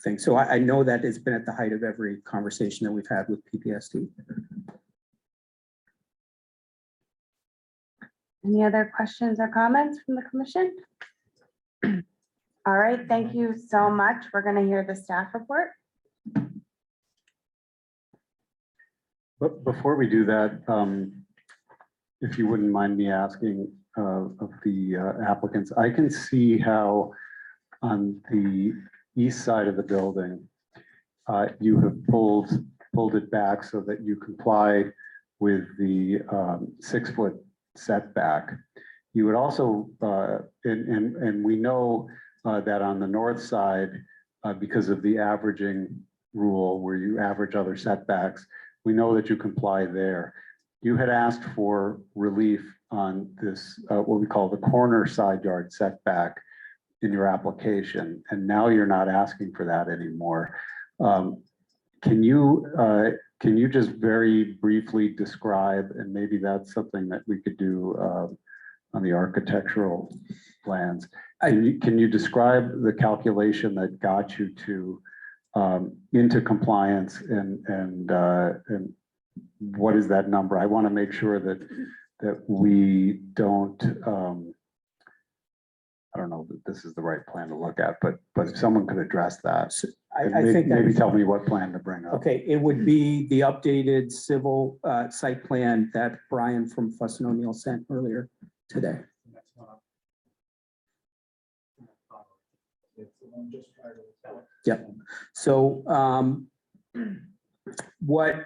thing. So I know that it's been at the height of every conversation that we've had with PPSD. Any other questions or comments from the commission? All right, thank you so much. We're going to hear the staff report. But before we do that, if you wouldn't mind me asking of the applicants, I can see how on the east side of the building, you have pulled it back so that you comply with the 6-foot setback. You would also, and we know that on the north side, because of the averaging rule where you average other setbacks, we know that you comply there. You had asked for relief on this, what we call the corner side yard setback in your application, and now you're not asking for that anymore. Can you just very briefly describe, and maybe that's something that we could do on the architectural plans. Can you describe the calculation that got you to into compliance and what is that number? I want to make sure that we don't, I don't know that this is the right plan to look at, but if someone could address that. I think maybe tell me what plan to bring up. Okay, it would be the updated civil site plan that Brian from Fuss and O'Neill sent earlier today. Yep. So what,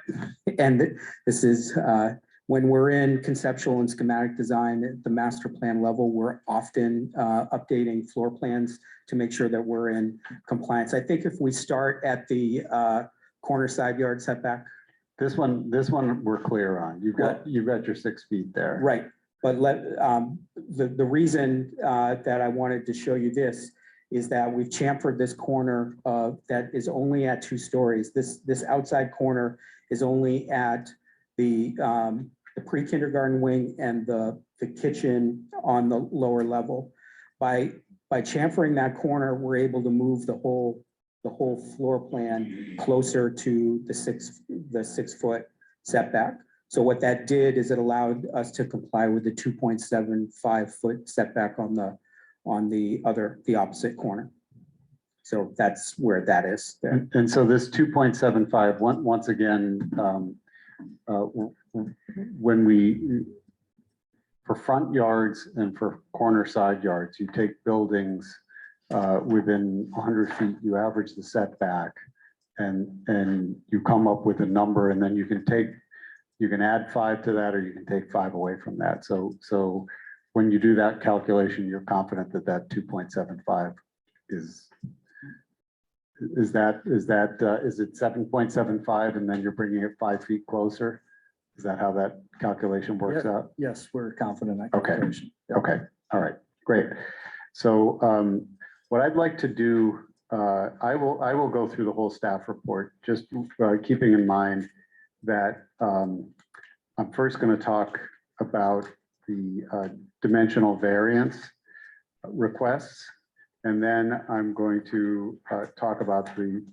and this is When we're in conceptual and schematic design at the master plan level, we're often updating floor plans to make sure that we're in compliance. I think if we start at the corner side yard setback. This one we're clear on. You've got your 6 feet there. Right, but the reason that I wanted to show you this is that we've chamfered this corner that is only at 2 stories. This outside corner is only at the pre-kindergarten wing and the kitchen on the lower level. By chamfering that corner, we're able to move the whole floor plan closer to the 6 foot setback. So what that did is it allowed us to comply with the 2.75 foot setback on the opposite corner. So that's where that is there. And so this 2.75, once again, for front yards and for corner side yards, you take buildings within 100 feet, you average the setback and you come up with a number, and then you can add 5 to that, or you can take 5 away from that. So when you do that calculation, you're confident that 2.75 is it 7.75 and then you're bringing it 5 feet closer? Is that how that calculation works out? Yes, we're confident in that Okay. calculation. Okay, all right, great. So what I'd like to do, I will go through the whole staff report, just keeping in mind that I'm first going to talk about the dimensional variance requests, and then I'm going to talk about the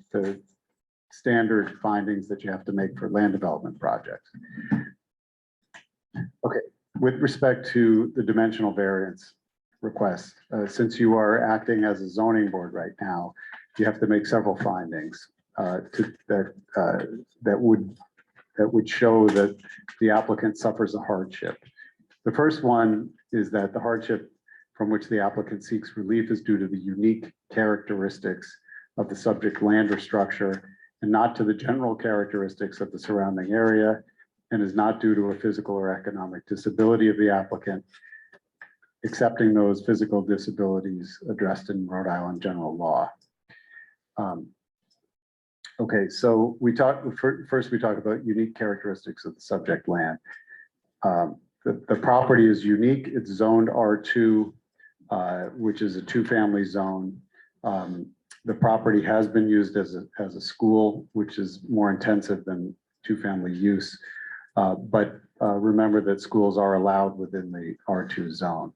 standard findings that you have to make for land development projects. Okay, with respect to the dimensional variance request, since you are acting as a zoning board right now, you have to make several findings that would show that the applicant suffers a hardship. The first one is that the hardship from which the applicant seeks relief is due to the unique characteristics of the subject land or structure, and not to the general characteristics of the surrounding area, and is not due to a physical or economic disability of the applicant, accepting those physical disabilities addressed in Rhode Island general law. Okay, so first we talk about unique characteristics of the subject land. The property is unique. It's zoned R2, which is a 2-family zone. The property has been used as a school, which is more intensive than 2-family use. But remember that schools are allowed within the R2 zone.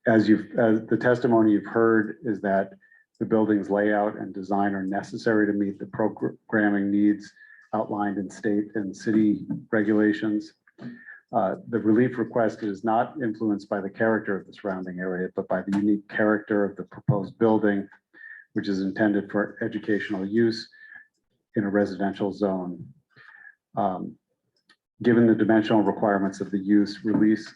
As the testimony you've heard is that the building's layout and design are necessary to meet the programming needs outlined in state and city regulations. The relief requested is not influenced by the character of the surrounding area, but by the unique character of the proposed building, which is intended for educational use in a residential zone. Given the dimensional requirements of the use, relief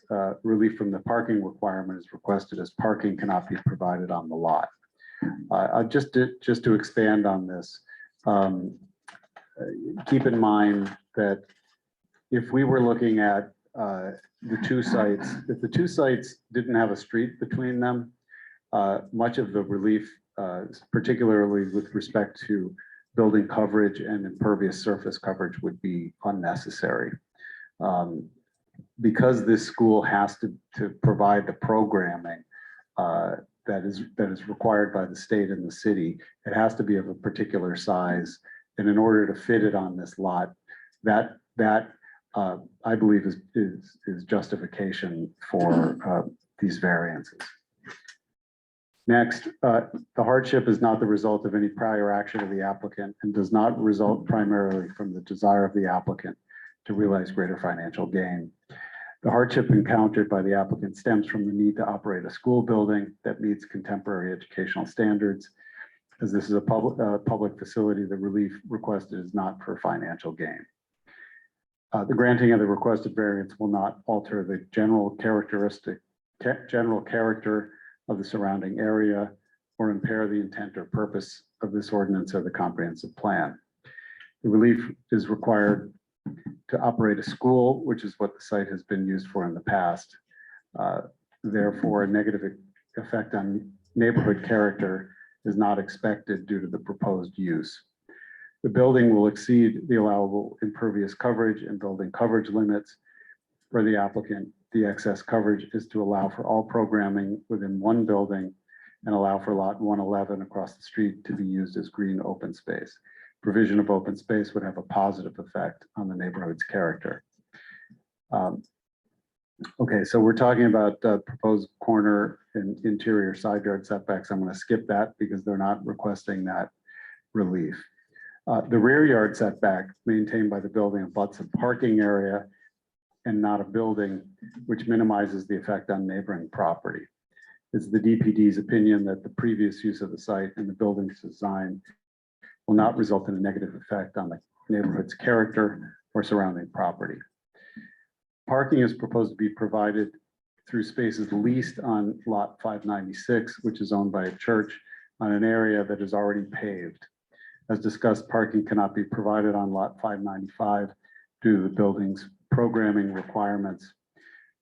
from the parking requirement is requested, as parking cannot be provided on the lot. Just to expand on this, keep in mind that if we were looking at the 2 sites, if the 2 sites didn't have a street between them, much of the relief, particularly with respect to building coverage and impervious surface coverage, would be unnecessary. Because this school has to provide the programming that is required by the state and the city, it has to be of a particular size. And in order to fit it on this lot, that I believe is justification for these variances. Next, the hardship is not the result of any prior action of the applicant and does not result primarily from the desire of the applicant to realize greater financial gain. The hardship encountered by the applicant stems from the need to operate a school building that meets contemporary educational standards. As this is a public facility, the relief requested is not for financial gain. The granting of the requested variance will not alter the general character of the surrounding area or impair the intent or purpose of this ordinance or the comprehensive plan. The relief is required to operate a school, which is what the site has been used for in the past. Therefore, a negative effect on neighborhood character is not expected due to the proposed use. The building will exceed the allowable impervious coverage and building coverage limits. For the applicant, the excess coverage is to allow for all programming within one building and allow for lot 111 across the street to be used as green open space. Provision of open space would have a positive effect on the neighborhood's character. Okay, so we're talking about proposed corner and interior side yard setbacks. I'm going to skip that because they're not requesting that relief. The rear yard setback maintained by the building abuts a parking area and not a building, which minimizes the effect on neighboring property. It's the DPD's opinion that the previous use of the site and the building's design will not result in a negative effect on the neighborhood's character or surrounding property. Parking is proposed to be provided through spaces leased on lot 596, which is owned by a church on an area that is already paved. As discussed, parking cannot be provided on lot 595 due to the building's programming requirements.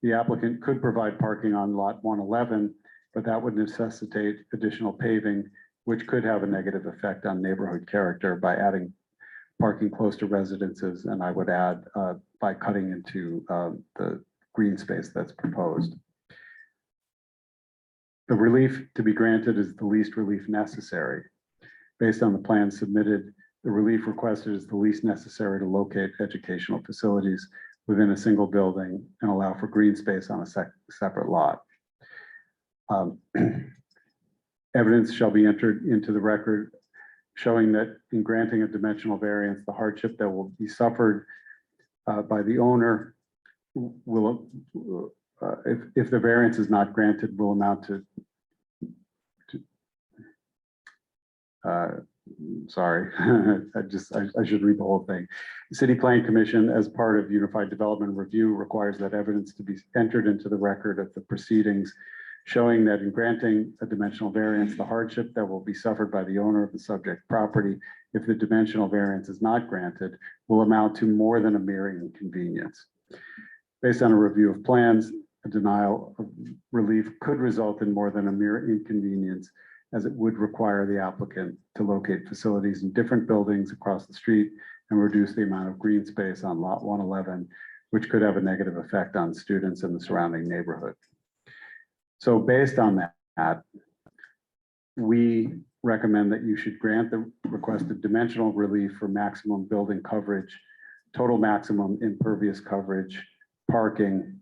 The applicant could provide parking on lot 111, but that would necessitate additional paving, which could have a negative effect on neighborhood character by adding parking close to residences, and I would add by cutting into the green space that's proposed. The relief to be granted is the least relief necessary. Based on the plan submitted, the relief requested is the least necessary to locate educational facilities within a single building and allow for green space on a separate lot. Evidence shall be entered into the record showing that in granting a dimensional variance, the hardship that will be suffered by the owner will, if the variance is not granted, will amount to sorry, I should read the whole thing. The City Plan Commission, as part of Unified Development Review, requires that evidence to be entered into the record of the proceedings showing that in granting a dimensional variance, the hardship that will be suffered by the owner of the subject property, if the dimensional variance is not granted, will amount to more than a mere inconvenience. Based on a review of plans, a denial of relief could result in more than a mere inconvenience, as it would require the applicant to locate facilities in different buildings across the street and reduce the amount of green space on lot 111, which could have a negative effect on students in the surrounding neighborhood. So based on that, we recommend that you should grant the requested dimensional relief for maximum building coverage, total maximum impervious coverage, parking,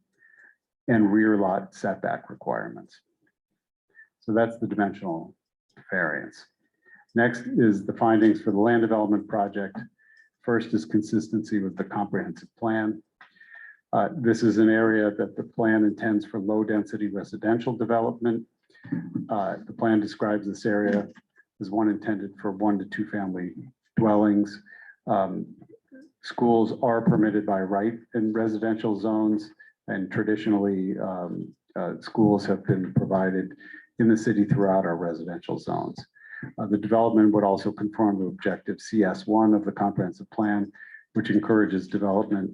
and rear lot setback requirements. So that's the dimensional variance. Next is the findings for the land development project. First is consistency with the comprehensive plan. This is an area that the plan intends for low density residential development. The plan describes this area as one intended for 1 to 2 family dwellings. Schools are permitted by right in residential zones, and traditionally schools have been provided in the city throughout our residential zones. The development would also conform to objective CS1 of the comprehensive plan, which encourages development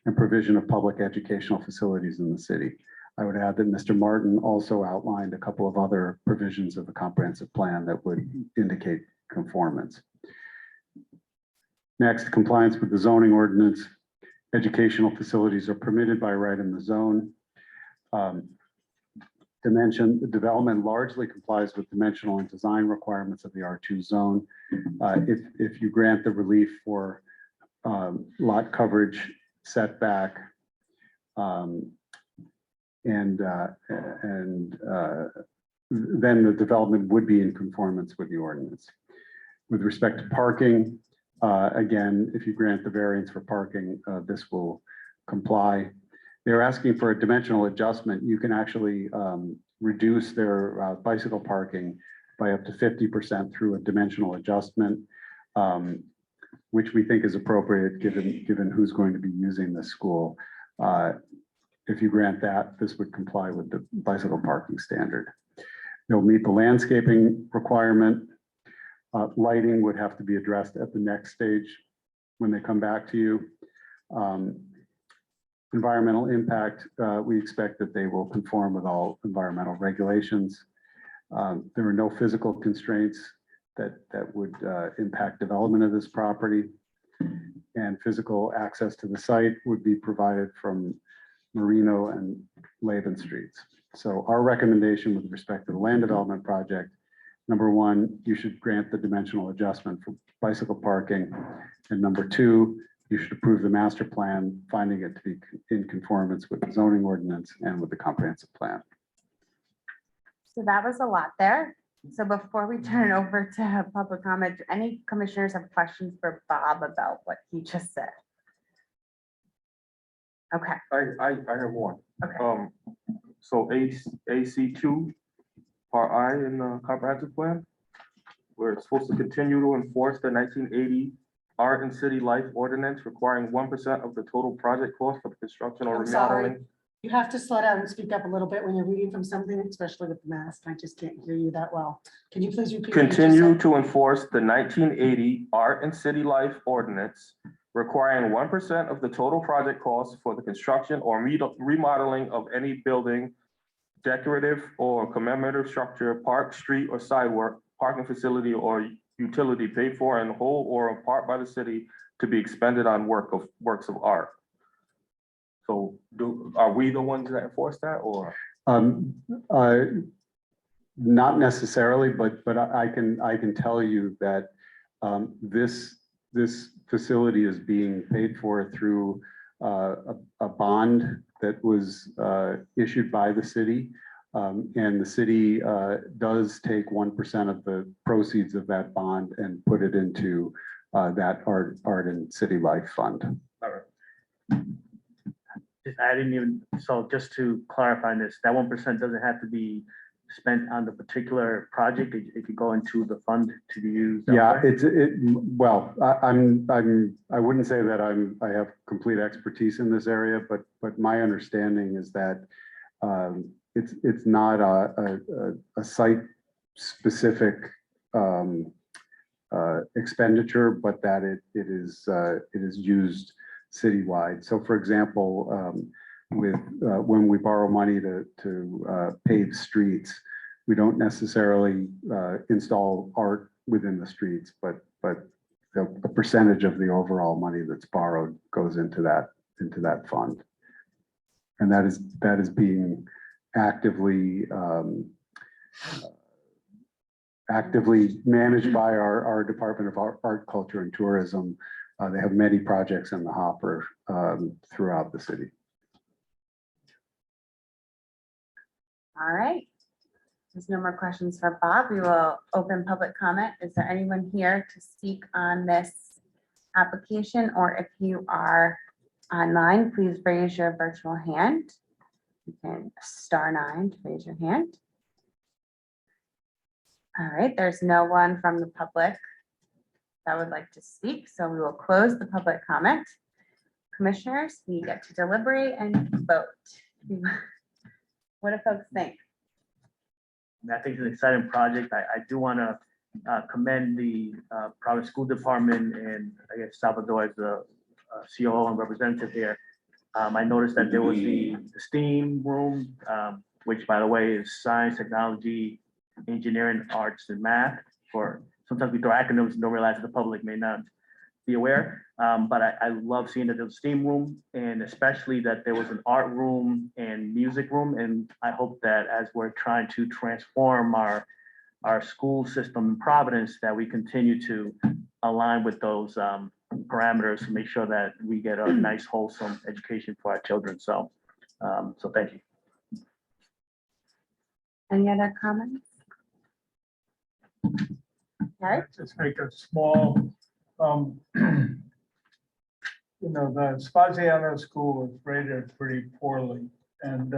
and provision of public educational facilities in the city. I would add that Mr. Martin also outlined a couple of other provisions of the comprehensive plan that would indicate conformance. Next, compliance with the zoning ordinance. Educational facilities are permitted by right in the zone. Dimension, the development largely complies with dimensional and design requirements of the R2 zone. If you grant the relief for lot coverage, setback, then the development would be in conformance with the ordinance. With respect to parking, again, if you grant the variance for parking, this will comply. They're asking for a dimensional adjustment. You can actually reduce their bicycle parking by up to 50% through a dimensional adjustment, which we think is appropriate given who's going to be using the school. If you grant that, this would comply with the bicycle parking standard. They'll meet the landscaping requirement. Lighting would have to be addressed at the next stage when they come back to you. Environmental impact, we expect that they will conform with all environmental regulations. There are no physical constraints that would impact development of this property. And physical access to the site would be provided from Merino and Laban Streets. So our recommendation with respect to the land development project, number one, you should grant the dimensional adjustment for bicycle parking. And number two, you should approve the master plan, finding it to be in conformance with the zoning ordinance and with the comprehensive plan. So that was a lot there. So before we turn it over to public comment, do any commissioners have questions for Bob about what he just said? Okay, I have one. okay. So AC2, part I in the comprehensive plan, we're supposed to continue to enforce the 1980 Art and City Life Ordinance requiring 1% of the total project cost for the construction or I'm sorry. remodeling. You have to slow down and speak up a little bit when you're reading from something, especially with the mask. I just can't hear you that well. Can you please repeat? what you just Continue said? to enforce the 1980 Art and City Life Ordinance requiring 1% of the total project cost for the construction or remodeling of any building, decorative or commemorative structure, park, street, or sidewalk, parking facility, or utility paid for in whole or in part by the city to be expended on works of art. So are we the ones that enforce that, or? Not necessarily, but I can tell you that this facility is being paid for through a bond that was issued by the city. And the city does take 1% of the proceeds of that bond and put it into that art and city life fund. All right. I didn't even, so just to clarify this, that 1% doesn't have to be spent on the particular project. It could go into the fund to be used. Yeah, well, I wouldn't say that I have complete expertise in this area, but my understanding is that it's not a site specific expenditure, but that it is used citywide. So for example, when we borrow money to pave streets, we don't necessarily install art within the streets, but a percentage of the overall money that's borrowed goes into that fund. And that is being actively managed by our Department of Art, Culture, and Tourism. They have many projects in the hopper throughout the city. All right. There's no more questions for Bob. We will open public comment. Is there anyone here to speak on this application? Or if you are online, please raise your virtual hand. You can *9 to raise your hand. All right, there's no one from the public that would like to speak, so we will close the public comment. Commissioners, we get to deliberate and vote. What do folks think? I think it's an exciting project. I do want to commend the Providence School Department and I guess Salvador as the COO and representative here. I noticed that there was the STEAM room, which by the way is science, technology, engineering, arts, and math. For sometimes we throw acronyms and don't realize the public may not be aware. But I love seeing that there was a STEAM room, and especially that there was an art room and music room. And I hope that as we're trying to transform our school system in Providence, that we continue to align with those parameters to make sure that we get a nice, wholesome education for our children. So, so thank you. Any other comments? Okay. Just make a small, the Spaziano School was rated pretty poorly, and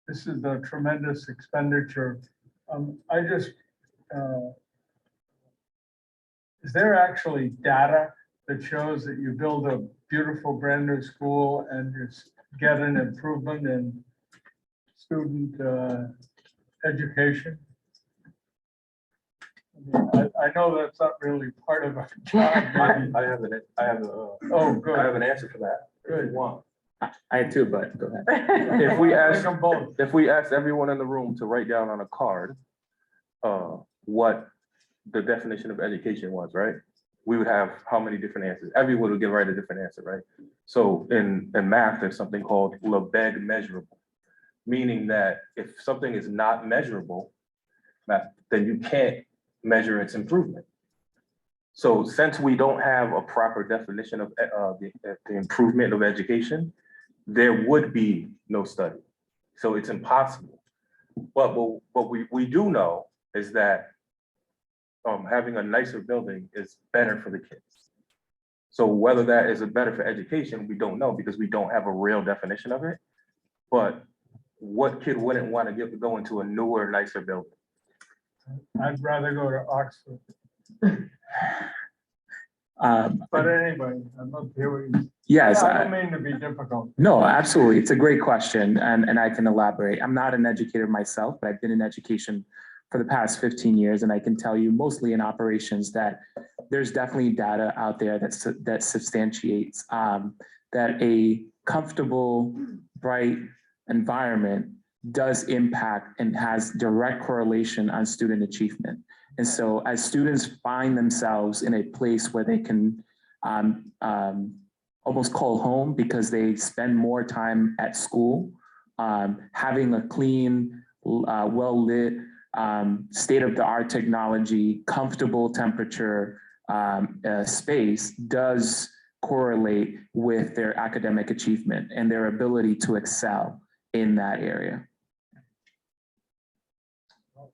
this is a tremendous expenditure. I just, is there actually data that shows that you build a beautiful brand new school and you get an improvement in student education? I know that's not really part of our job. maybe. I have an, Oh, good. I have an answer for that. If you Good. want. I had two, but go ahead. If we Like ask, them both. if we asked everyone in the room to write down on a card, what the definition of education was, right? We would have how many different answers? Everyone would give right a different answer, right? So in math, there's something called Lebesgue measurable, meaning that if something is not measurable, then you can't measure its improvement. So since we don't have a proper definition of the improvement of education, there would be no study. So it's impossible. But what we do know is that having a nicer building is better for the kids. So whether that is better for education, we don't know because we don't have a real definition of it. But what kid wouldn't want to go into a newer, nicer building? I'd rather go to Oxford. But anyway, I'd love to hear what you. Yes, I don't mean to be difficult. no, absolutely. It's a great question and I can elaborate. I'm not an educator myself, but I've been in education for the past 15 years. And I can tell you mostly in operations that there's definitely data out there that substantiates that a comfortable, bright environment does impact and has direct correlation on student achievement. And so as students find themselves in a place where they can almost call home because they spend more time at school, having a clean, well-lit, state-of-the-art technology, comfortable temperature space does correlate with their academic achievement and their ability to excel in that area.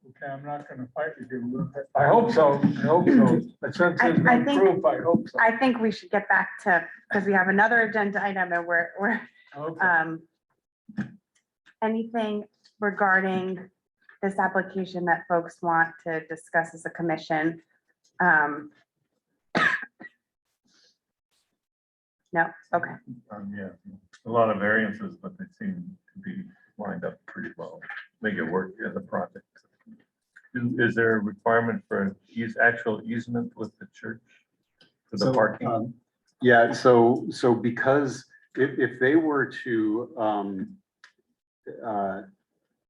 Okay, I'm not gonna fight you. I hope so. I hope so. But since there's I no think- proof, I hope so. I think we should get back to, because we have another agenda item and we're, Okay. anything regarding this application that folks want to discuss as a commission? No, okay. Yeah, a lot of variances, but they seem to be lined up pretty well, make it work as a project. Is there a requirement for actual easement with the church for the parking? Yeah, so because if they were to,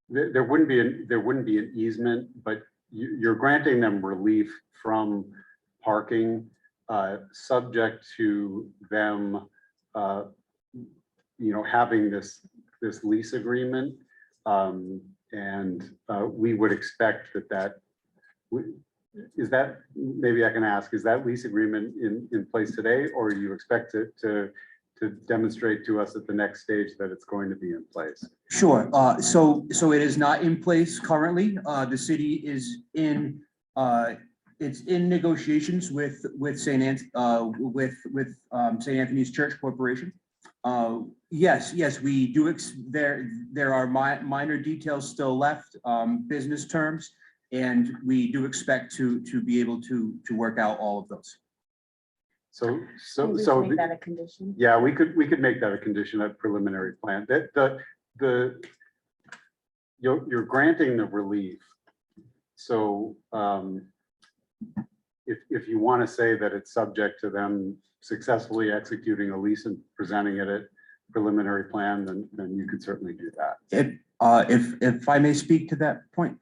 there wouldn't be an easement, but you're granting them relief from parking, subject to them, having this lease agreement. And we would expect is that, maybe I can ask, is that lease agreement in place today, or you expect it to demonstrate to us at the next stage that it's going to be in place? Sure. So it is not in place currently. The city is in, it's in negotiations with St. Anthony's Church Corporation. Yes, we do. There are minor details still left, business terms, and we do expect to be able to work out all of those. So Maybe we should make that a condition. yeah, we could make that a condition of preliminary plan. That you're granting the relief. So if you want to say that it's subject to them successfully executing a lease and presenting it at preliminary plan, then you could certainly do that. If I may speak to that point.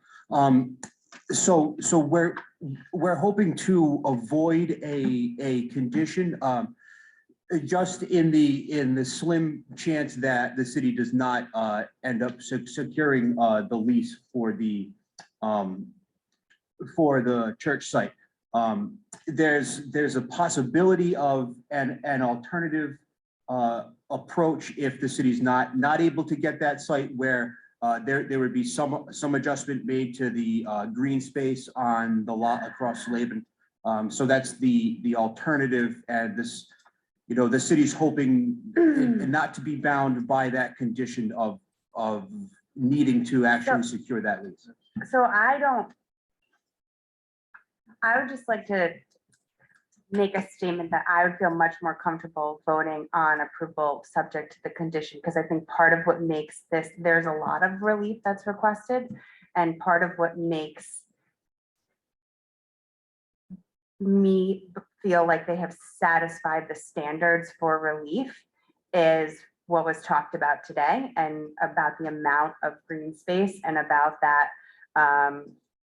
So we're hoping to avoid a condition, just in the slim chance that the city does not end up securing the lease for the church site. There's a possibility of an alternative approach if the city's not able to get that site, where there would be some adjustment made to the green space on the lot across Laban. So that's the alternative, and this, the city's hoping not to be bound by that condition of needing to actually secure that lease. So I would just like to make a statement that I would feel much more comfortable voting on approval subject to the condition, because I think part of what makes this, there's a lot of relief that's requested, and part of what makes feel like they have satisfied the standards for relief is what was talked about today, and about the amount of green space, and about that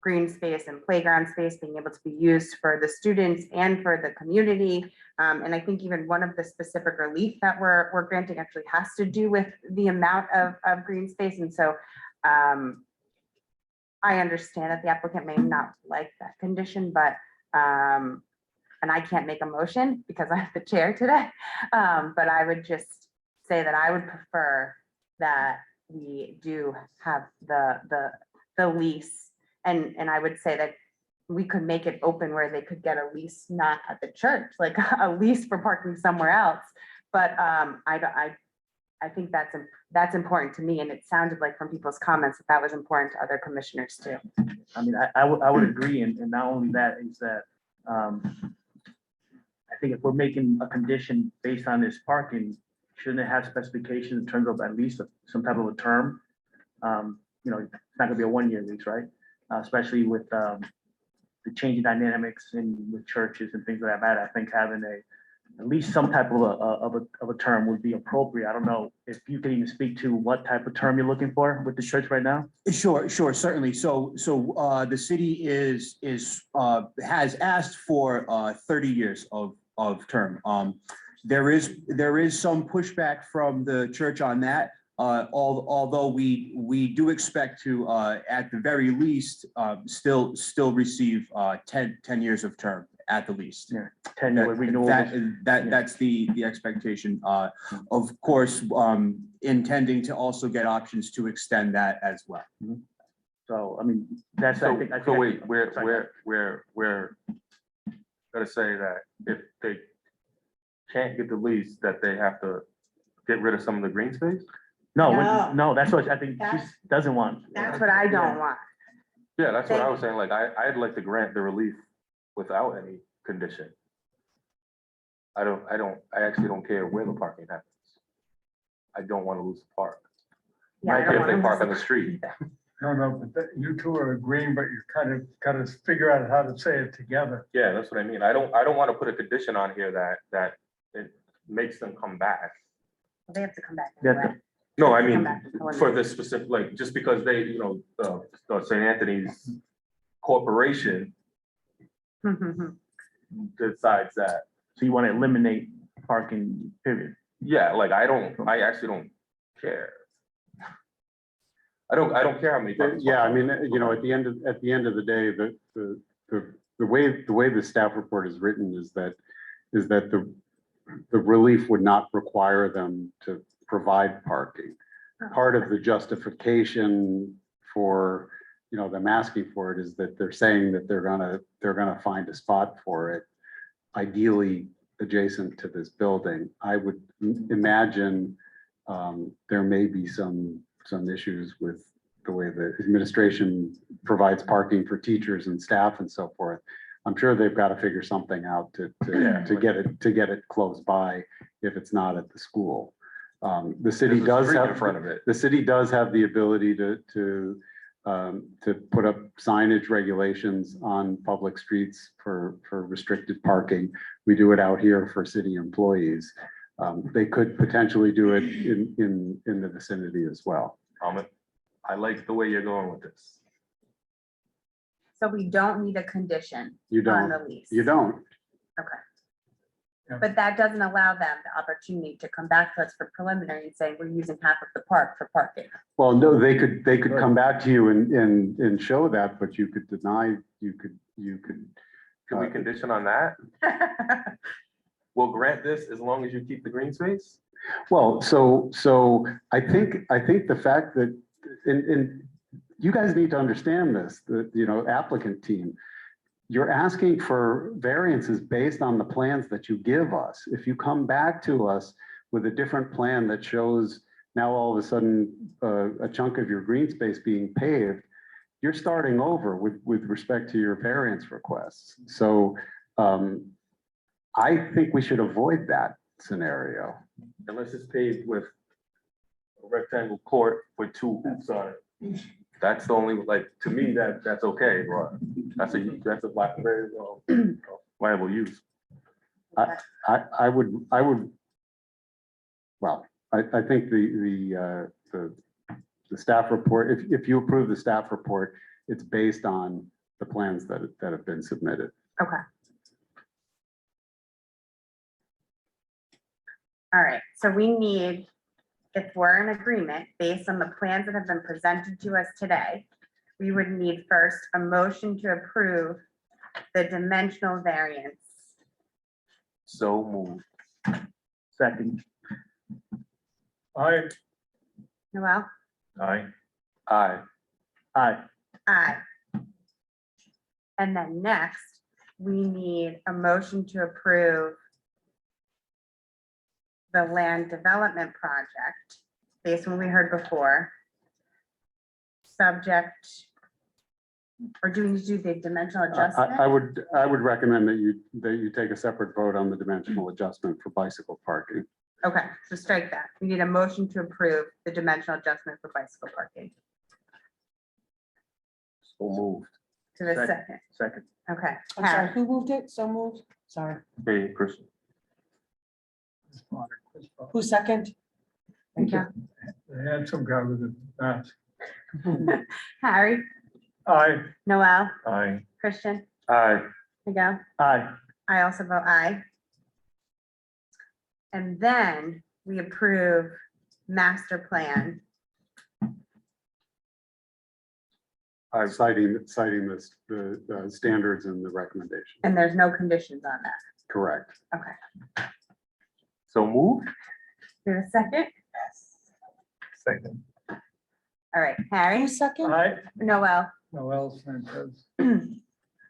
green space and playground space being able to be used for the students and for the community. And I think even one of the specific relief that we're granting actually has to do with the amount of green space. And so I understand that the applicant may not like that condition, but and I can't make a motion because I'm the chair today. But I would just say that I would prefer that we do have the lease, and I would say that we could make it open where they could get a lease, not at the church, like a lease for parking somewhere else. But I think that's important to me, and it sounded like from people's comments that was important to other commissioners too. I mean, I would agree, and not only that is that I think if we're making a condition based on this parking, shouldn't it have specifications in terms of at least some type of a term? You know, it's not gonna be a 1-year lease, right? Especially with the changing dynamics with churches and things like that. I think having at least some type of a term would be appropriate. I don't know if you can even speak to what type of term you're looking for with the church right now. Sure, certainly. So the city has asked for 30 years of term. There is some pushback from the church on that. Although we do expect to, at the very least, still receive 10 years of term at the least. Yeah, 10-year renewal. That's the expectation. Of course, intending to also get options to extend that as well. So, I mean, that's, I think. So wait, we're gonna say that if they can't get the lease, that they have to get rid of some of the green space? No, that's what I think she That's- doesn't want. That's what I don't want. Yeah, that's what I was saying. Like, I'd like to grant the relief without any condition. I actually don't care where the parking happens. I don't want to lose the park. Yeah, I Might don't if they wanna park lose on the street. No, but you two are agreeing, but you kind of got to figure out how to say it together. Yeah, that's what I mean. I don't want to put a condition on here that it makes them come back. They have to come back. Yeah, anyway. No, I Come mean, back to for this specific, like, just because they, St. Anthony's Corporation decides that. So you want to eliminate parking, period. Yeah, like, I actually don't care. I don't care how many. parking Yeah, I spots. mean, you know, at the end of the day, the way the staff report is written is that the relief would not require them to provide parking. Part of the justification for, them asking for it is that they're saying that they're gonna find a spot for it, ideally adjacent to this building. I would imagine there may be some issues with the way the administration provides parking for teachers and staff and so forth. I'm sure they've got to figure something out to get it close by if it's not at the school. The city There's a does street have in front of it. The city does have the ability to put up signage regulations on public streets for restricted parking. We do it out here for city employees. They could potentially do it in the vicinity as well. I like the way you're going with this. So we don't need a condition You on don't, the lease. you don't. But that doesn't allow them the opportunity to come back to us for preliminary and say, we're using half of the park for parking. Well, no, they could come back to you and show that, but you could deny, you could. Can we condition on that? We'll grant this as long as you keep the green space? Well, so I think the fact that, and you guys need to understand this, the, applicant team, you're asking for variances based on the plans that you give us. If you come back to us with a different plan that shows now all of a sudden a chunk of your green space being paved, you're starting over with respect to your variance requests. So I think we should avoid that scenario. Unless it's paved with a rectangle court with 2 hoops on it. That's the only, like, to me, that's okay, but that's a black variance. viable use. I would, well, I think the staff report, if you approve the staff report, it's based on the plans that have been submitted. Okay. All right, so we need, if we're in agreement, based on the plans that have been presented to us today, we would need first a motion to approve the dimensional variance. So moved. Second. I, Noel? Aye. Aye. Aye. Aye. And then next, we need a motion to approve the land development project, based on what we heard before. Subject, or do we need to do the dimensional adjustment? I would recommend that you take a separate vote on the dimensional adjustment for bicycle parking. Okay, so strike that. We need a motion to approve the dimensional adjustment for bicycle parking. So moved. To the second. Second. Okay. I'm sorry, Harry. who moved it? So moved? Sorry. Hey, Chris. Who second? Thank you. the handsome guy with the mask. Harry, I, Noel, Aye. Christian, Aye. Miguel. Aye. I also vote aye. And then we approve master plan. Citing this, the standards and the recommendation. And there's no conditions on that. Correct. Okay. So moved. Do a second. Second. All right, Harry, Who second? I, Noel. Noel Sanchez,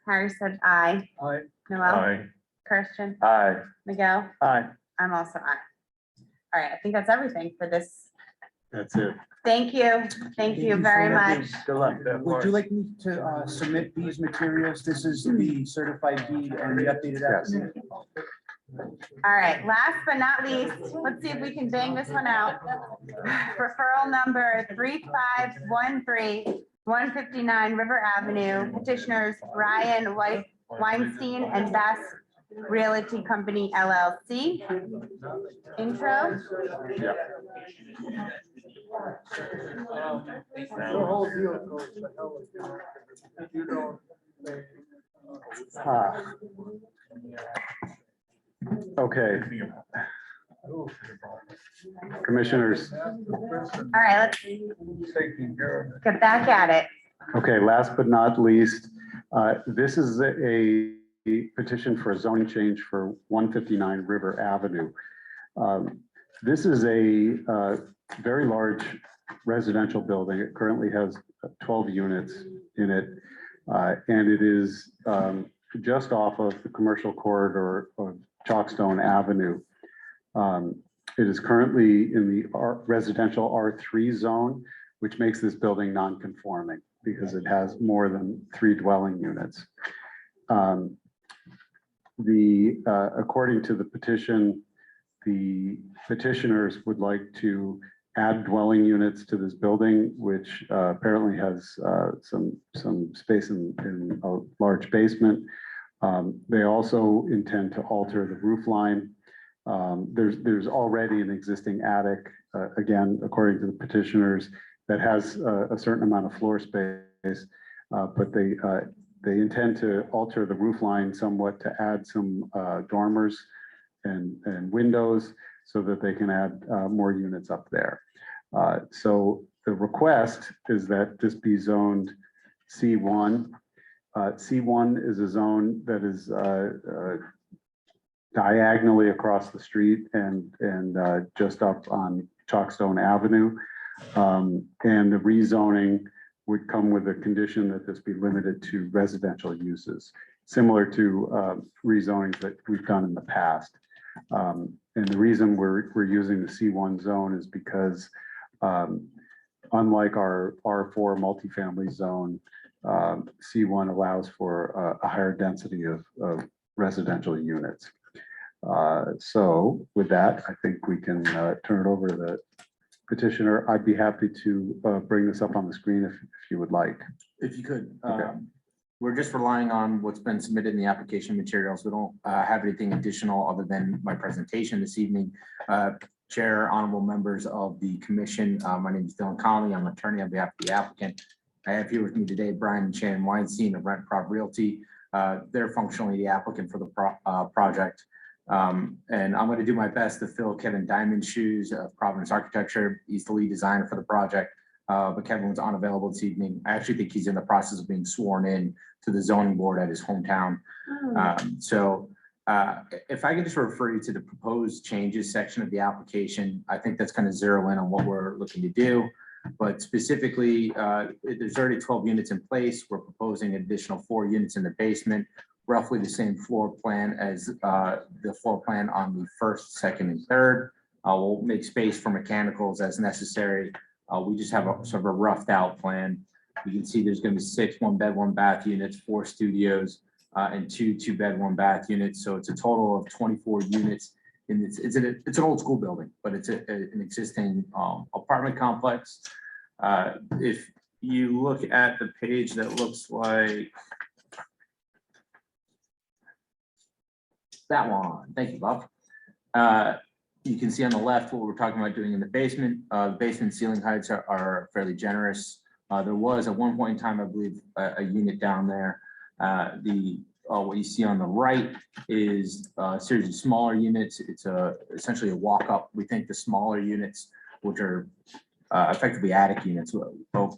Harry said aye. I, Noel, Aye. Christian, Aye. Miguel. Aye. I'm also aye. All right, I think that's everything for this. That's it. Thank you. Thank you very much. Good luck. Would you like me to submit these materials? This is the certified deed and the updated application. All right, last but not least, let's see if we can bang this one out. Referral number 3513, 159 River Avenue, petitioners Ryan Weinstein and Bass Realty Company LLC. Intro. Yeah. the whole deal goes to hell if you don't. Okay. Commissioners. All right, let's Taking care of get back at it. Okay, last but not least, this is a petition for a zoning change for 159 River Avenue. This is a very large residential building. It currently has 12 units in it. And it is just off of the commercial corridor of Chalkstone Avenue. It is currently in the residential R3 zone, which makes this building non-conforming because it has more than 3 dwelling units. According to the petition, the petitioners would like to add dwelling units to this building, which apparently has some space in a large basement. They also intend to alter the roof line. There's already an existing attic, again, according to the petitioners, that has a certain amount of floor space, but they intend to alter the roof line somewhat to add some dormers and windows so that they can add more units up there. So the request is that this be zoned C1. C1 is a zone that is diagonally across the street and just up on Chalkstone Avenue. And the rezoning would come with a condition that this be limited to residential uses, similar to rezonings that we've done in the past. And the reason we're using the C1 zone is because unlike our R4 multifamily zone, C1 allows for a higher density of residential units. So with that, I think we can turn it over to the petitioner. I'd be happy to bring this up on the screen if you would like. If you could, Okay. we're just relying on what's been submitted in the application materials. We don't have anything additional other than my presentation this evening. Chair, honorable members of the commission, my name is Dylan Conley. I'm an attorney on behalf of the applicant. I have here with me today Brian and Shannon Weinstein of Rent Prop Realty. They're functionally the applicant for the project. And I'm going to do my best to fill Kevin Diamond's shoes of Providence Architecture. He's the lead designer for the project, but Kevin was unavailable this evening. I actually think he's in the process of being sworn in to the zoning board at his hometown. If I could just refer you to the proposed changes section of the application, I think that's going to zero in on what we're looking to do. But specifically, there's already 12 units in place. We're proposing an additional 4 units in the basement, roughly the same floor plan as the floor plan on the first, second, and third. We'll make space for mechanicals as necessary. We just have a sort of a roughed out plan. You can see there's going to be 6 1-bed, 1-bath units, 4 studios, and 2 2-bed, 1-bath units. So it's a total of 24 units. And it's an old school building, but it's an existing apartment complex. If you look at the page that looks like that one, thank you, Bob. You can see on the left what we're talking about doing in the basement. The basement ceiling heights are fairly generous. There was at one point in time, I believe, a unit down there. What you see on the right is a series of smaller units. It's essentially a walk-up. We think the smaller units, which are effectively attic units, a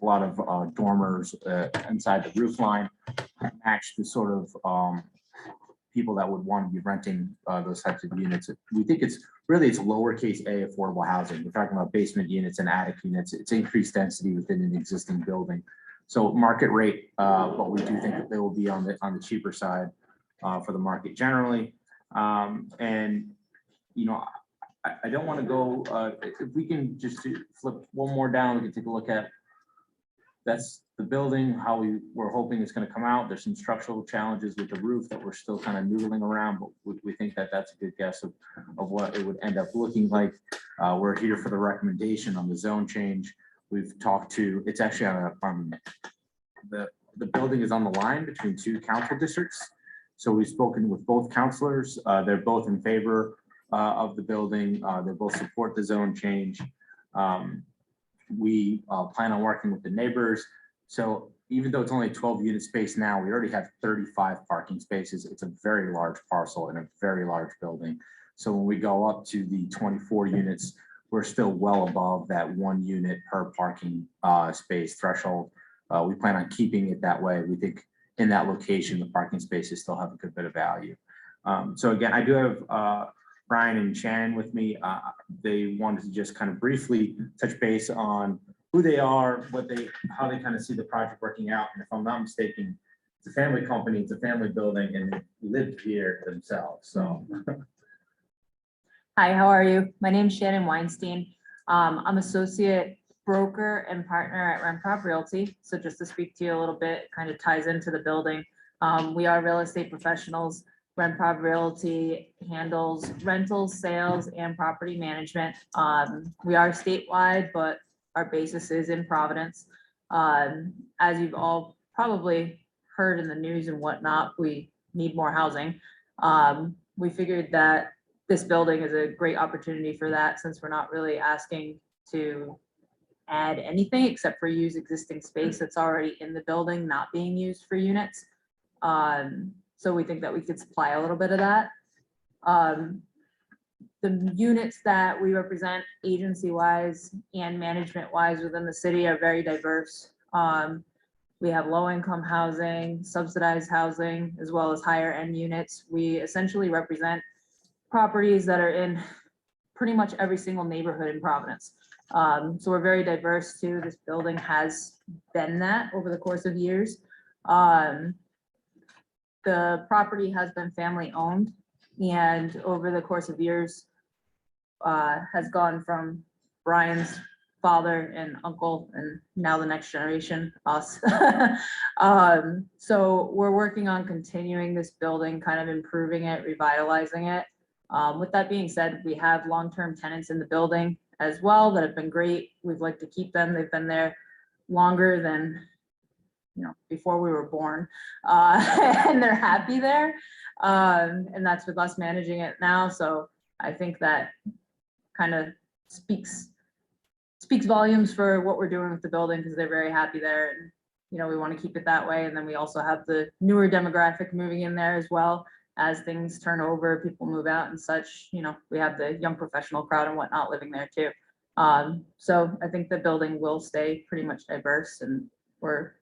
lot of dormers inside the roof line, match the sort of people that would want to be renting those types of units. We think it's lowercase a affordable housing. We're talking about basement units and attic units. It's increased density within an existing building. So market rate, but we do think that they will be on the cheaper side for the market generally. And, you know, I don't want to go, if we can just flip one more down, we can take a look at, that's the building, how we're hoping it's going to come out. There's some structural challenges with the roof that we're still kind of noodling around, but we think that that's a good guess of what it would end up looking like. We're here for the recommendation on the zone change. We've talked to, it's actually on the building is on the line between 2 council districts. So we've spoken with both councilors. They're both in favor of the building. They both support the zone change. We plan on working with the neighbors. So even though it's only a 12-unit space now, we already have 35 parking spaces. It's a very large parcel and a very large building. So when we go up to the 24 units, we're still well above that 1 unit per parking space threshold. We plan on keeping it that way. We think in that location, the parking spaces still have a good bit of value. So again, I do have Brian and Shannon with me. They wanted to just kind of briefly touch base on who they are, how they kind of see the project working out. And if I'm not mistaken, it's a family company, it's a family building, and they live here themselves. So. Hi, how are you? My name's Shannon Weinstein. I'm associate broker and partner at Rent Prop Realty. So just to speak to you a little bit, kind of ties into the building. We are real estate professionals. Rent Prop Realty handles rentals, sales, and property management. We are statewide, but our basis is in Providence. As you've all probably heard in the news and whatnot, we need more housing. We figured that this building is a great opportunity for that, since we're not really asking to add anything except for use existing space that's already in the building, not being used for units. So we think that we could supply a little bit of that. The units that we represent agency-wise and management-wise within the city are very diverse. We have low-income housing, subsidized housing, as well as higher-end units. We essentially represent properties that are in pretty much every single neighborhood in Providence. So we're very diverse too. This building has been that over the course of years. The property has been family owned, and over the course of years has gone from Brian's father and uncle, and now the next generation, us. So we're working on continuing this building, kind of improving it, revitalizing it. With that being said, we have long-term tenants in the building as well that have been great. We'd like to keep them. They've been there longer than before we were born. And they're happy there. And that's with us managing it now. So I think that kind of speaks volumes for what we're doing with the building, because they're very happy there. And, we want to keep it that way. And then we also have the newer demographic moving in there as well. As things turn over, people move out and such, we have the young professional crowd and whatnot living there too. So I think the building will stay pretty much diverse, and we're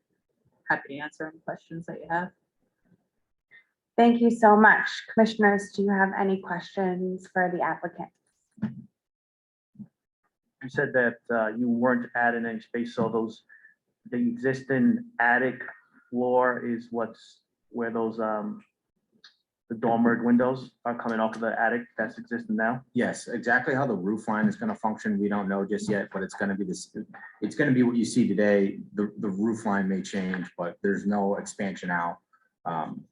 happy to answer any questions that you have. Thank you so much. Commissioners, do you have any questions for the applicant? You said that you weren't adding any space, so the existing attic floor is where those the dormer windows are coming off of the attic that's existing now? Yes, exactly how the roof line is going to function, we don't know just yet, but it's going to be this, it's going to be what you see today. The roof line may change, but there's no expansion out.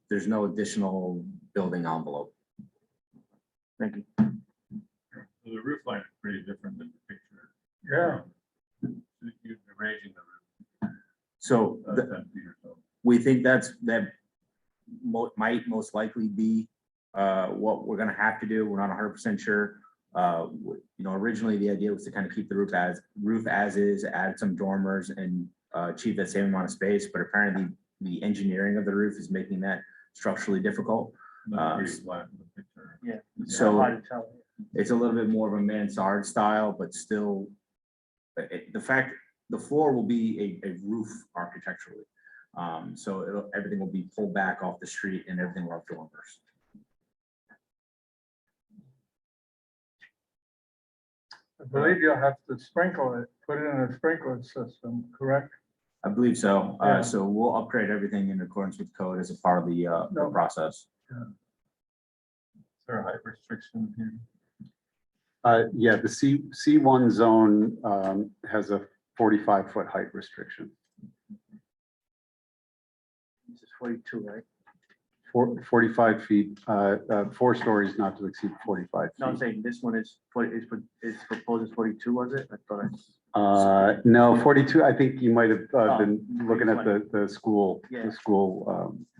There's no additional building envelope. Thank you. The roof line is pretty different than the picture. Yeah. You're raising the roof. So 10 feet or so. we think that might most likely be what we're going to have to do. We're not 100% sure. Originally the idea was to kind of keep the roof as is, add some dormers and achieve that same amount of space, but apparently the engineering of the roof is making that structurally difficult. Pretty flat in the picture. Yeah. So Hard to tell. it's a little bit more of a mansard style, but still the floor will be a roof architecturally. So everything will be pulled back off the street and everything will have dormers. I believe you'll have to sprinkle it, put it in a sprinkler system, correct? I believe so. Yeah. So we'll upgrade everything in accordance with code as a part of the process. Is there a height restriction here? Yeah, the C1 zone has a 45-foot height restriction. This is 42, right? 45 feet, 4 stories not to exceed 45 No, I'm feet. saying this one is proposed as 42, was it? I thought No, 42, I think you might have been looking at 20. the school, Yeah.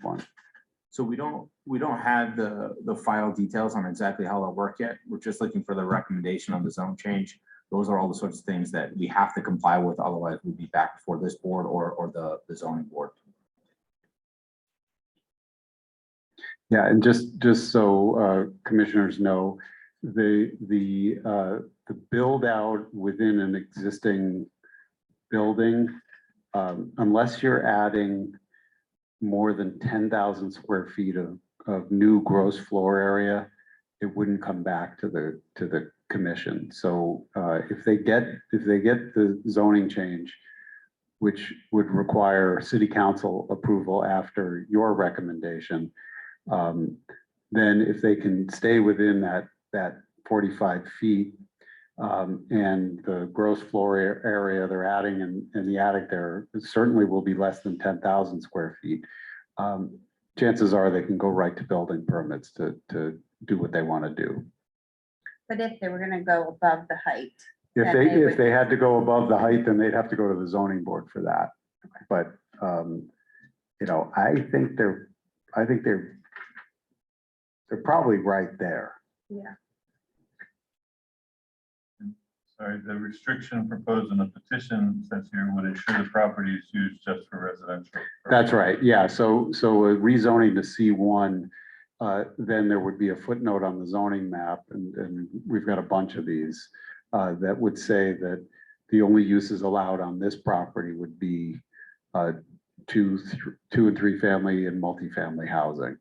one. So we don't have the final details on exactly how it'll work yet. We're just looking for the recommendation on the zone change. Those are all the sorts of things that we have to comply with. Otherwise, we'd be back before this board or the zoning board. Yeah, and just so commissioners know, the build out within an existing building, unless you're adding more than 10,000 square feet of new gross floor area, it wouldn't come back to the commission. So if they get the zoning change, which would require city council approval after your recommendation, then if they can stay within that 45 feet and the gross floor area they're adding in the attic there, it certainly will be less than 10,000 square feet. Chances are they can go right to building permits to do what they want to do. But if they were going to go above the height. If they had to go above the height, then they'd have to go to the zoning board for that. But I think they're probably right there. Yeah. Sorry, the restriction proposed in the petition says here would ensure the property is used just for residential. That's right, yeah, so rezoning to C1, then there would be a footnote on the zoning map, and we've got a bunch of these that would say that the only uses allowed on this property would be 2 and 3 family and multifamily housing.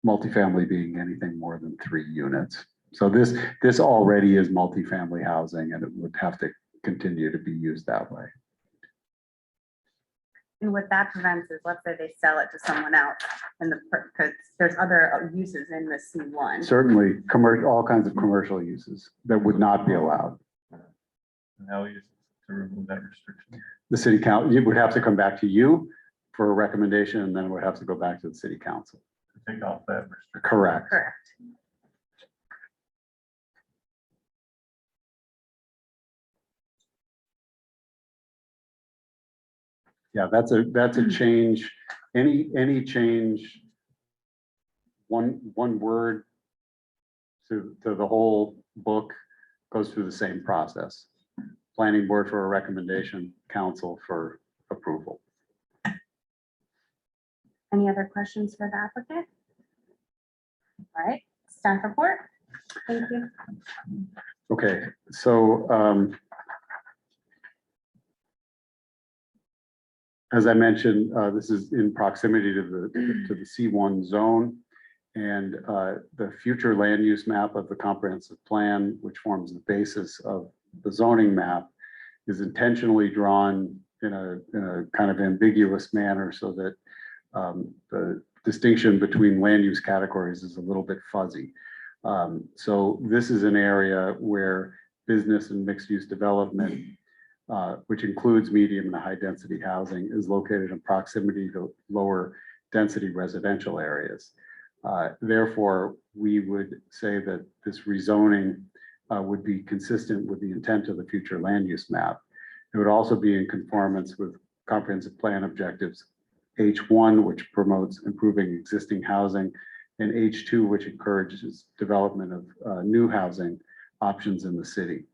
Multifamily being anything more than 3 units. So this already is multifamily housing, and it would have to continue to be used that way. And what that prevents is, let's say they sell it to someone else, and because there's other uses in the C1. Certainly, all kinds of commercial uses that would not be allowed. And how you to remove that restriction? The city council, it would have to come back to you for a recommendation, and then it would have to go back to the city council. To take off that restriction. Correct. Correct. Yeah, that's a change. Any change, one word to the whole book goes through the same process. Planning board for a recommendation, council for approval. Any other questions for the applicant? All right, staff report. Thank you. Okay, so as I mentioned, this is in proximity to the C1 zone. And the future land use map of the comprehensive plan, which forms the basis of the zoning map, is intentionally drawn in a kind of ambiguous manner so that the distinction between land use categories is a little bit fuzzy. So this is an area where business and mixed use development, which includes medium and high density housing, is located in proximity to lower density residential areas. Therefore, we would say that this rezoning would be consistent with the intent of the future land use map. It would also be in conformance with comprehensive plan objectives H1, which promotes improving existing housing, and H2, which encourages development of new housing options in the city.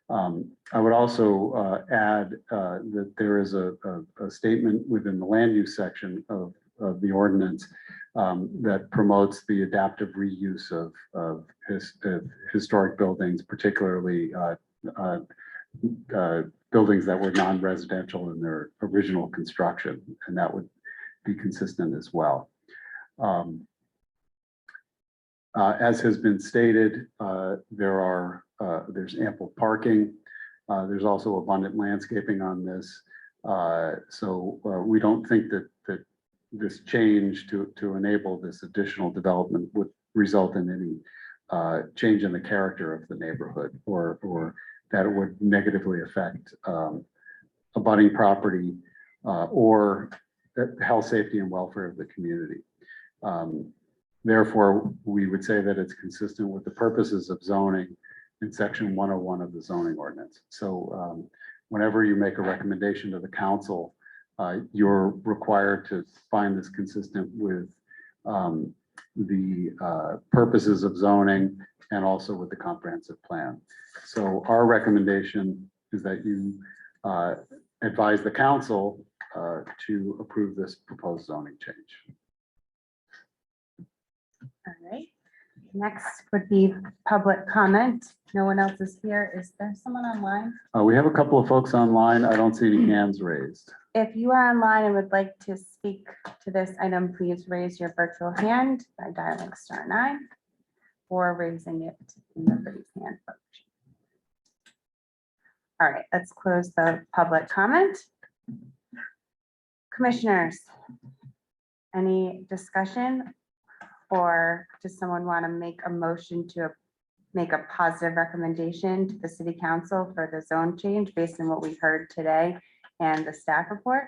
I would also add that there is a statement within the land use section of the ordinance that promotes the adaptive reuse of historic buildings, particularly buildings that were non-residential in their original construction, and that would be consistent as well. As has been stated, there's ample parking. There's also abundant landscaping on this. So we don't think that this change to enable this additional development would result in any change in the character of the neighborhood or that it would negatively affect abutting property or the health, safety, and welfare of the community. Therefore, we would say that it's consistent with the purposes of zoning in section 101 of the zoning ordinance. So whenever you make a recommendation to the council, you're required to find this consistent with the purposes of zoning and also with the comprehensive plan. So our recommendation is that you advise the council to approve this proposed zoning change. All right. Next would be public comment. No one else is here. Is there someone online? We have a couple of folks online. I don't see any hands raised. If you are online and would like to speak to this item, please raise your virtual hand by dialing *9 or raising it in the raise hand function. All right, let's close the public comment. Commissioners, any discussion? Or does someone want to make a motion to make a positive recommendation to the city council for the zone change based on what we heard today and the staff report?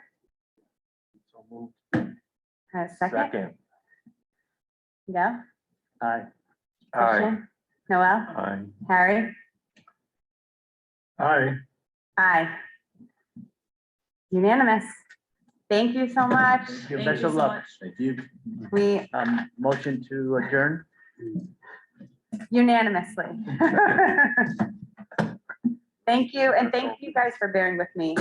So moved. A second? Yeah, Aye. Christian? Noel? Aye. Harry? Aye. Aye. Unanimous. Thank you so much. Thank you. Best of luck. Thank you. We Motion to adjourn. unanimously. Thank you, and thank you guys for bearing with me.